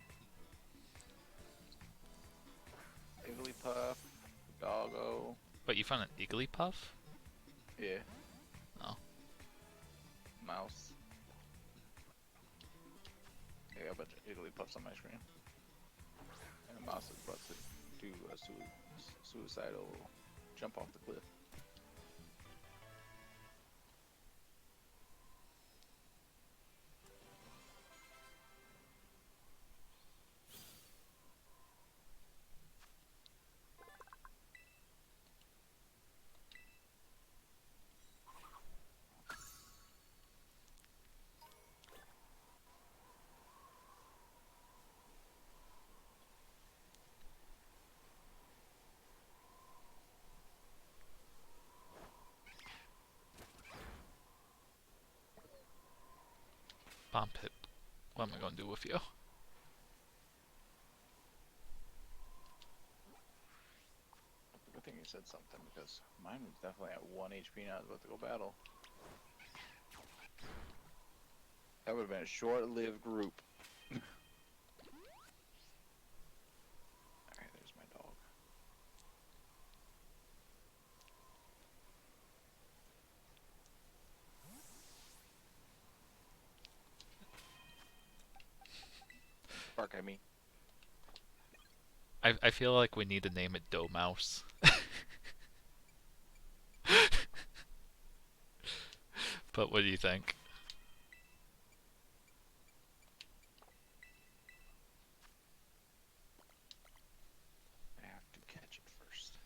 Igglypuff, Doggo. But you found an Igglypuff? Yeah. Oh. Mouse. Yeah, a bunch of Igglypuffs on my screen. And a mouse is about to do a suicidal jump off the cliff. Bomb pit. What am I gonna do with you? Good thing you said something because mine was definitely at 1 HP now. I was about to go battle. That would have been a short-lived group. Alright, there's my dog. Bark at me. I feel like we need to name it Dough Mouse. But what do you think? I have to catch it first.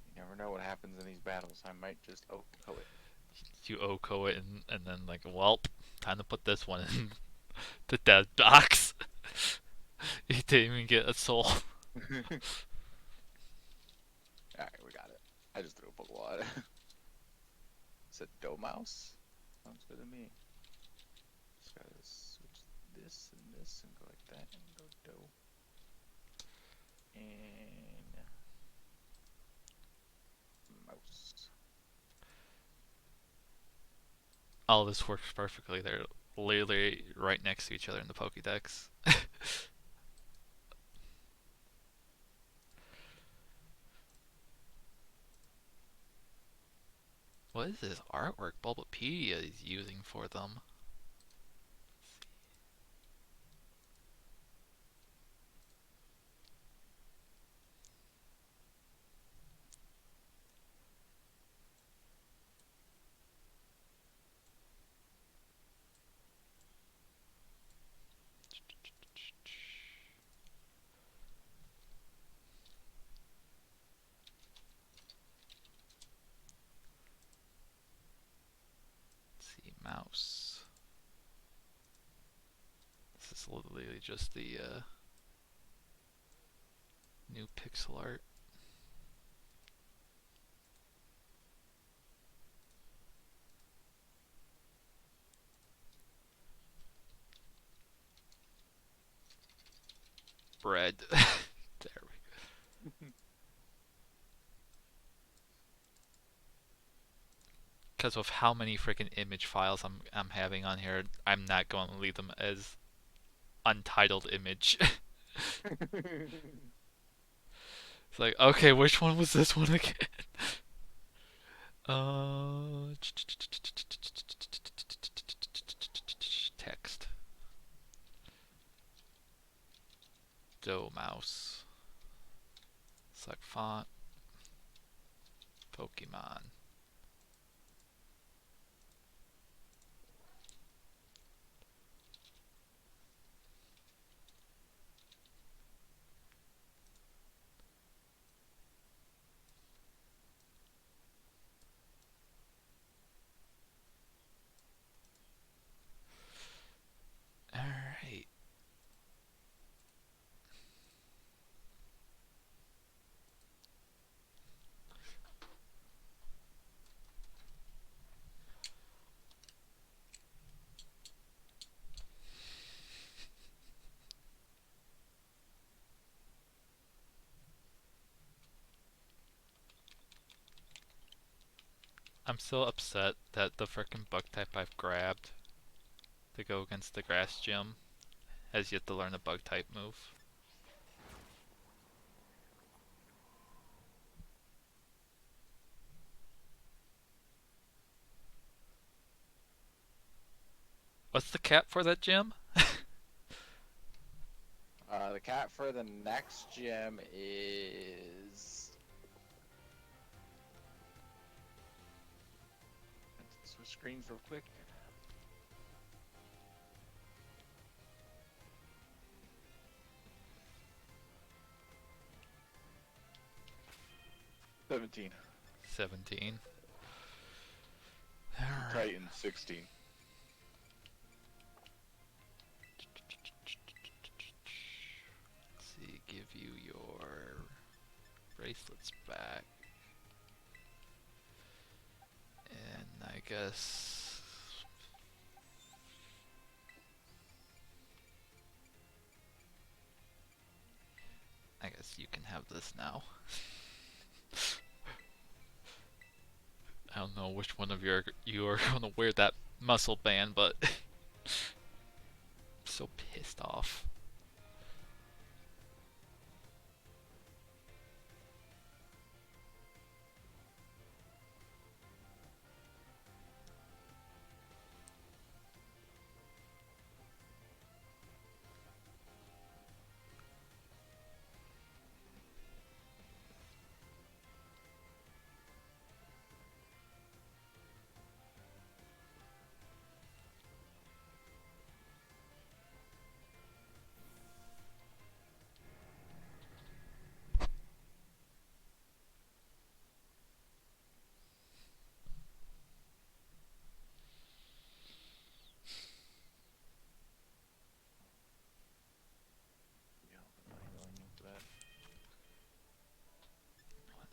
You never know what happens in these battles. I might just OHKO it. You OHKO it and then like, welp, time to put this one in the dead box. You didn't even get a soul. Alright, we got it. I just threw a Pokeball at it. Said Dough Mouse? Sounds good to me. Just gotta switch this and go like that and go Dough. And Mouse. Oh, this works perfectly. They're literally right next to each other in the Pokédex. What is this artwork Bulbapedia is using for them? Let's see, mouse. This is literally just the new pixel art. Bread. There we go. Because of how many freaking image files I'm having on here, I'm not going to leave them as untitled image. It's like, okay, which one was this one again? Text. Dough Mouse. Select font. Pokemon. I'm so upset that the frickin' bug type I've grabbed to go against the grass gym has yet to learn a bug type move. What's the cap for that gym? The cap for the next gym is. Switch screens real quick. $17. 17. Alright. Titan 16. Let's see, give you your bracelets back. And I guess you can have this now. I don't know which one of you are gonna wear that muscle band, but I'm so pissed off. Yeah, I'm not going into that.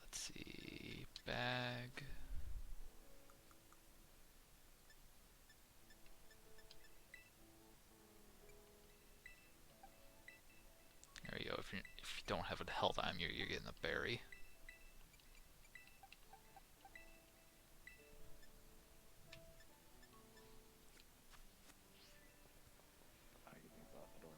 Let's see, bag. There you go. If you don't have a health item, you're getting a berry. How you think about the door?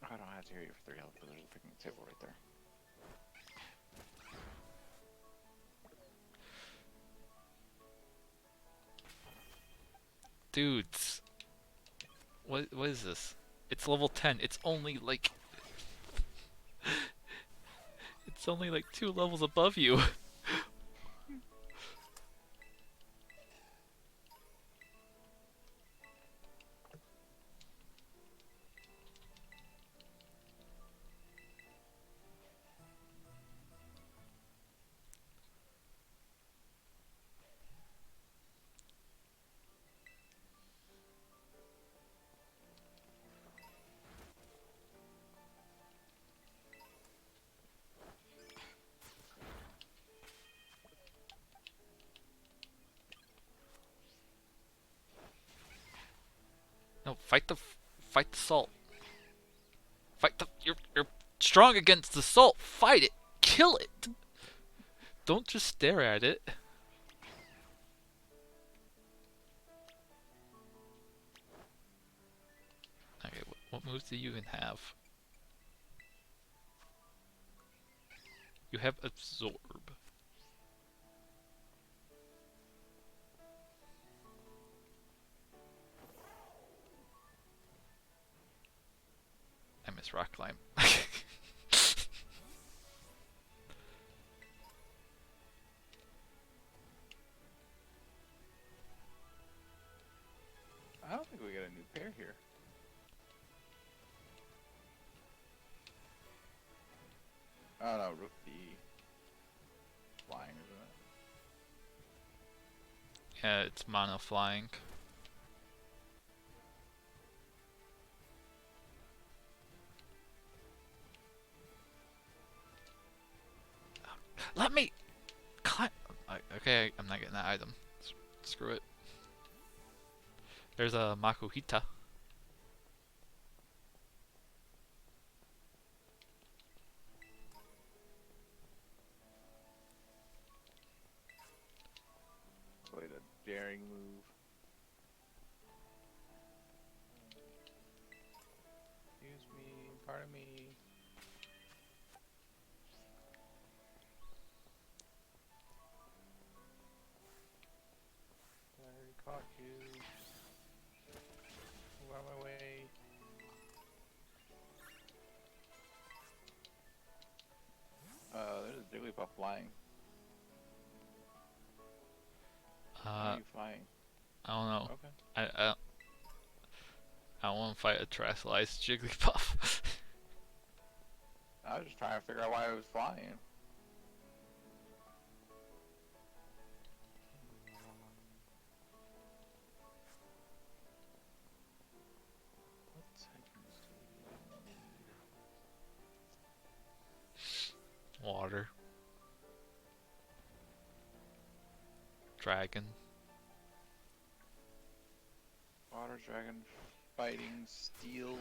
I don't have to hear you for 3 health, but there's a picnic table right there. Dudes, what is this? It's level 10. It's only like 2 levels above you. No, fight the salt. You're strong against the salt. Fight it. Kill it. Don't just stare at it. Okay, what moves do you even have? You have absorb. I miss rock climb. I don't think we got a new pair here. Oh no, Rook the flying, isn't it? Yeah, it's mono flying. Let me climb. Okay, I'm not getting that item. Screw it. There's a Makuhita. daring move. Excuse me, pardon me. I already caught you. Move out of my way. There's a Jigglypuff flying. Why are you flying? I don't know. Okay. I want to fight a terrestrialized Jigglypuff. I was just trying to figure out why I was flying. What items do we need? Water. Dragon. Water dragon, fighting, steel,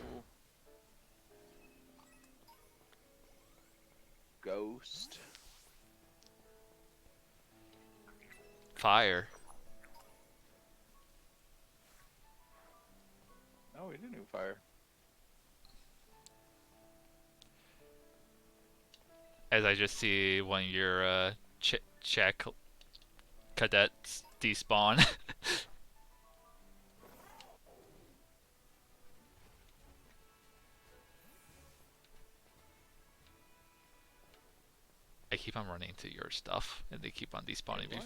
ghost. Fire. No, we didn't do fire. As I just see one of your check cadets despawn. I keep on running into your stuff, and they keep on despawning me. What?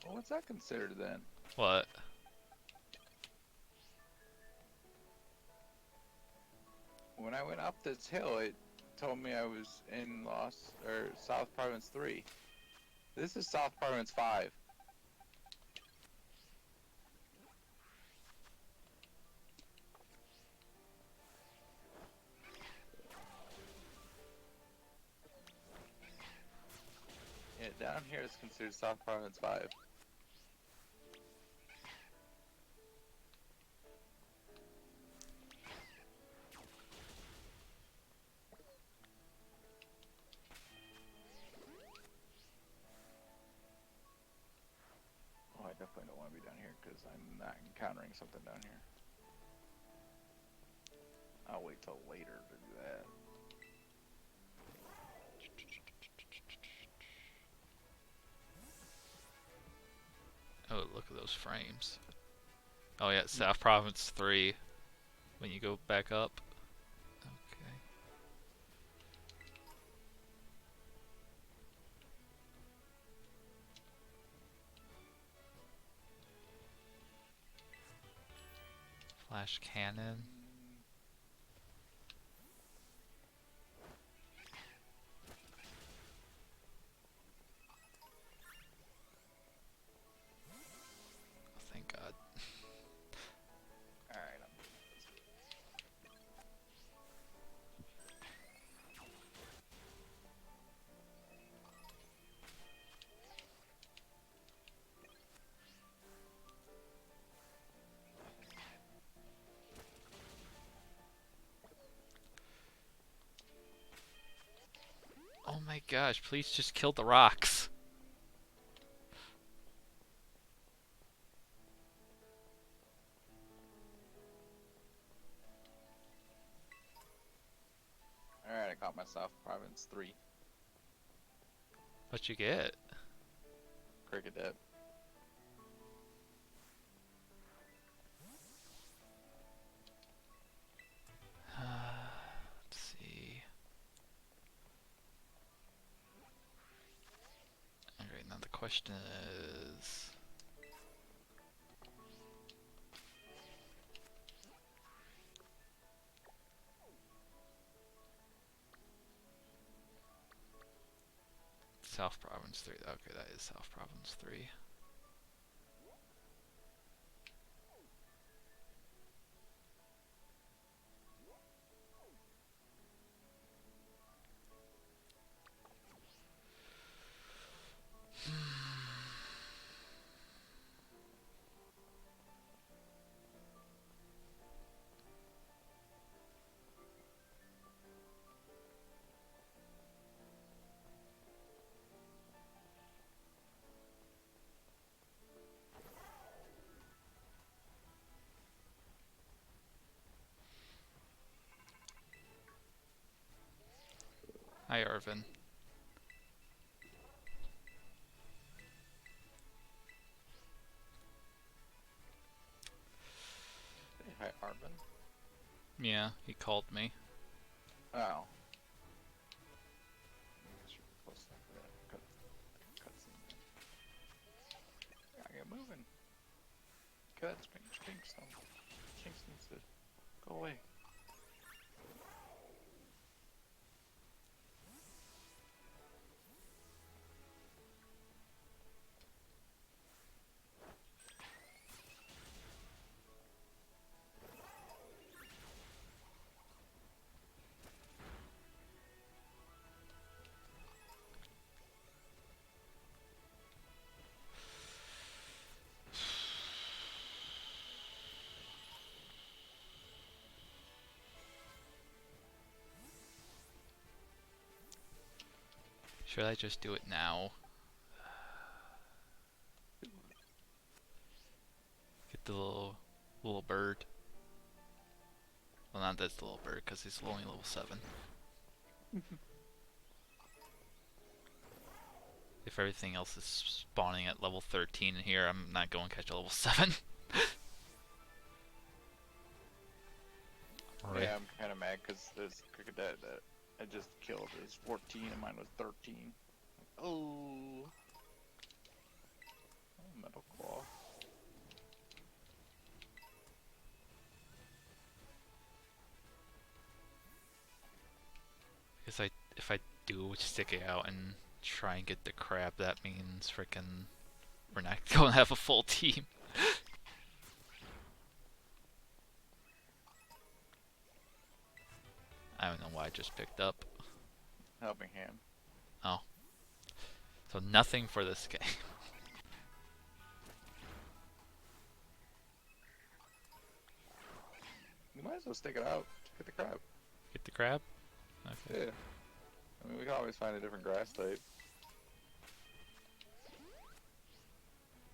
Well, what's that considered then? What? When I went up this hill, it told me I was in South Province 3. This is South Province 5. Yeah, down here is considered South Province 5. Oh, I definitely don't want to be down here because I'm not encountering something down here. I'll wait till later to do that. Oh, look at those frames. Oh yeah, South Province 3. When you go back up. Okay. Flash cannon. Oh, thank God. Alright, Oh my gosh, please just kill the rocks. Alright, I caught my South Province 3. What you get? Cricket dead. Let's see. Alright, now the question is... South Province 3. Okay, that is South Province 3. Hi, Arvin. Say hi, Arvin. Yeah, he called me. Oh. Make sure we're close enough for that cutscene. Gotta get moving. Cuts, Sphinx needs to go away. Should I just do it now? Get the little bird. Well, not that's the little bird, because he's only level 7. If everything else is spawning at level 13 in here, I'm not going to catch a level 7. Right. Yeah, I'm kind of mad because this cricket that I just killed is 14 and mine was 13. Oh, metal claw. Because if I do stick it out and try and get the crab, that means frickin' we're not going to have a full team. I don't know why I just picked up. Helping hand. Oh. So nothing for this game. You might as well stick it out. Get the crab. Get the crab? Okay. Yeah. I mean, we can always find a different grass type.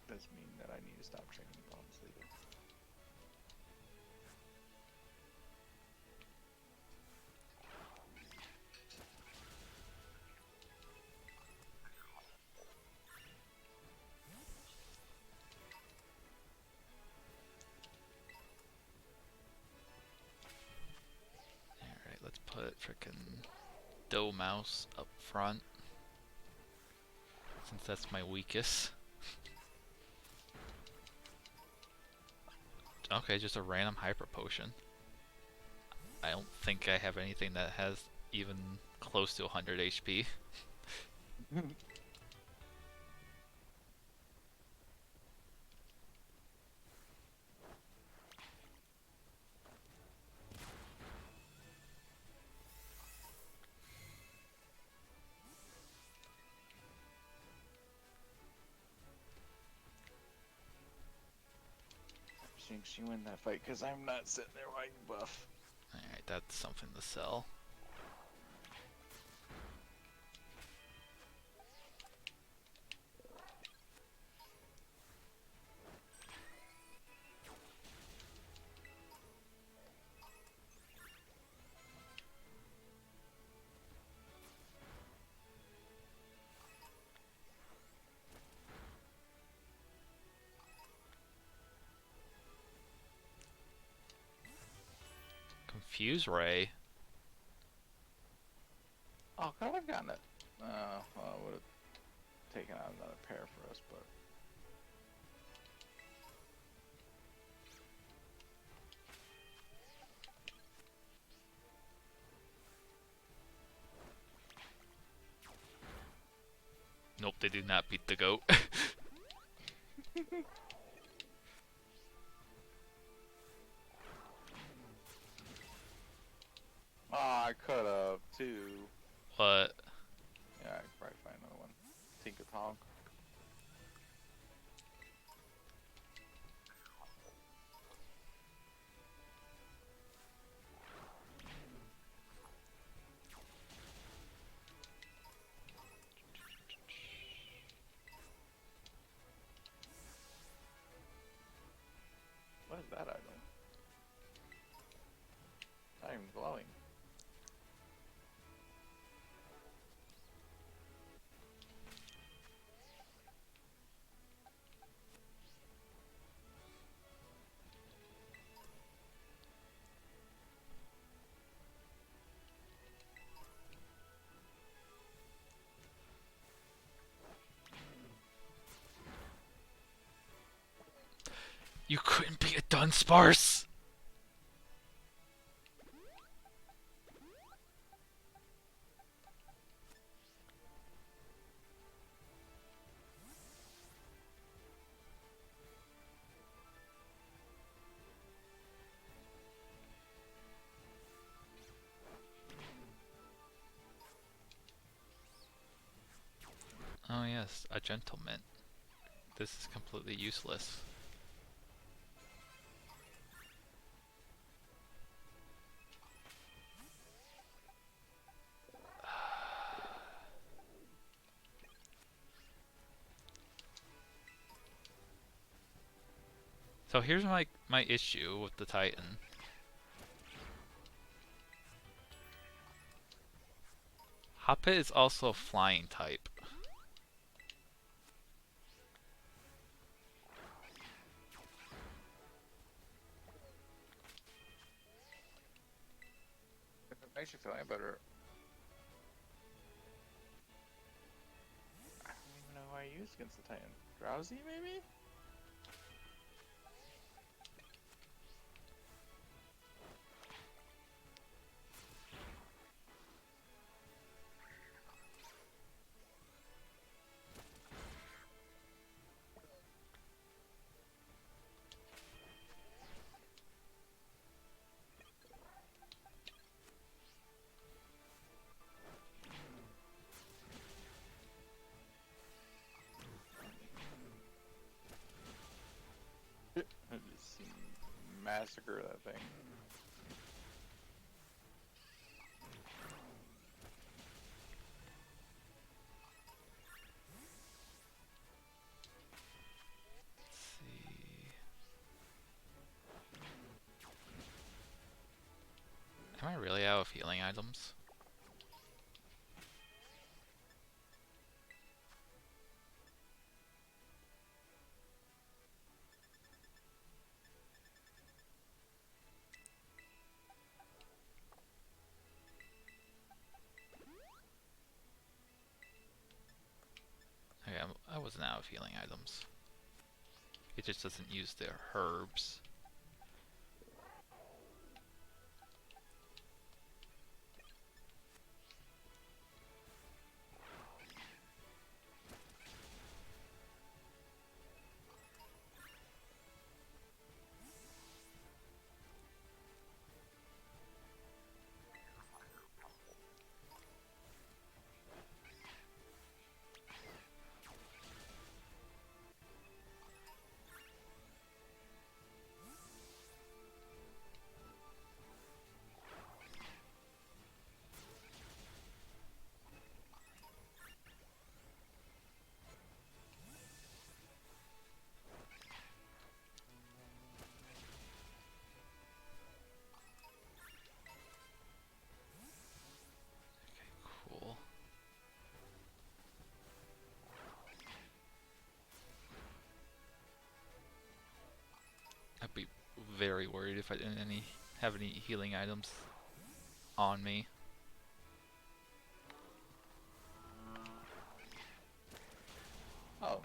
Does mean that I need to stop training bombs later. Alright, let's put frickin' Dough Mouse up front. Since that's my weakest. Okay, just a random hyper potion. I don't think I have anything that has even close to 100 HP. She win that fight because I'm not sitting there while you buff. Alright, that's something to sell. Confuse Ray. Oh, could I have gotten it? Well, I would have taken out another pair for us, but. Nope, they did not beat the goat. Oh, I could have too. What? Yeah, I could probably find another one. Tinker Tonk. What is that item? Not even glowing. You couldn't be a Dunsparce! Oh yes, a gentleman. This is completely useless. So here's my issue with the Titan. Hoppet is also a flying type. If it makes you feel any better, I don't even know who I used against the Titan. Drowsy, maybe? I just seen massacre that thing. Let's see. Am I really out of healing items? Okay, I wasn't out of healing items. It just doesn't use the herbs. Cool. I'd be very worried if I didn't have any healing items on me. Oh,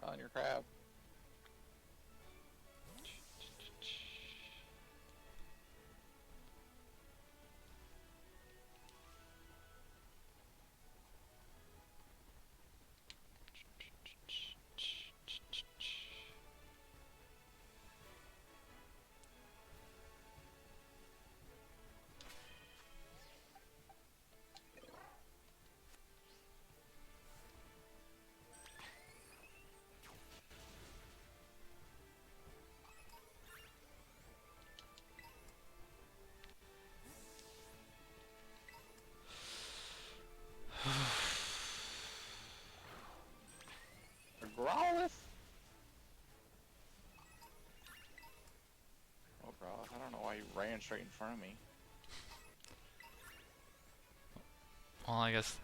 on your crab. A Growlithe? Oh, Growlithe, I don't know why you ran straight in front of me. Well, I guess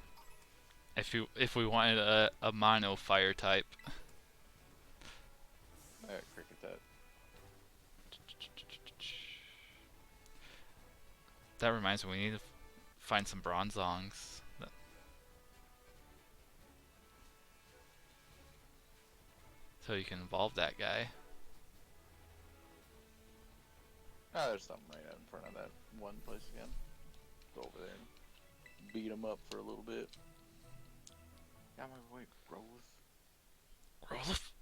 if we wanted a mono fire type. Cricket that. That reminds me, we need to find some bronzongs. So you can evolve that guy. Ah, there's something right out in front of that one place again. Go over there and beat them up for a little bit. Got my boy growth. Growth.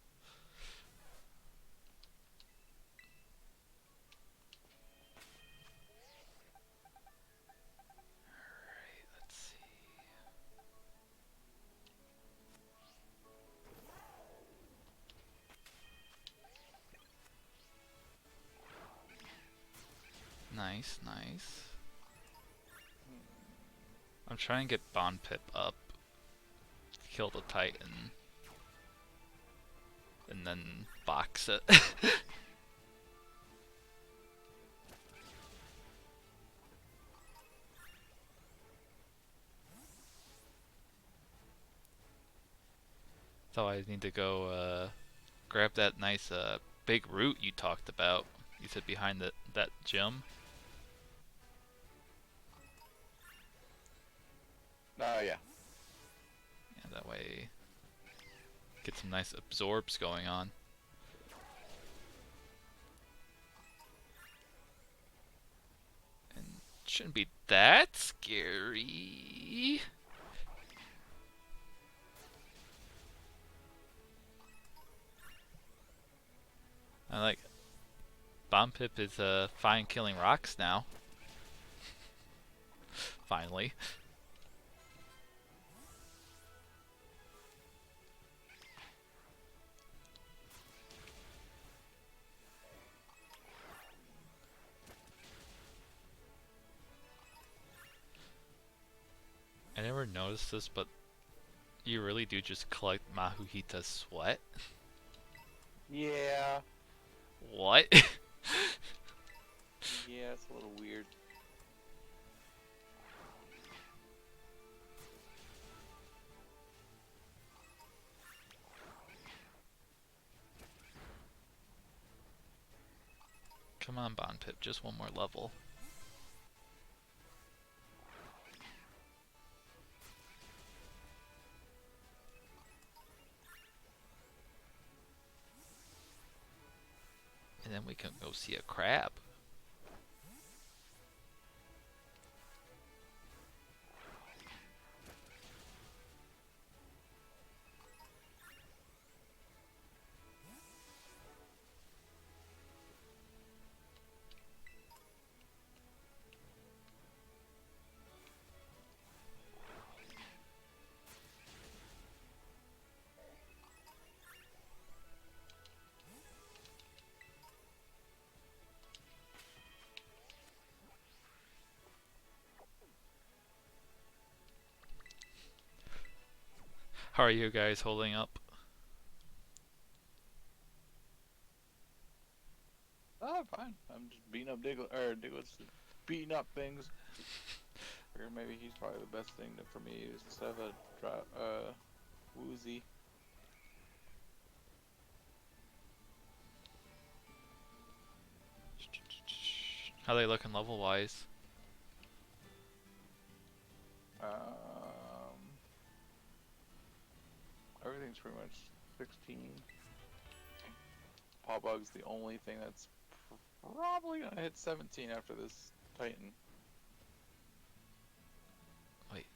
Alright, let's see. Nice, nice. I'm trying to get Bond Pip up. Kill the Titan. And then box it. So I need to go grab that nice big root you talked about. You said behind that gym. Oh, yeah. Yeah, that way get some nice absorbs going on. And shouldn't be that scary. I like Bomb Pip is fine killing rocks now. Finally. I never noticed this, but you really do just collect Mahuhita's sweat? Yeah. What? Yeah, it's a little weird. Come on, Bond Pip, just one more level. And then we can go see a crab. How are you guys holding up? Oh, fine. I'm just beating up Diglett's beating up things. Figure maybe he's probably the best thing for me is to have a woozy. How they looking level wise? Everything's pretty much 16. Pawbug's the only thing that's probably gonna hit 17 after this Titan. Wait.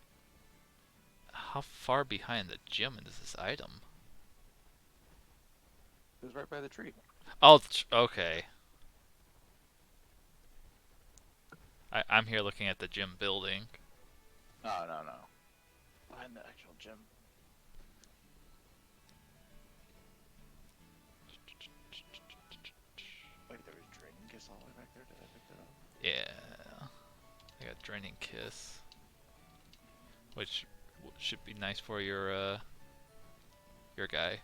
How far behind the gym is this item? It was right by the tree. Oh, okay. I'm here looking at the gym building. No. Behind the actual gym. Wait, there was Dragon Kiss all the way back there. Did I pick that up? Yeah. I got Draining Kiss. Which should be nice for your guy.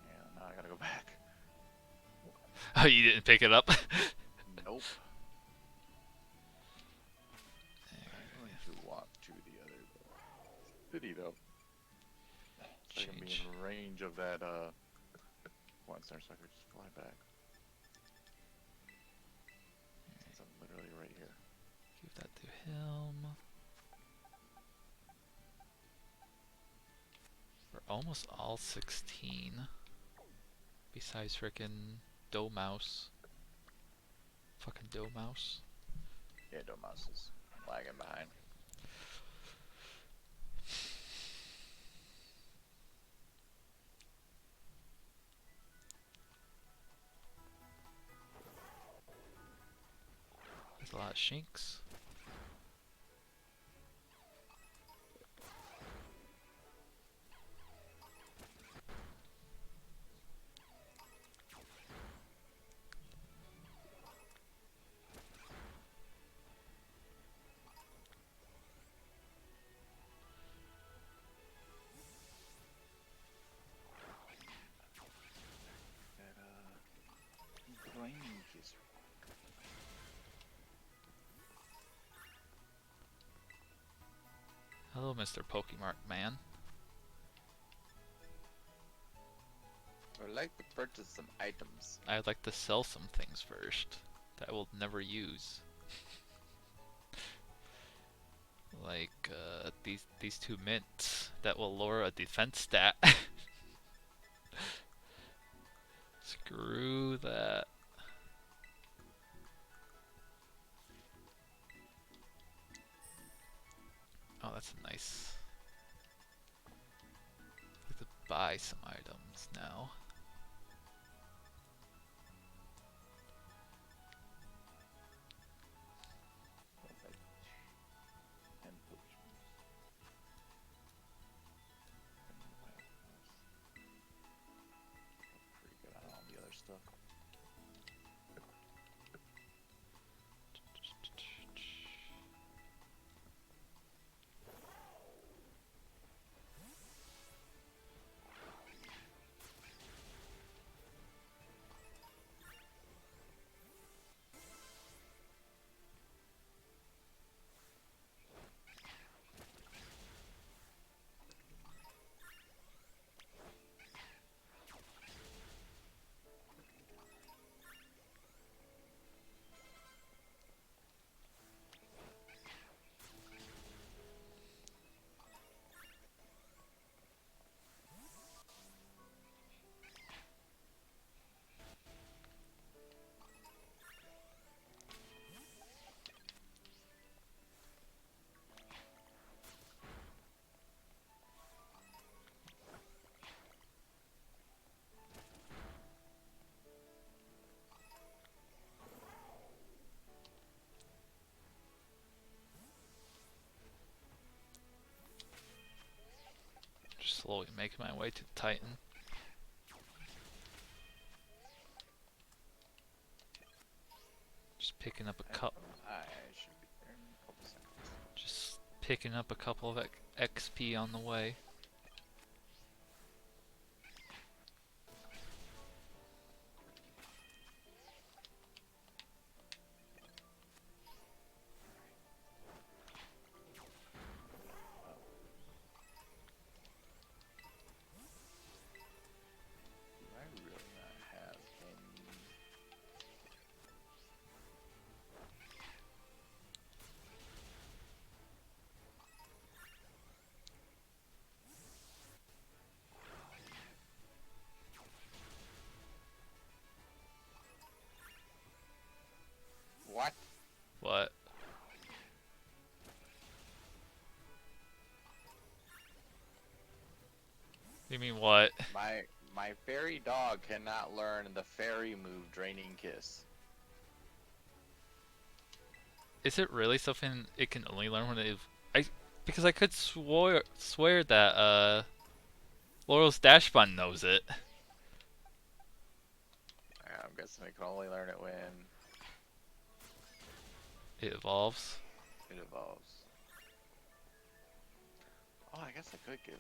Yeah, now I gotta go back. Oh, you didn't pick it up? Nope. I'm going to walk to the other city though. So I can be in range of that one star sucker just fly back. Since I'm literally right here. Give that to him. We're almost all 16. Besides frickin' Doe Mouse. Fucking dough mouse. Yeah, no mouse is lagging behind. There's a lot of shinks. That grinding kiss. Hello, Mr. Pokemon Man. I would like to purchase some items. I'd like to sell some things first that I will never use. Like these two mints that will lower a defense stat. Screw that. Oh, that's nice. I'd like to buy some items now. Like 10 potions. Pretty good on all the other stuff. Just slowly making my way to the Titan. Just picking up a cup. I should be there in a couple seconds. Just picking up a couple of XP on the way. Do I really not have any? What? What? You mean what? My fairy dog cannot learn the fairy move, Draining Kiss. Is it really something it can only learn when because I could swear that Laurel's Dash Bun knows it. I'm guessing it can only learn it when It evolves. it evolves. Oh, I guess I could give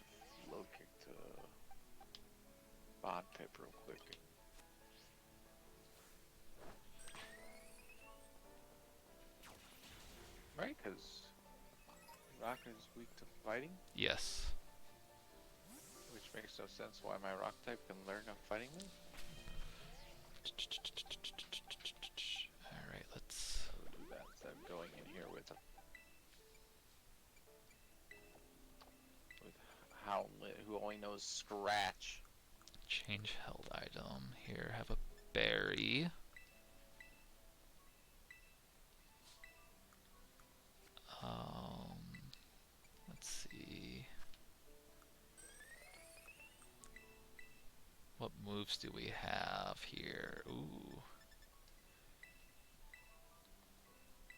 low kick to Bond Pip real quick. Right, because Rock is weak to fighting, Yes. which makes no sense why my Rock type can learn a fighting move. Alright, let's I would do that instead of going in here with Houndlet, who only knows Scratch. change held item. Here, have a berry. moves do we have here? Ooh.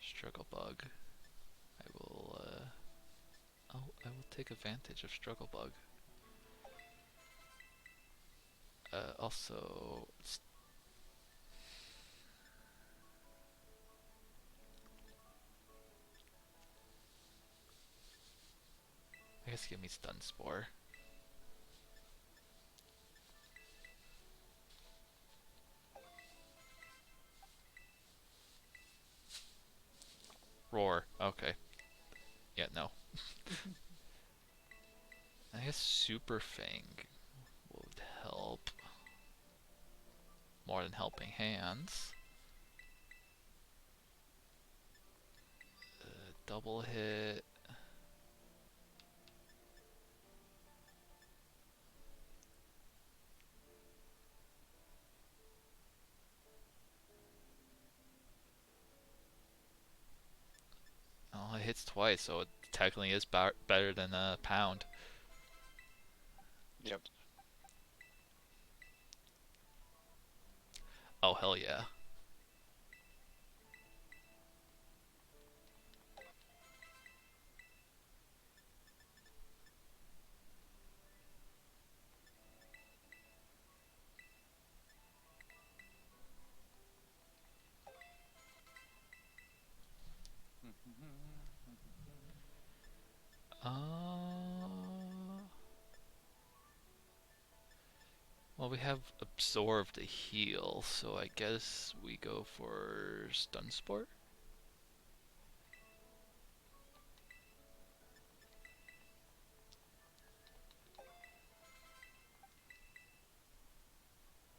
Struggle Bug. I will, I will take advantage of Struggle Bug. Also, I guess give me Stun Spore. Roar. Okay. Yeah, no. I guess Super Fang would help. More than Helping Hands. Double hit. Oh, it hits twice, so it technically is better than a pound. Yep. Oh, hell yeah. Well, we have Absorb the heal, so I guess we go for Stun Sport?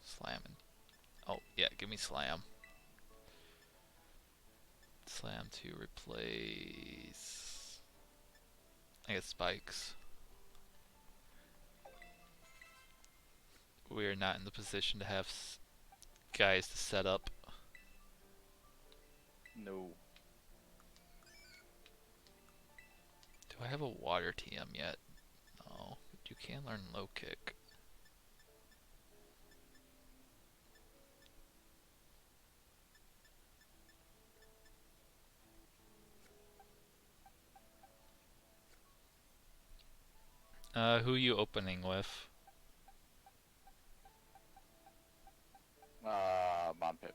Slamming. Oh, yeah, give me Slam. Slam to replace... I guess Spikes. We are not in the position to have guys to set up. No. Do I have a Water TM yet? No. But you can learn Low Kick. Who are you opening with? Bomb Pip.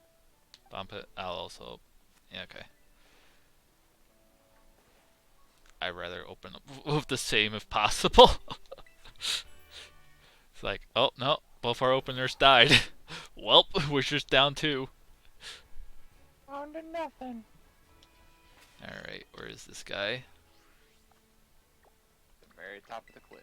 Bump it. I'll also... Yeah, okay. I'd rather open up with the same if possible. It's like, oh no, both our openers died. Welp, we're just down 2. On to nothing. Alright, where is this guy? The very top of the cliff.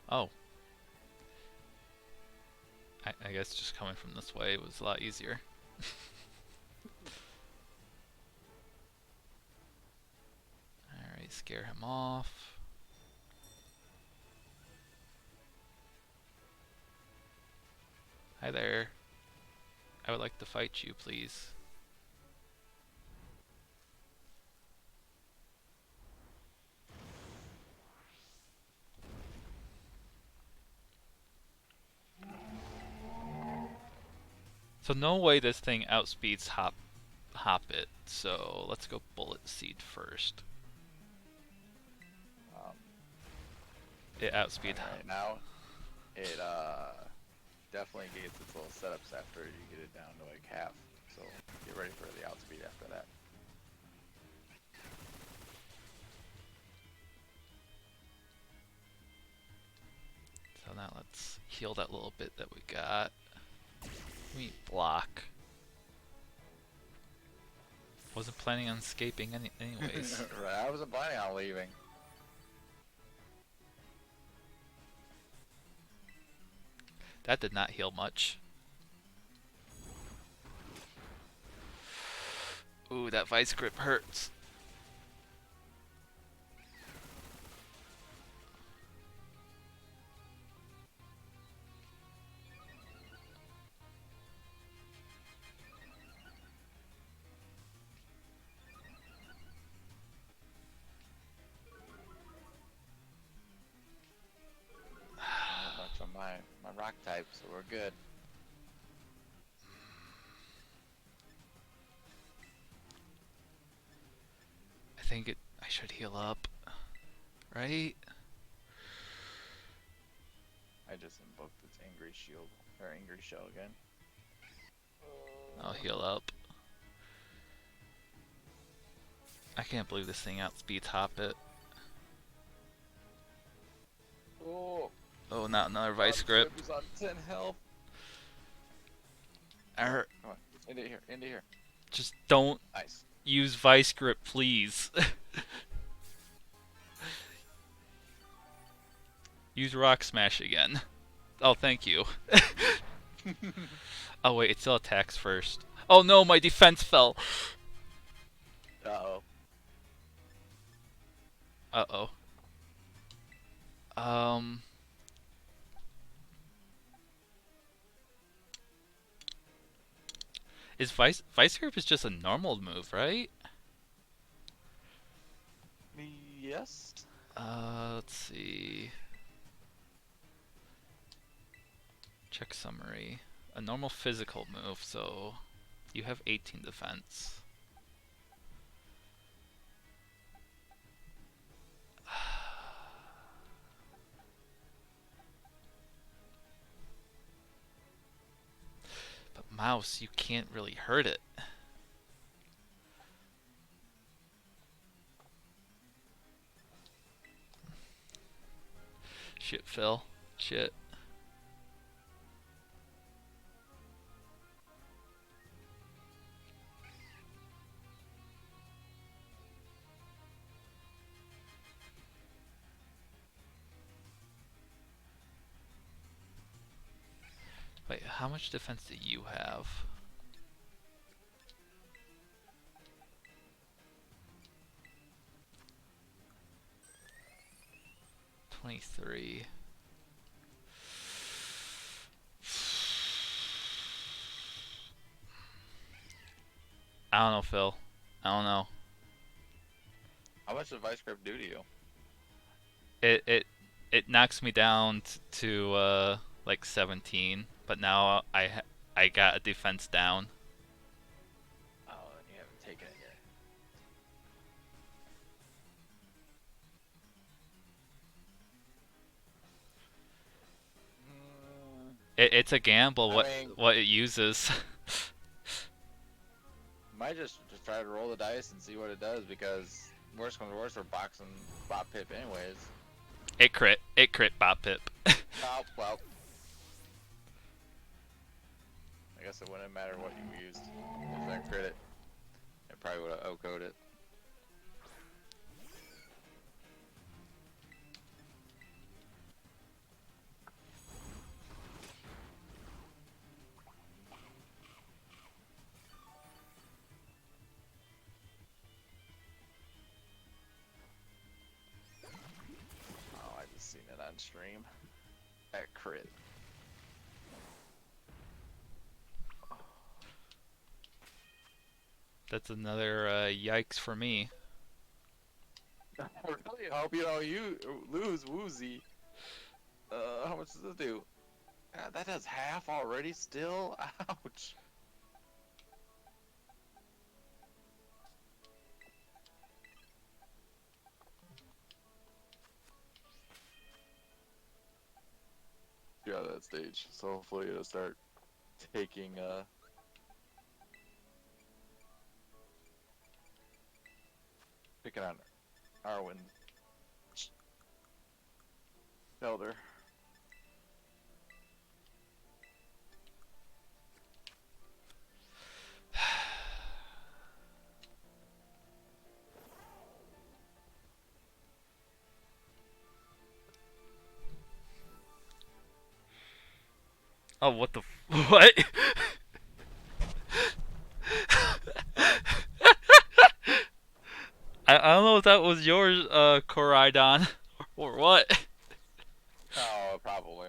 Oh. I guess just coming from this way was a lot easier. Alright, scare him off. Hi there. I would like to fight you, please. So no way this thing outspeeds Hop It, so let's go Bullet Seed first. It outspeed. Right now, it definitely gets its little setups after you get it down to like half. So get ready for the outspeed after that. So now let's heal that little bit that we got. We block. Wasn't planning on escaping anyways. Right, I wasn't planning on leaving. That did not heal much. Ooh, that vice grip hurts. Not much on my rock type, so we're good. I think I should heal up, right? I just invoked its angry shield or angry shell again. I'll heal up. I can't believe this thing outspeeds Hoppit. Oh, Oh, not another vice grip. Is on 10 health. Come on, into here, into here. Just don't Nice. use vice grip, please. Use rock smash again. Oh, thank you. Oh wait, it still attacks first. Oh no, my defense fell. Uh-oh. Uh-oh. Is vice grip is just a normal move, right? Yes. Let's see. Check summary. A normal physical move, so you have 18 defense. But mouse, you can't really hurt it. Shit, Phil. Shit. Wait, how much defense do you have? 23. I don't know, Phil. I don't know. How much does Vice Grip do to you? It knocks me down to like 17, but now I got a defense down. Oh, and you haven't taken it yet. It's a gamble I mean, what it uses. might just try to roll the dice and see what it does, because worst comes to worst, we're boxing Bot Pip anyways. It crit Bop Pip. Oh, well. I guess it wouldn't matter what you used. If I crit it, it probably would have OHKO'd it. Oh, I just seen it on stream. That crit. That's another yikes for me. I really hope you don't lose Woozy. How much does it do? God, that does half already still? Ouch. Yeah, that stage. So hopefully it'll start taking picking on Arwen Elder. Oh, what the what? I don't know if that was yours, Koraidon, or what. Oh, probably.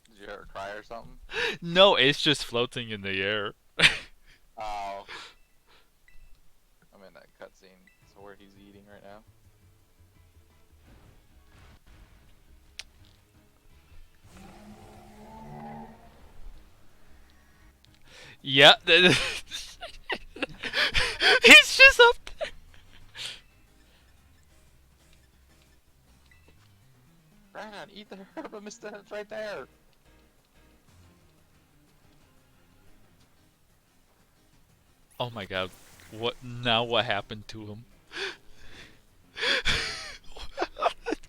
Did you hear her cry or something? No, it's just floating in the air. Oh, I'm in that cutscene. So where he's eating right now. Yeah, he's just up there. Brandon, eat the herb, Mister. It's right there. Oh my god, what now? What happened to him?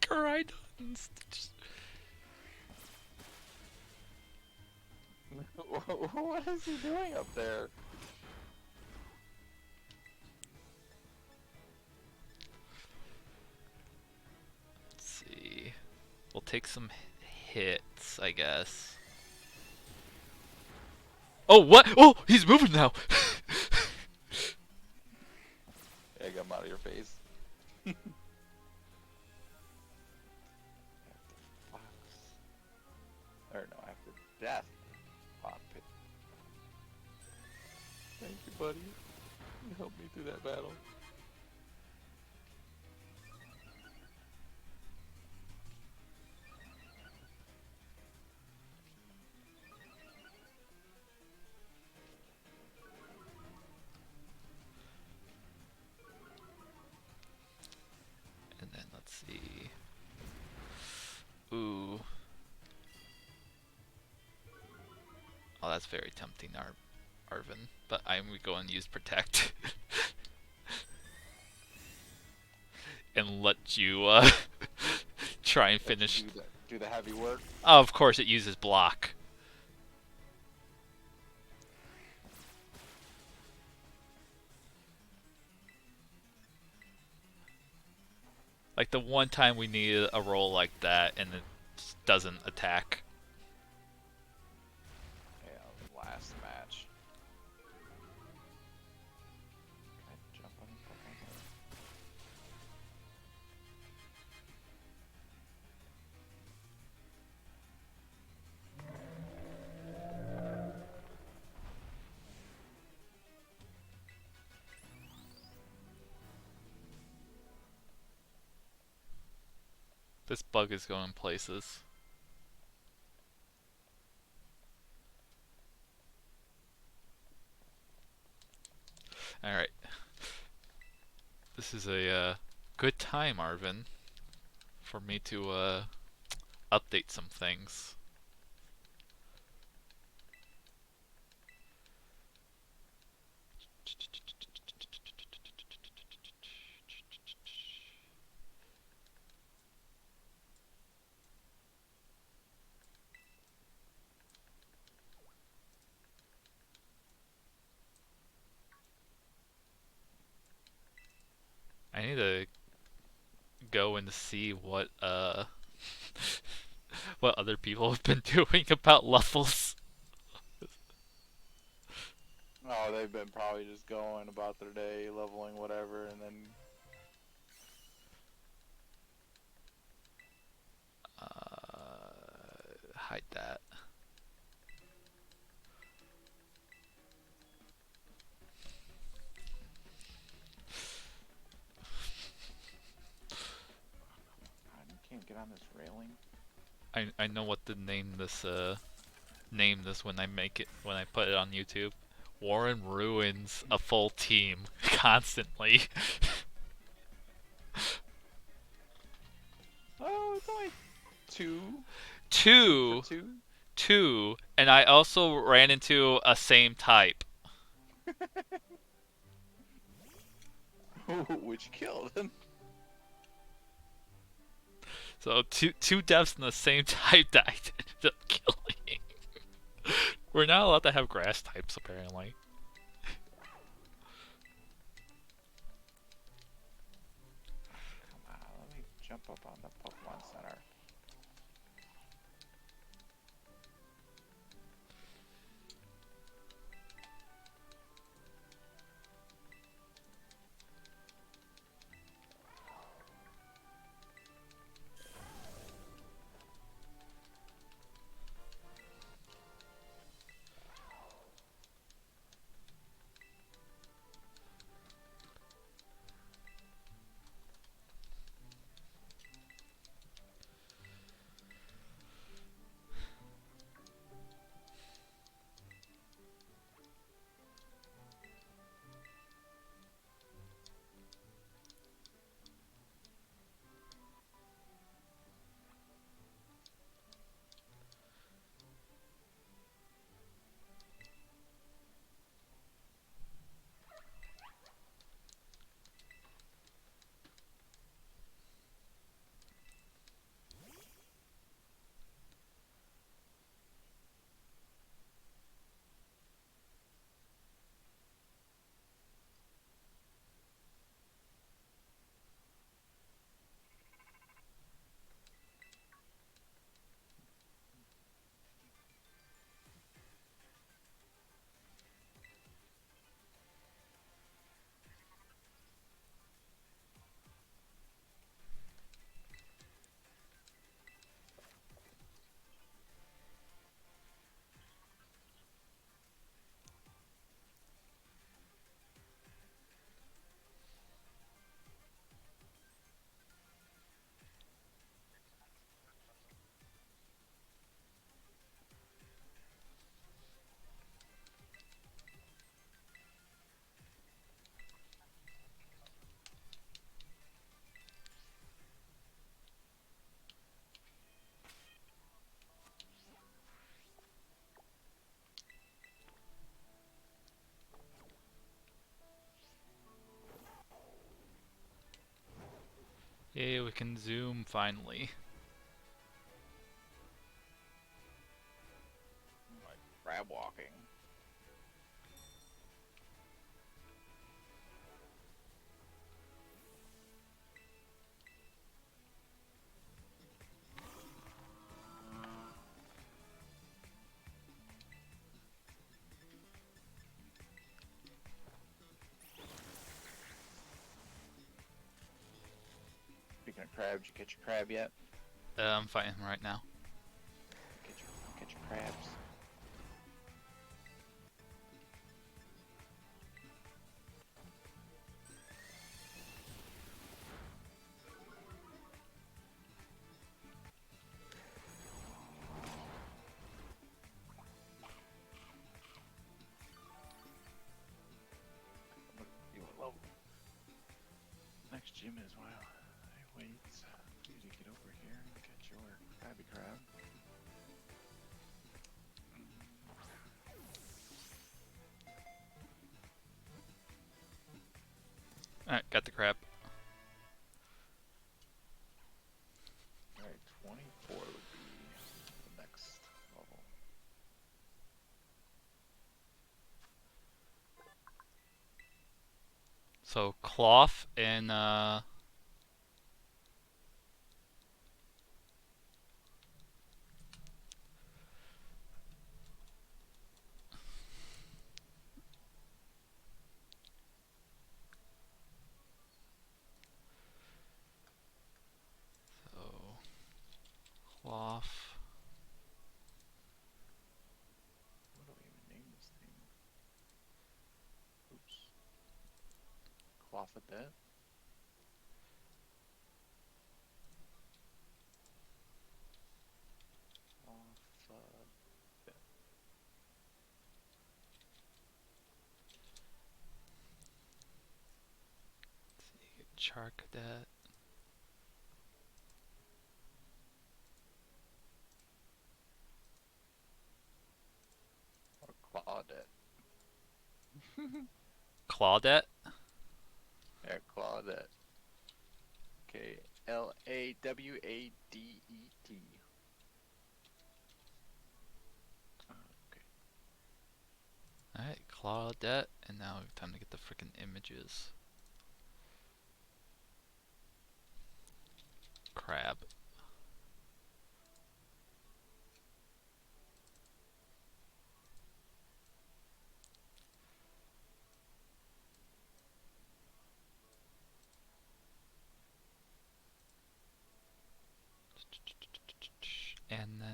Koraidon's just... What is he doing up there? Let's see. We'll take some hits, I guess. Oh, what? Oh, he's moving now. Yeah, get him out of your face. Fox. Or no, after death. Pop it. Thank you, buddy. You helped me through that battle. And then let's see. Ooh. Oh, that's very tempting, Arvin. But I'm gonna go and use Protect. And let you try and finish. Do the heavy work. Oh, of course, it uses Block. Like the one time we needed a roll like that and it just doesn't attack. Yeah, last match. Can I jump on Pokemon? This bug is going places. Alright. This is a good time, Arvin, for me to update some things. I need to go and see what what other people have been doing about levels. Oh, they've been probably just going about their day, leveling whatever, and then Hide that. God, you can't get on this railing. I know what to name this when I put it on YouTube. Warren ruins a full team constantly. Oh, it's only two. Two, For two. two, and I also ran into a same type. Which killed him. So two deaths in the same type that I ended up killing. We're not allowed to have grass types apparently. Come on, let me jump up on the Pokemon Center. Yay, we can zoom finally. Like crab walking. Speaking of crabs, you catch your crab yet? I'm fighting him right now. Catch your crabs. See what level next gym is while I wait for you to get over here and catch your crabby crab. Alright, got the crab. Alright, 24 would be the next level. So cloth and so cloth. What do we even name this thing? Oops. Cloffadet? Cloffadet. Chark that. Or Claudette. Claudette? Yeah, Claudette. Klawadet. Okay. Alright, Claudette, and now time to get the freaking images. Crab. And then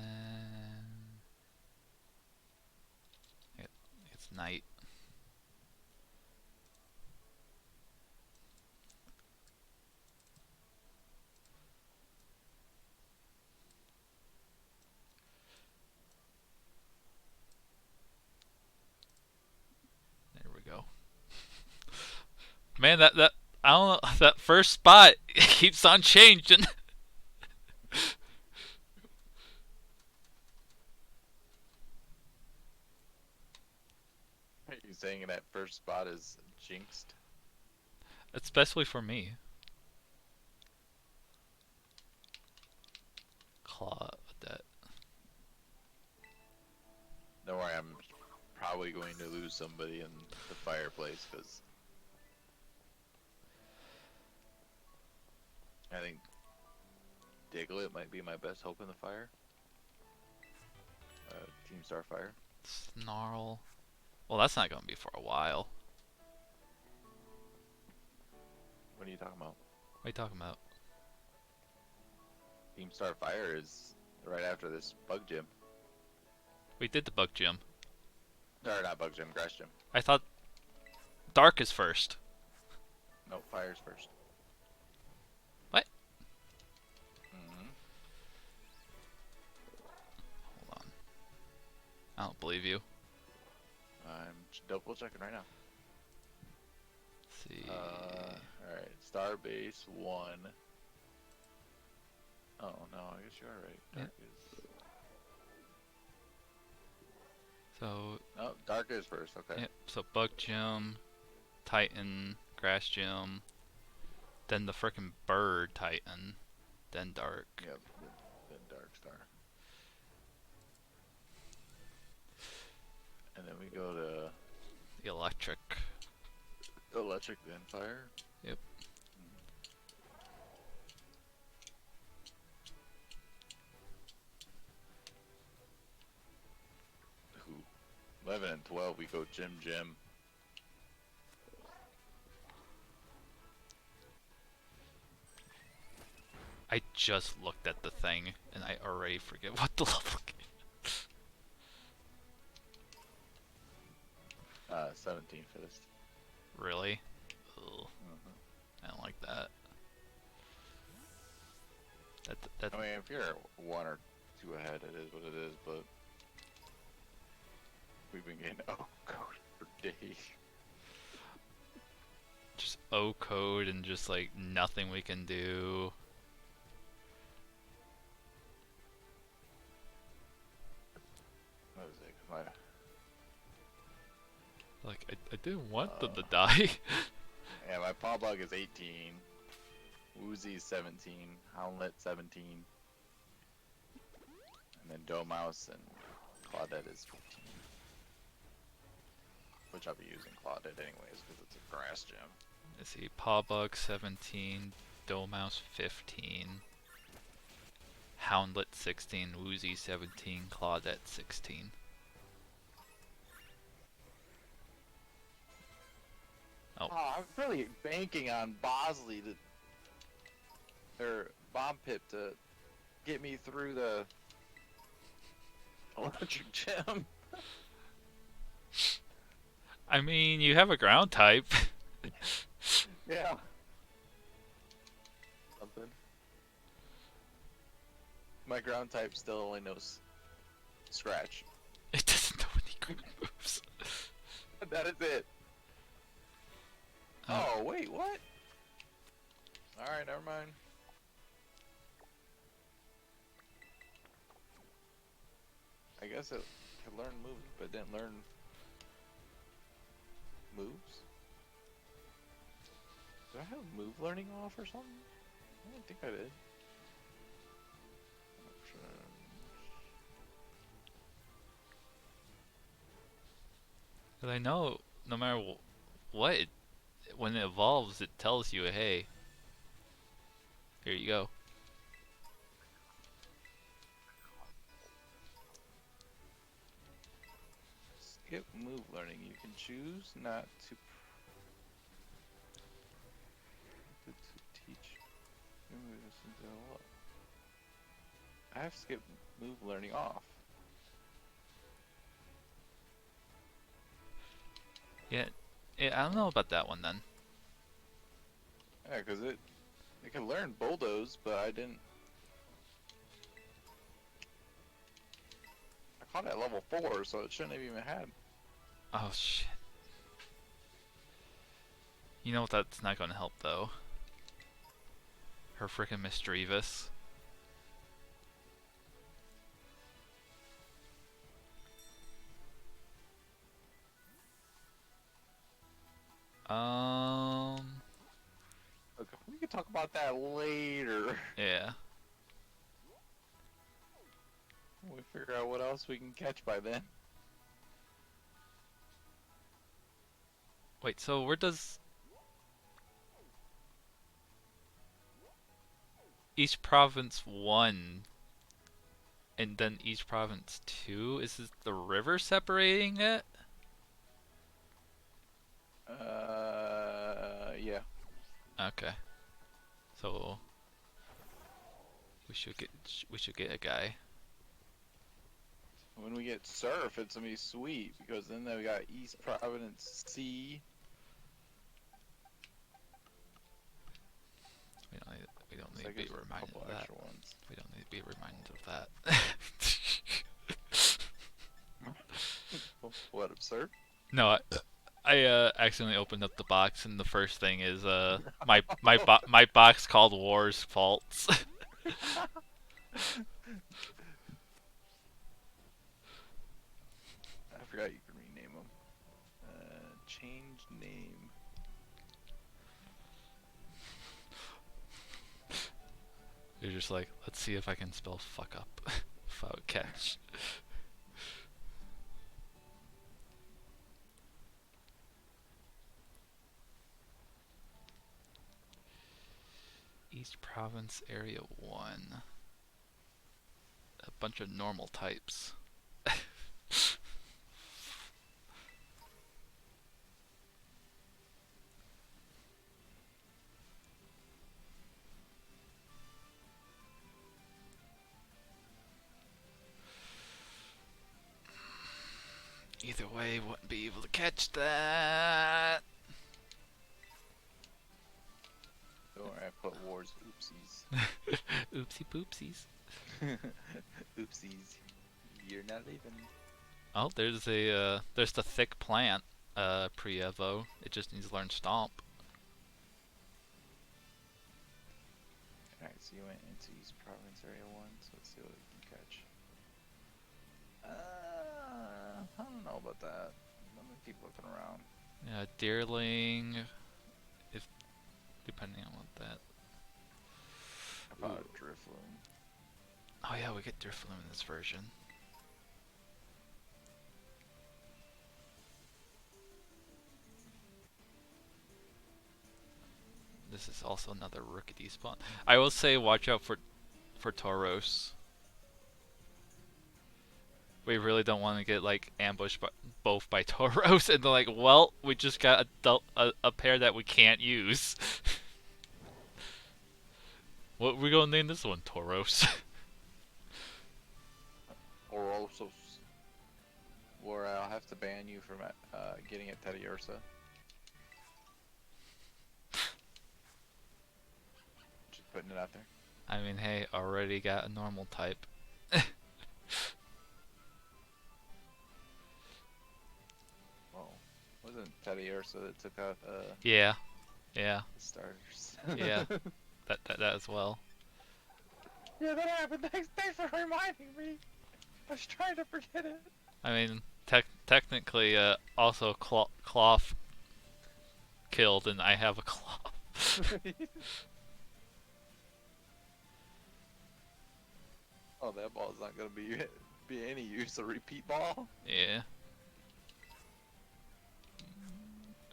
it's night. There we go. Man, that I don't know, that first spot keeps on changing. Are you saying that first spot is jinxed? Especially for me. Claudette. Don't worry, I'm probably going to lose somebody in the fireplace because I think Diglett might be my best hope in the fire. Team Starfire. Snarl. Well, that's not gonna be for a while. What are you talking about? What are you talking about? Team Starfire is right after this bug gym. We did the bug gym. Or not bug gym, grass gym. I thought dark is first. No, fire's first. What? Mm-hmm. Hold on. I don't believe you. I'm double checking right now. Let's see. Alright, Starbase 1. Oh, no, I guess you are right. Dark is... So, No, Dark is first, okay. yep. So bug gym, Titan, grass gym, then the frickin' bird titan, then dark. Yep. Then Dark Star. And then we go to The electric. Electric, then Fire. Yep. Ooh. 11 and 12, we go Jim. I just looked at the thing and I already forget what the level. 17 Fist. Really? Ugh, Mm-hmm. I don't like that. That I mean, if you're 1 or 2 ahead, it is what it is, but we've been getting code for days. just O code and just like nothing we can do. What was it? 'Cause Like I didn't want them to die. my paw bug is 18. Woozy 17. Houndlet 17. And then Mouse and Claudette is 15. Which I'll be using Claudette anyways because it's a grass gem. Let's see, Pawbug 17, Mouse 15, Houndlet 16, Woozy 17, Claudette 16. Oh. I'm really banking on Bosley or Bomb Pip to get me through the electric gem. I mean, you have a ground type. Yeah. Something. My ground type still only knows Scratch. It doesn't know any ground moves. That is it. Oh, wait, what? Alright, never mind. I guess it could learn moves, but didn't learn moves? Did I have move learning off or something? I don't think I did. Cause I know no matter what, when it evolves, it tells you, hey, here you go. Skip move learning. You can choose not to teach. I have skip move learning off. Yeah, I don't know about that one then. Yeah, because it can learn bulldoze, but I didn't. I caught it at level 4, so it shouldn't have even had. Oh shit. You know what? That's not gonna help though. Her frickin' mischievous. Okay, we can talk about that later. Yeah. We figure out what else we can catch by then. Wait, so where does each province 1 and then each province 2? Is this the river separating it? Yeah. Okay. So we should get a guy. When we get Surf, it's gonna be sweet because then we got East Providence C. We don't So need I to be guess a reminded couple of that. extra ones. We don't need to be reminded of that. What, absurd? No, I accidentally opened up the box and the first thing is my box called Wars Faults. I forgot you can rename them. Change name. You're just like, let's see if I can spell fuck up without catch. East Province Area 1. A bunch of normal types. Either way, wouldn't be able to catch that. Don't worry, I put wars. Oopsies. Oopsie poopsies. Oopsies. You're not leaving. Oh, there's the thick plant, pre-evo. It just needs to learn stomp. Alright, so you went into East Province Area 1, so let's see what we can catch. I don't know about that. Let me keep looking around. Yeah, deerling. If depending on what that. How about a Drifloon? Oh yeah, we get Drifloon in this version. This is also another Rookity spawn. I will say, watch out for Tauros. We really don't want to get like ambushed by, both by Tauros, and they're like, well, we just got a pair that we can't use. What we gonna name this one? Tauros. Orosos. Or I'll have to ban you from getting a Teddy Ursa. Just putting it out there. I mean, hey, already got a normal type. Well, wasn't Teddy Ursa that took out Yeah, the starters? yeah, that as well. Yeah, that happened. Thanks for reminding me. I was trying to forget it. I mean, technically, also Cloth killed, and I have a Cloth. Oh, that ball's not gonna be any use. A repeat ball. Yeah.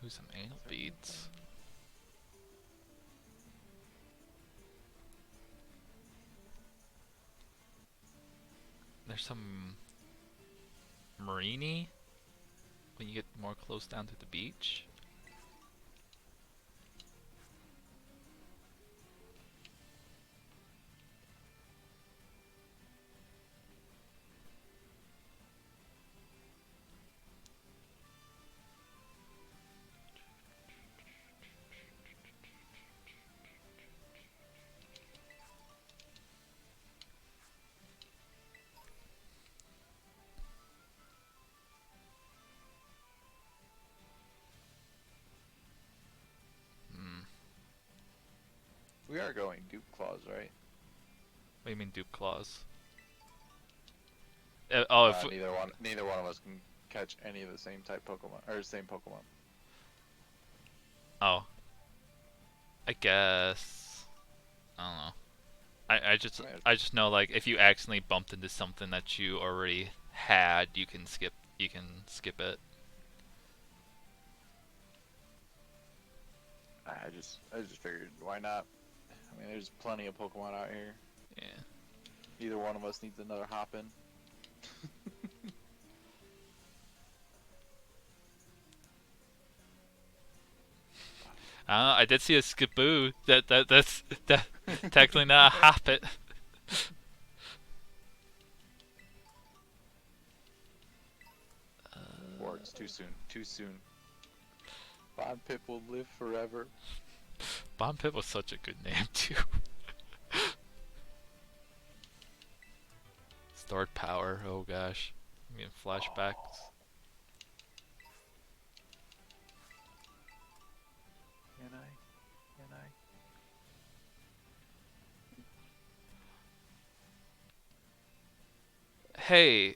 Do some anal beads. There's some Marini when you get more close down to the beach. We are going Duke Claws, right? What do you mean, Duke Claws? Oh, if neither one of us can catch any of the same type Pokemon or same Pokemon. oh, I guess I don't know. I just know, like, if you accidentally bumped into something that you already had, you can skip it. I just figured, why not? I mean, there's plenty of Pokemon out here. Yeah. Either one of us needs another Hoppin. I did see a Skipoo. That's technically not a Hoppit. Or it's too soon. Too soon. Bond Pip will live forever. Bomb Pit was such a good name too. Stored power. Oh gosh, I'm getting flashbacks. Can I? Hey,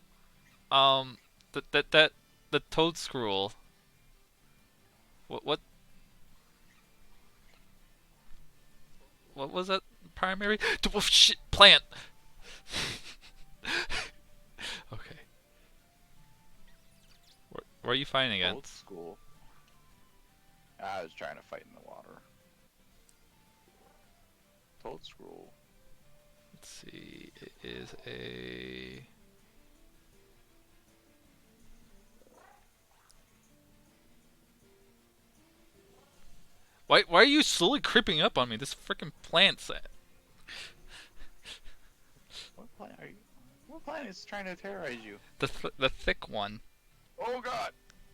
the Toad Scroll. What was that primary. Oh, shit, plant. Okay. Where are you fighting again? Old school. I was trying to fight in the water. Old school. Let's see. It is a. Why are you slowly creeping up on me? This freaking plant's. What planet are you? What planet is trying to terrorize you? The thick one. Oh god!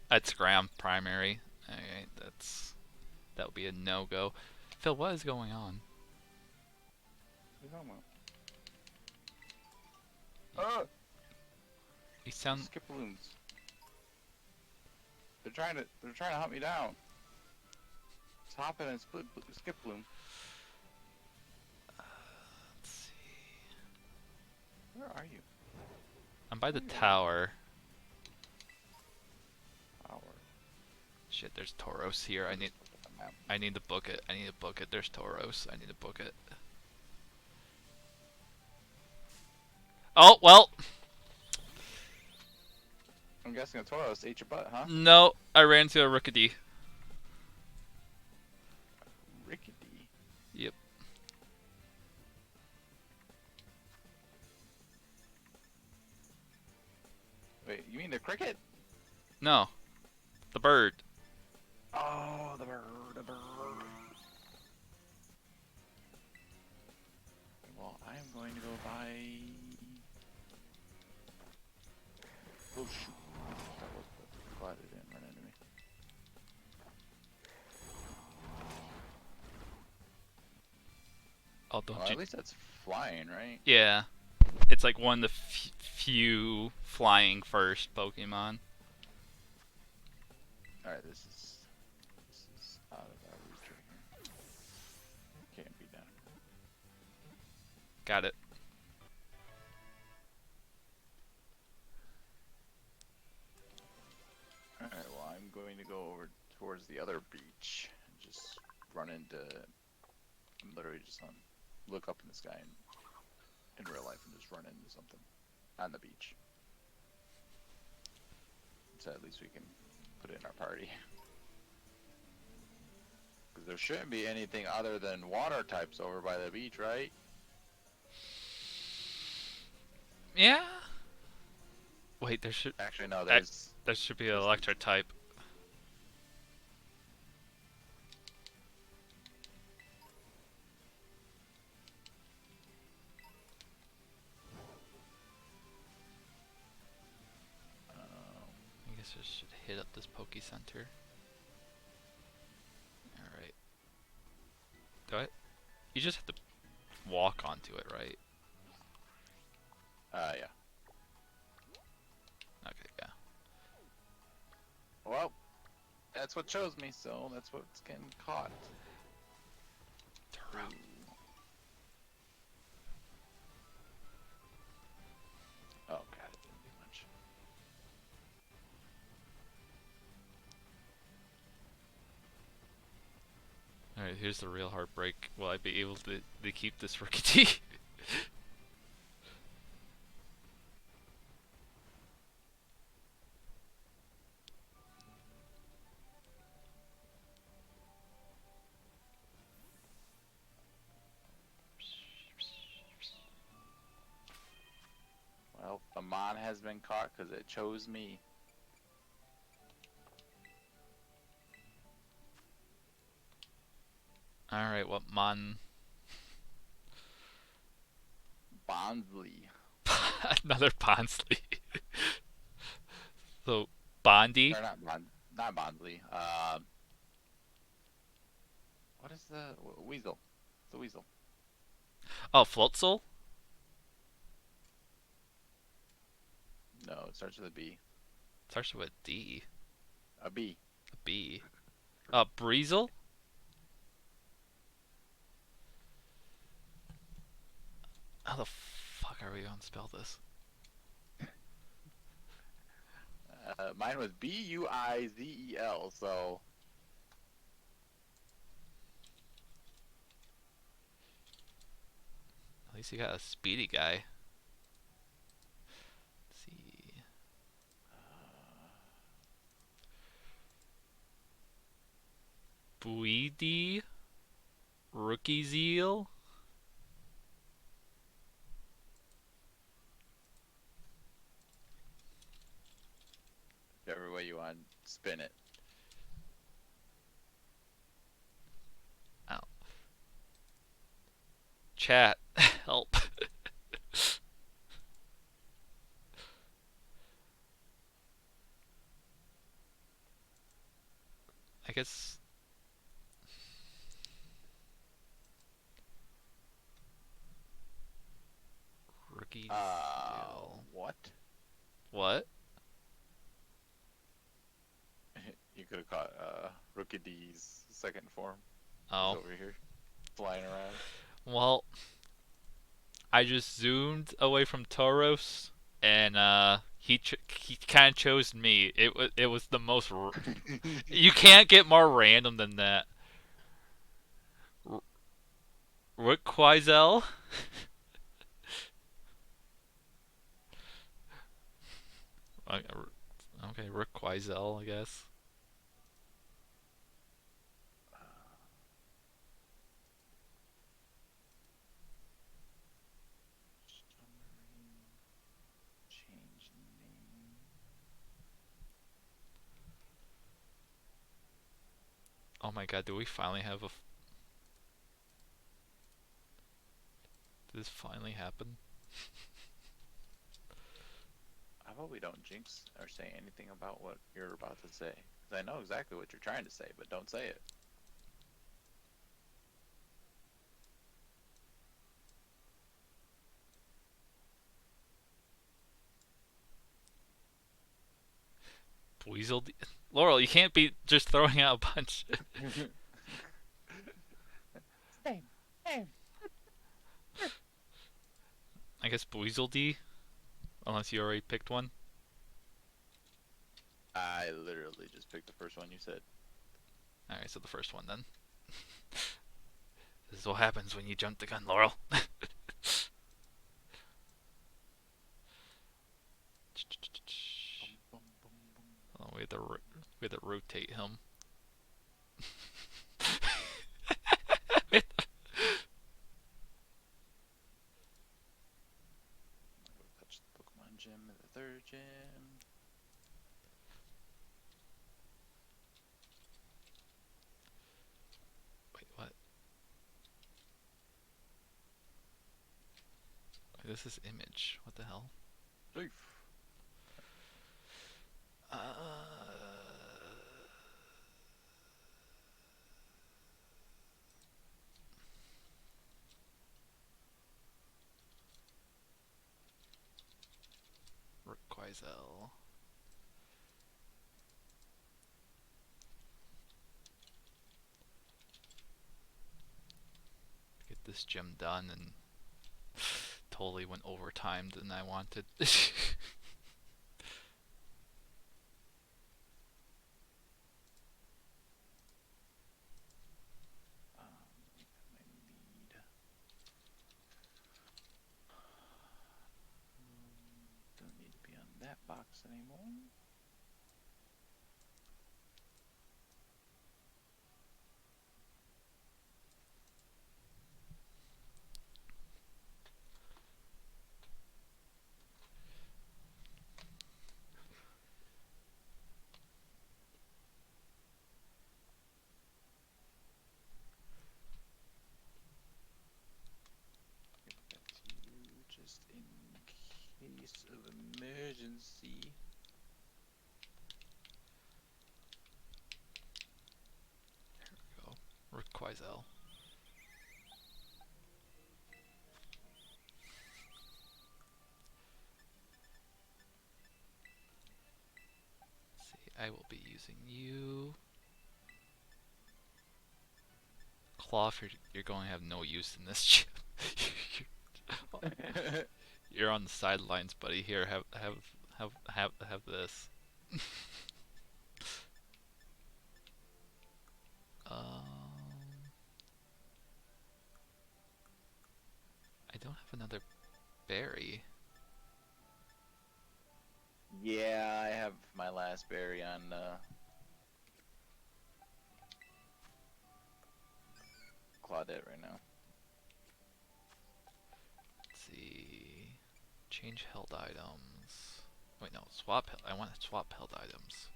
That's Graham primary. Alright, that would be a no-go. Phil, what is going on? What are you talking about? You sound. Skip balloons. They're trying to hunt me down. Just hop in and skip bloom. Let's see. Where are you? I'm by the tower. Our Shit, there's Tauros here. I need to book it. I need to book it. There's Tauros. I need to book it. Oh, well. I'm guessing a Tauros ate your butt, huh? No, I ran into a Rookidee. Rickety. Yep. Wait, you mean the cricket? No. The bird. Oh, the bird, the bird. Well, I am going to go buy. Oh shoot! That was glad it didn't run into me. Oh, don't Well, you? at least that's flying, right? Yeah. It's like one of the few flying first Pokemon. All right, this is out of our reach right here. Can't be done. Got it. All right, well, I'm going to go over towards the other beach and just run into. I'm literally just look up in the sky and in real life and just run into something on the beach. So at least we can put it in our party. Because there shouldn't be anything other than water types over by the beach, right? Yeah. Wait, there should Actually, no, there should be an there's- electric type. I guess I should hit up this Poke Center. Alright. Do I? You just have to walk onto it, right? yeah. Okay, yeah. Well, that's what chose me, so that's what's getting caught. Turo. Oh god, it didn't do much. Alright, here's the real heartbreak. Will I be able to keep this Rickety? Well, Amon has been caught because it chose me. Alright, what mon? Bondley. Another Bonsley. So, Bondi? Or not Bondley. What is the weasel? The weasel. Oh, Floatzel? No, it starts with a B. Starts with a D. A B. A B. Breezel? How the fuck are we gonna spell this? Mine was Buizel, so. least you got a speedy guy. Let's see. Buidi? Rookie Zeal? Whichever way you want, spin it. Oh. Chat, help. I guess. Rookie Zeal. What? What? You could have caught Rookie D's second form. He's Oh. over here, flying around. Well, I just zoomed away from Tauros, and he kind of chose me. It was the most. You can't get more random than that. Rook Quaizel? Okay, Rook Quaizel, I guess. Submarine. Change name. Oh my god, do we finally have a. Did this finally happen? How about we don't jinx or say anything about what you're about to say? Because I know exactly what you're trying to say, but don't say it. Weasel. Laurel, you can't be just throwing out a bunch. Same. Same. I guess Buizeldy? Unless you already picked one. I literally just picked the first one you said. Alright, so the first one then. This is what happens when you jump the gun, Laurel. Oh, we had to rotate him. Touch the Pokemon gym in the third gym. Wait, what? Wait, this is image. What the hell? Safe. Uh... Quaizel. Get this gym done and totally went over time than I wanted. My lead. Don't need to be on that box anymore. Give that to you just in case of emergency. Go. Rook Quaizel. See, I will be using you. Cloth, you're going to have no use in this gym. You're on the sidelines, buddy. Here, have this. I don't have another berry. Yeah, I have my last berry on Claudette right now. Let's see. Change held items. Wait, no. Swap. I want to swap held items.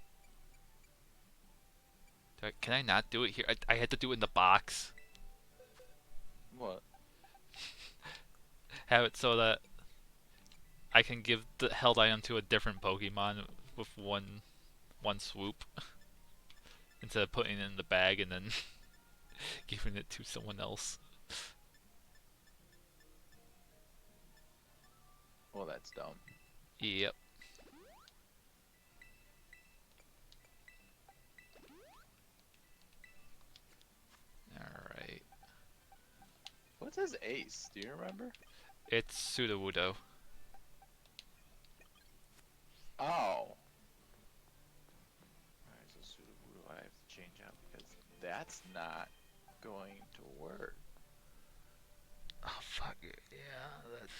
Can I not do it here? I had to do it in the box. What? Have it so that I can give the held item to a different Pokemon with one swoop instead of putting it in the bag and then giving it to someone else. Well, that's dumb. Yep. Alright. What's his ace? Do you remember? It's Sudowoodo. Oh. Alright, so Sudowoodo I have to change out because that's not going to work. Oh, fuck it. Yeah, that's...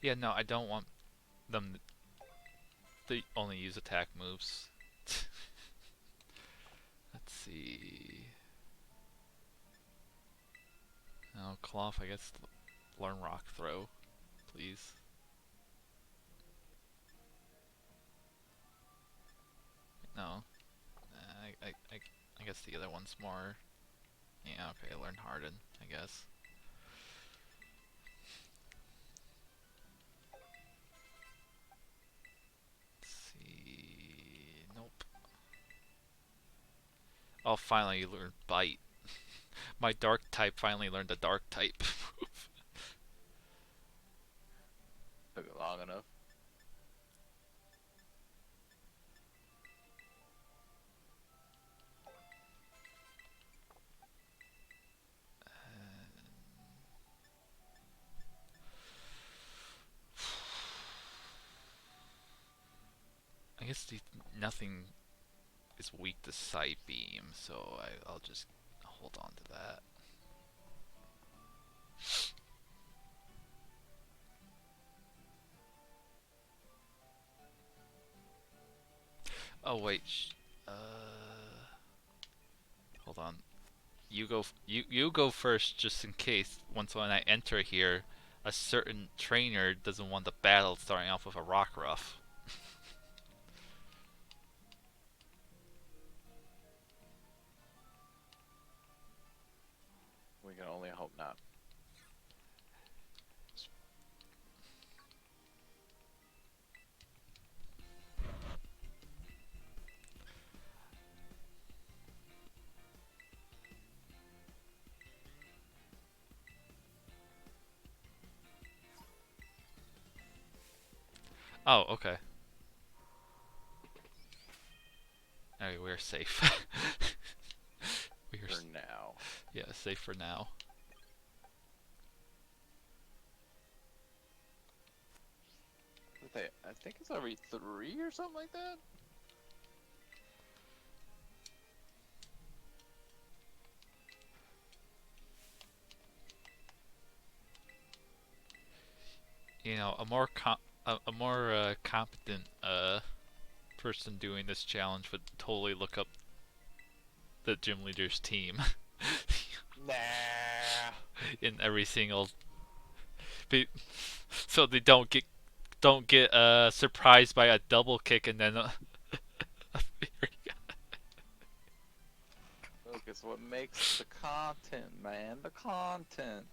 Yeah, no, I don't want them to only use attack moves. Let's see. Oh, Cloth, I guess learn Rock Throw, please. No. I guess the other one's more... Yeah, okay, learn Harden, I guess. Let's see... Nope. Oh, finally you learned Bite. My Dark type finally learned the Dark type. Took it long enough. I guess nothing is weak to Sight Beam, so I'll just hold on to that. Oh wait, hold on. You go first, just in case. Once when I enter here, a certain trainer doesn't want the battle starting off with a Rock Ruff. We can only hope not. Oh, okay. Alright, we're safe. We're For now. yeah, safe for now. I think it's every 3 or something like that. You know, a more competent person doing this challenge would totally look up the gym leader's team Nah. in every single so they don't get surprised by a double kick and then Look, it's what makes the content, man. The content.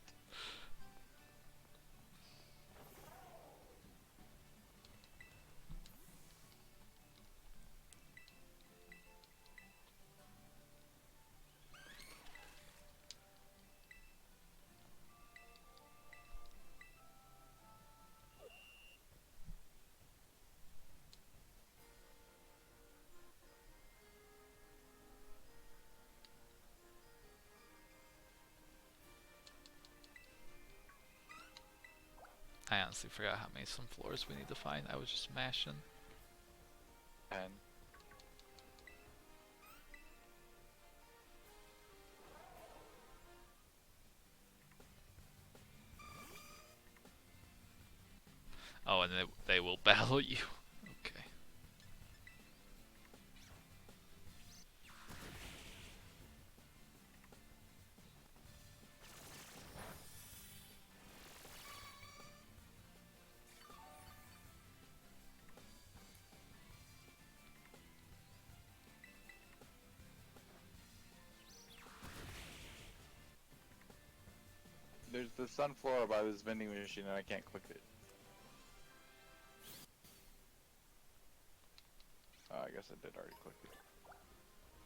I honestly forgot how many some floors we need to find. I was just mashing. And Oh, and they will battle you. Okay. there's the sunflower by this vending machine, and I can't click it. I guess I did already click it.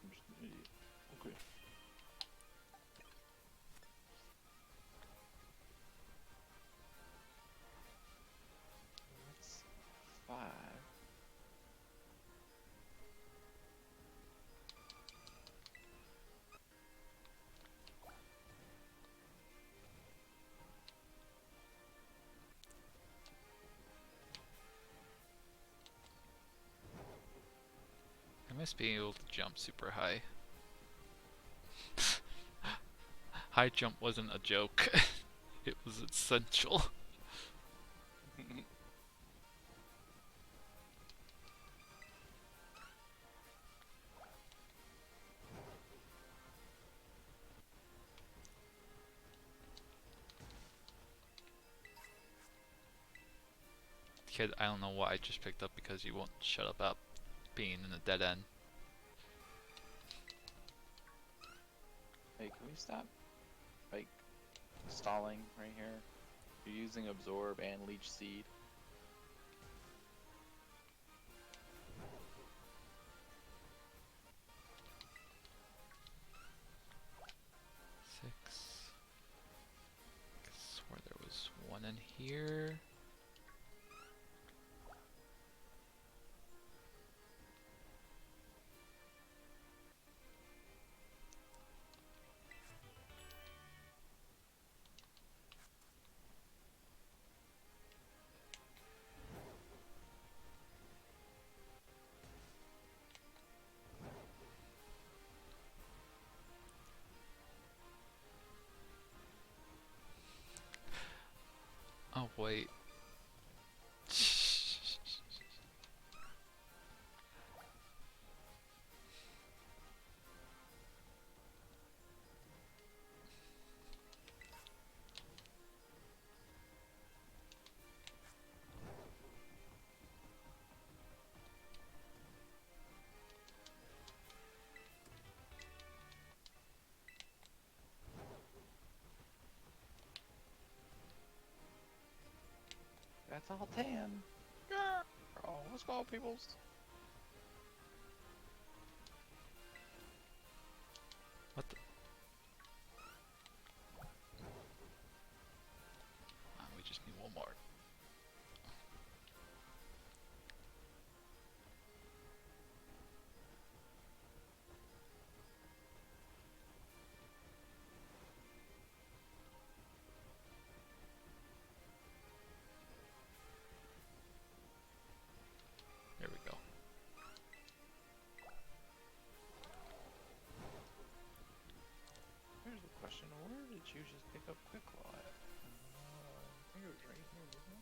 I'm just an idiot. Okay. That's 5. I miss being able to jump super high. High jump wasn't a joke. It was essential. Kid, I don't know what I just picked up because you won't shut up being in a dead end. Hey, can we stop, like, stalling right here? You're using absorb and leech seed. Six. I swear there was one in here. Oh wait. That's all 10. Oh, let's go, peoples. What the? We just need one more. There we go. Here's the question: where did you just pick up Quick Claw at? I think it was right here, wasn't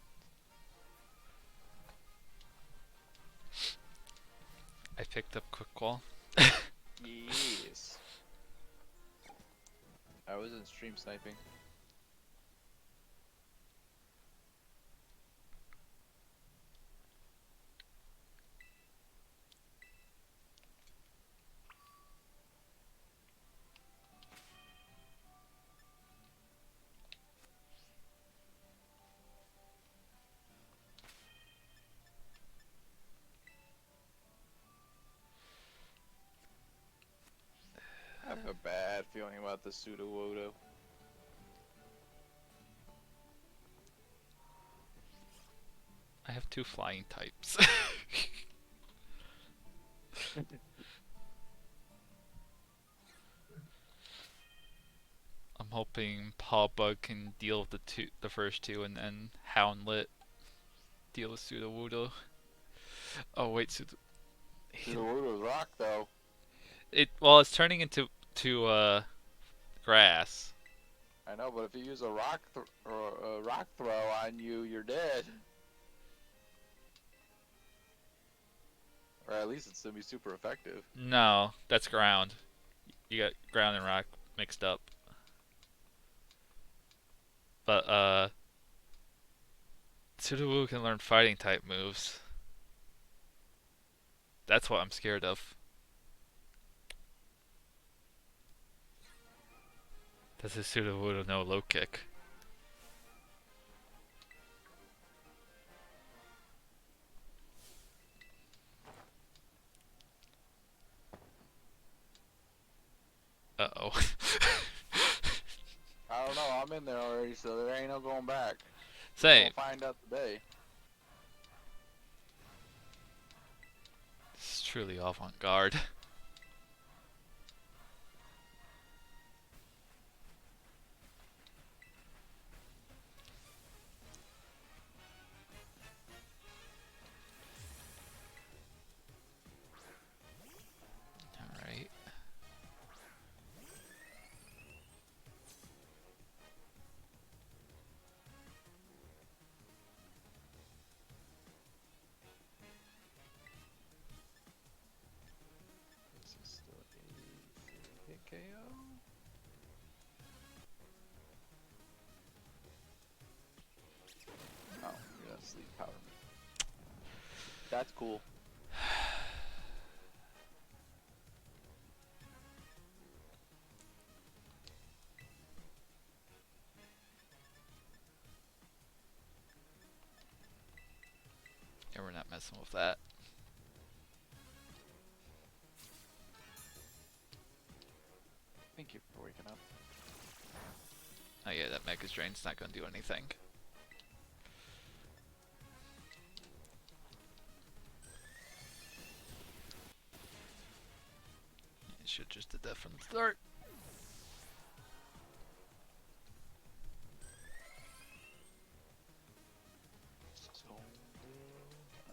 it? I picked up quick call. Yes. I was in stream sniping. I have a bad feeling about the Sudowoodo. I have 2 flying types. I'm hoping Paw Bug can deal with the first two, and then Houndlet deal with Sudowoodo. Oh wait, Sudowoodo's rock though. it's turning into grass. I know, but if you use a rock throw on you, you're dead. Or at least it's gonna be super effective. No, that's ground. You got ground and rock mixed up. But Sudowoodo can learn fighting type moves. That's what I'm scared of. Does his Sudowoodo know low kick? Uh-oh. I don't know. I'm in there already, so there ain't no going back. Same. We'll find out today. This is truly avant-garde. Alright. This is still a hit KO. Oh, you're gonna sleep powder me. That's cool. Yeah, we're not messing with that. Thank you for waking up. Oh yeah, that Mega Drain's not gonna do anything. It should just did that from the start.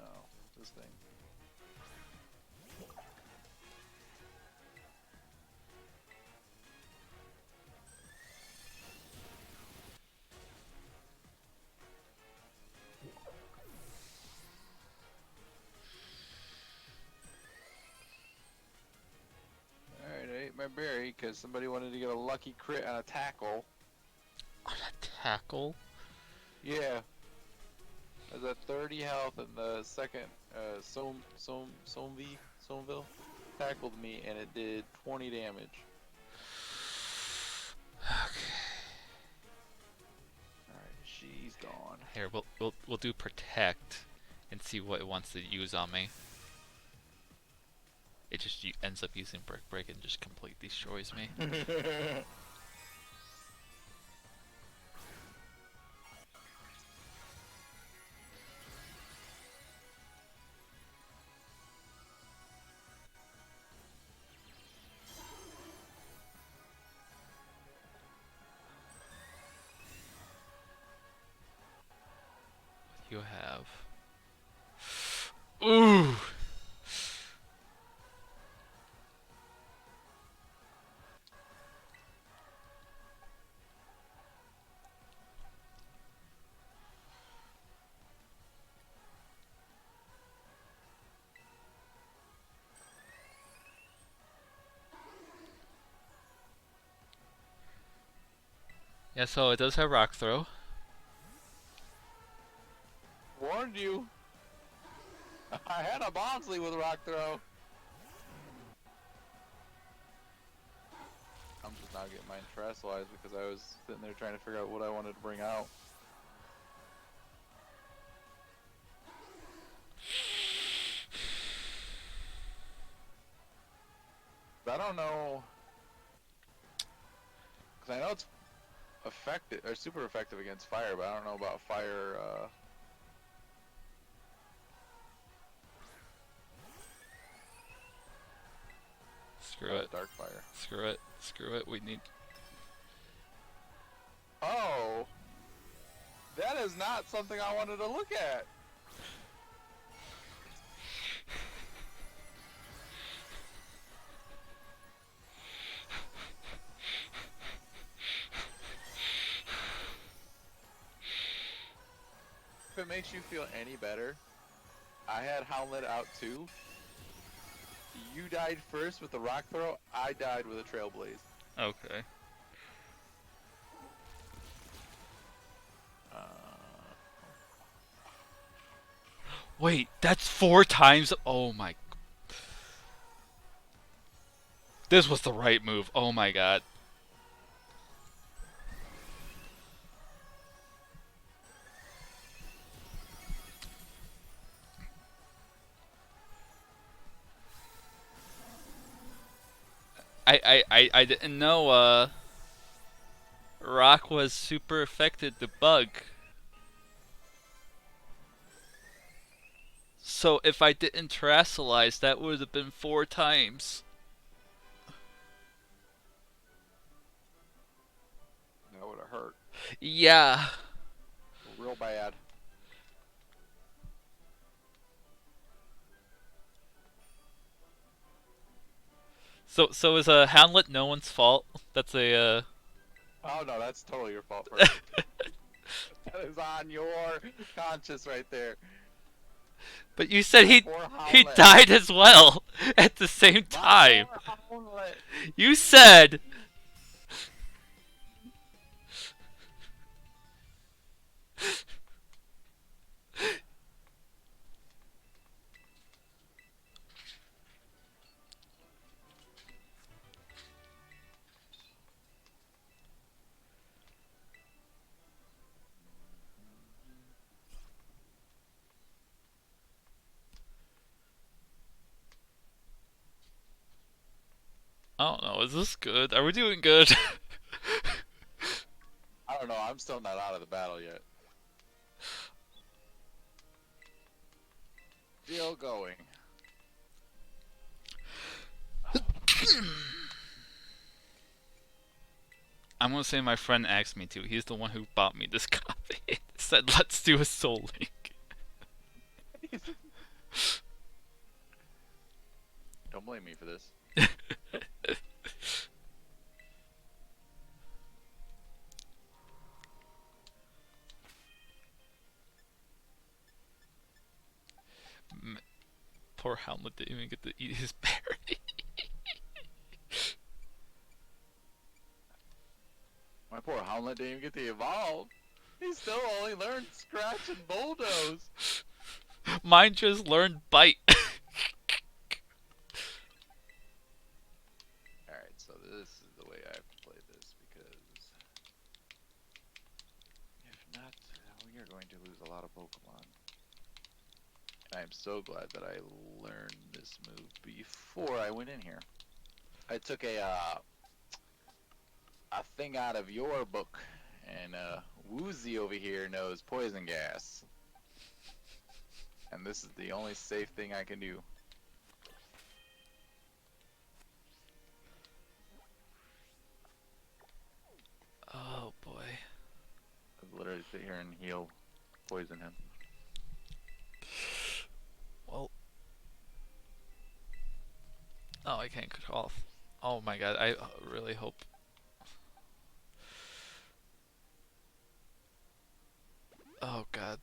Oh, this thing. Alright, I ate my berry because somebody wanted to get a lucky crit on a tackle. On a tackle? Yeah. I was at 30 health and the second Someville tackled me and it did 20 damage. Okay. Alright, she's gone. Here, we'll do protect and see what it wants to use on me. It just ends up using Brick Break and just completely destroys me. You have. Ooh! Yeah, so it does have Rock Throw. Warned you. I had a Bonsley with rock throw. I'm just not getting mine Terrestrialized because I was sitting there trying to figure out what I wanted to bring out. But I don't know, because I know it's effective or super effective against fire, but I don't know about fire. Screw it. Dark fire. Screw it. Screw it. We need. That is not something I wanted to look at. If it makes you feel any better, I had Howlet out too. You died first with the rock throw. I died with a trailblaze. Okay. Wait, that's 4 times. Oh my. This was the right move. Oh my god. I didn't know Rock was super affected the bug. So if I didn't terastallize, that would have been 4 times. That would have hurt Yeah. real bad. So is Hamlet no one's fault? That's a Oh no, that's totally your fault. First. That is on your conscience right there. But you said he Howlet. died as well at the same time. My poor Howlet. You said. I don't know. Is this good? Are we doing good? I don't know. I'm still not out of the battle yet. Still going. I'm gonna say my friend asked me to. He's the one who bought me this copy. Said, let's do a Soul Link. Don't blame me for this. Poor Hamlet didn't even get to eat his berry. My poor Howlet didn't even get to evolve. He still only learned Scratch and Bulldoze. Mine just learned Bite. Alright, so this is the way I have to play this, because if not, we are going to lose a lot of Pokemon. And I'm so glad that I learned this move before I went in here. I took a thing out of your book, and Woozy over here knows poison gas. And this is the only safe thing I can do. Oh boy. I'd literally sit here and heal poison him. Well. Oh, I can't cut off. Oh my god, I really hope. Oh god.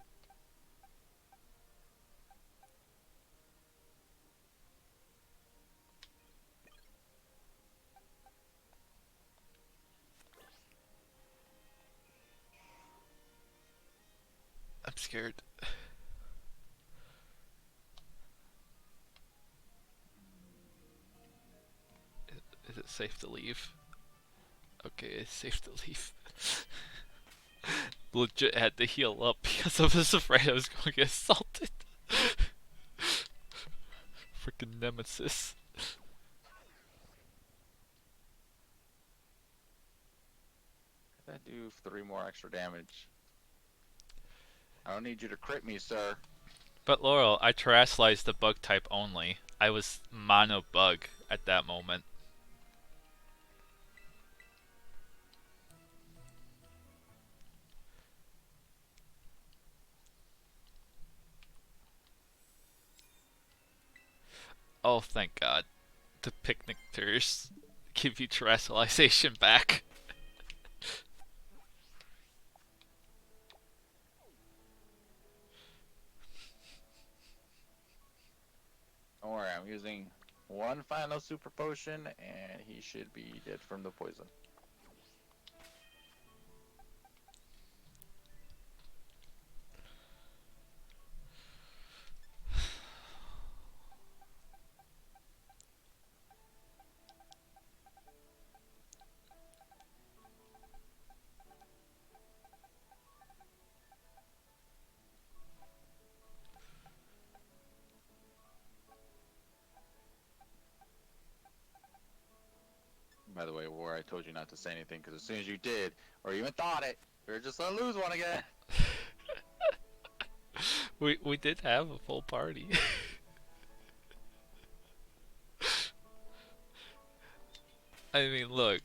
I'm scared. Is it safe to leave? Okay, it's safe to leave. Legit had to heal up because I was afraid I was going to get assaulted. Freaking nemesis. That do 3 more extra damage. I don't need you to crit me, sir. But Laurel, I terrestrialized the bug type only. I was mono bug at that moment. Oh, thank God. The picnickers give you terrestrialization back. Don't worry, I'm using one final super potion, and he should be dead from the poison. By the way, War, I told you not to say anything because as soon as you did, or even thought it, you're just gonna lose one again. We did have a full party. I mean, look.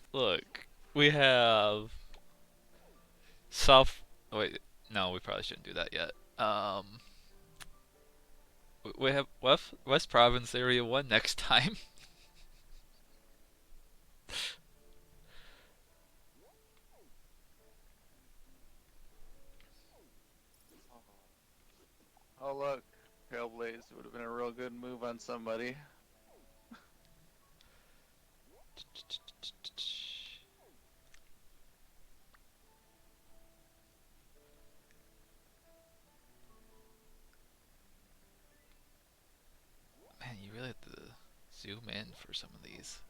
We have South. Wait, no, we probably shouldn't do that yet. We have West Province Area 1 next time. Oh look, Hellblaze would have been a real good move on somebody. Man, you really have to zoom in for some of these.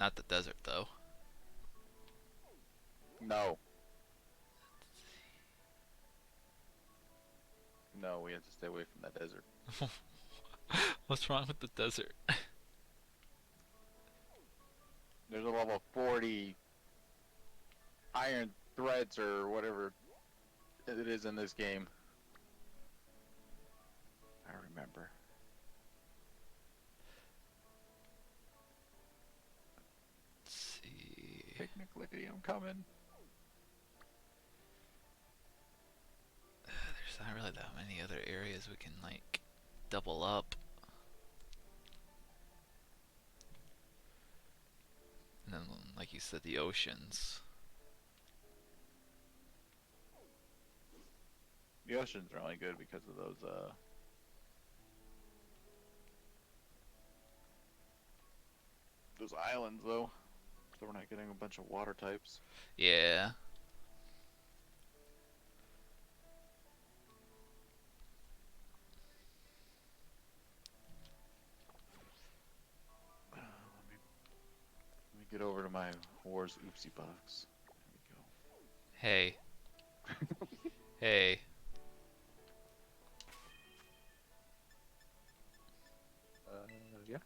Not the desert, though. No. No, we have to stay away from that desert. What's wrong with the desert? There's a level 40 iron threads or whatever it is in this game. I remember. Let's see. Picnic lady, I'm coming. There's not really that many other areas we can, like, double up. And then, like you said, the oceans. The oceans are only good because of those islands, though. So we're not getting a bunch of water types. Yeah. Let me get over to my War's Oopsie box. There Hey. Hey. we go. Yeah.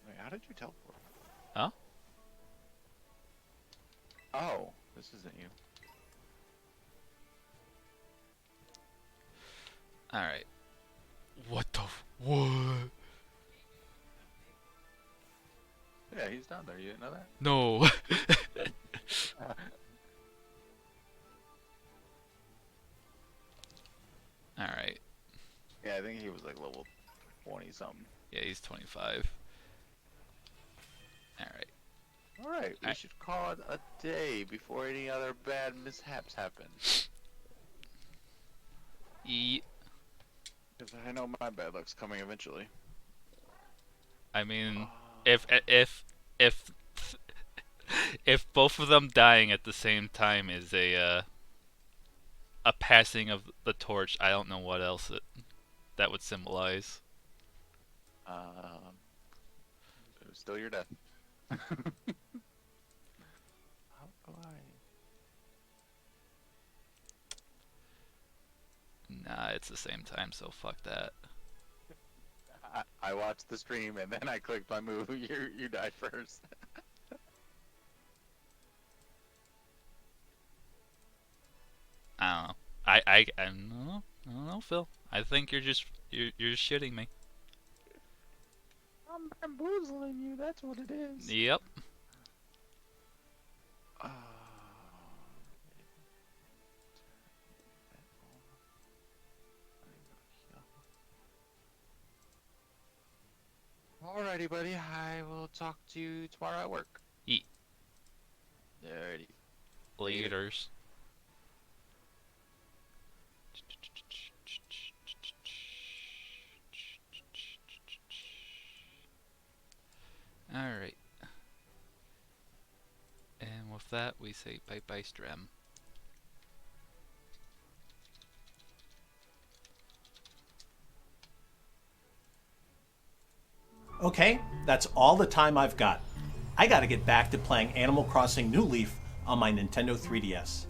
Wait, how did you teleport? Huh? Oh, this isn't you. Alright. What the what? Yeah, he's down there. You didn't know that? No. Alright. Yeah, I think he was like level 20 something. Yeah, he's 25. Alright. Alright, we should call it a day before any other bad mishaps happen. Because I know my bad luck's coming eventually. I mean, if if both of them dying at the same time is a passing of the torch, I don't know what else that would symbolize. It was still your death. How do Nah, it's the same time, so fuck that. I watched the stream and then I clicked my move. You died first. I don't know. I don't know, Phil. I think you're just shitting me. I'm bamboozling you, that's what it is. Yep. Uh, Alrighty, buddy. I will talk to you tomorrow at work. Eat. Alrighty. Leaders. Alright. And with that, we say bye-bye, Strem. Okay, that's all the time I've got. I gotta get back to playing Animal Crossing New Leaf on my Nintendo 3DS.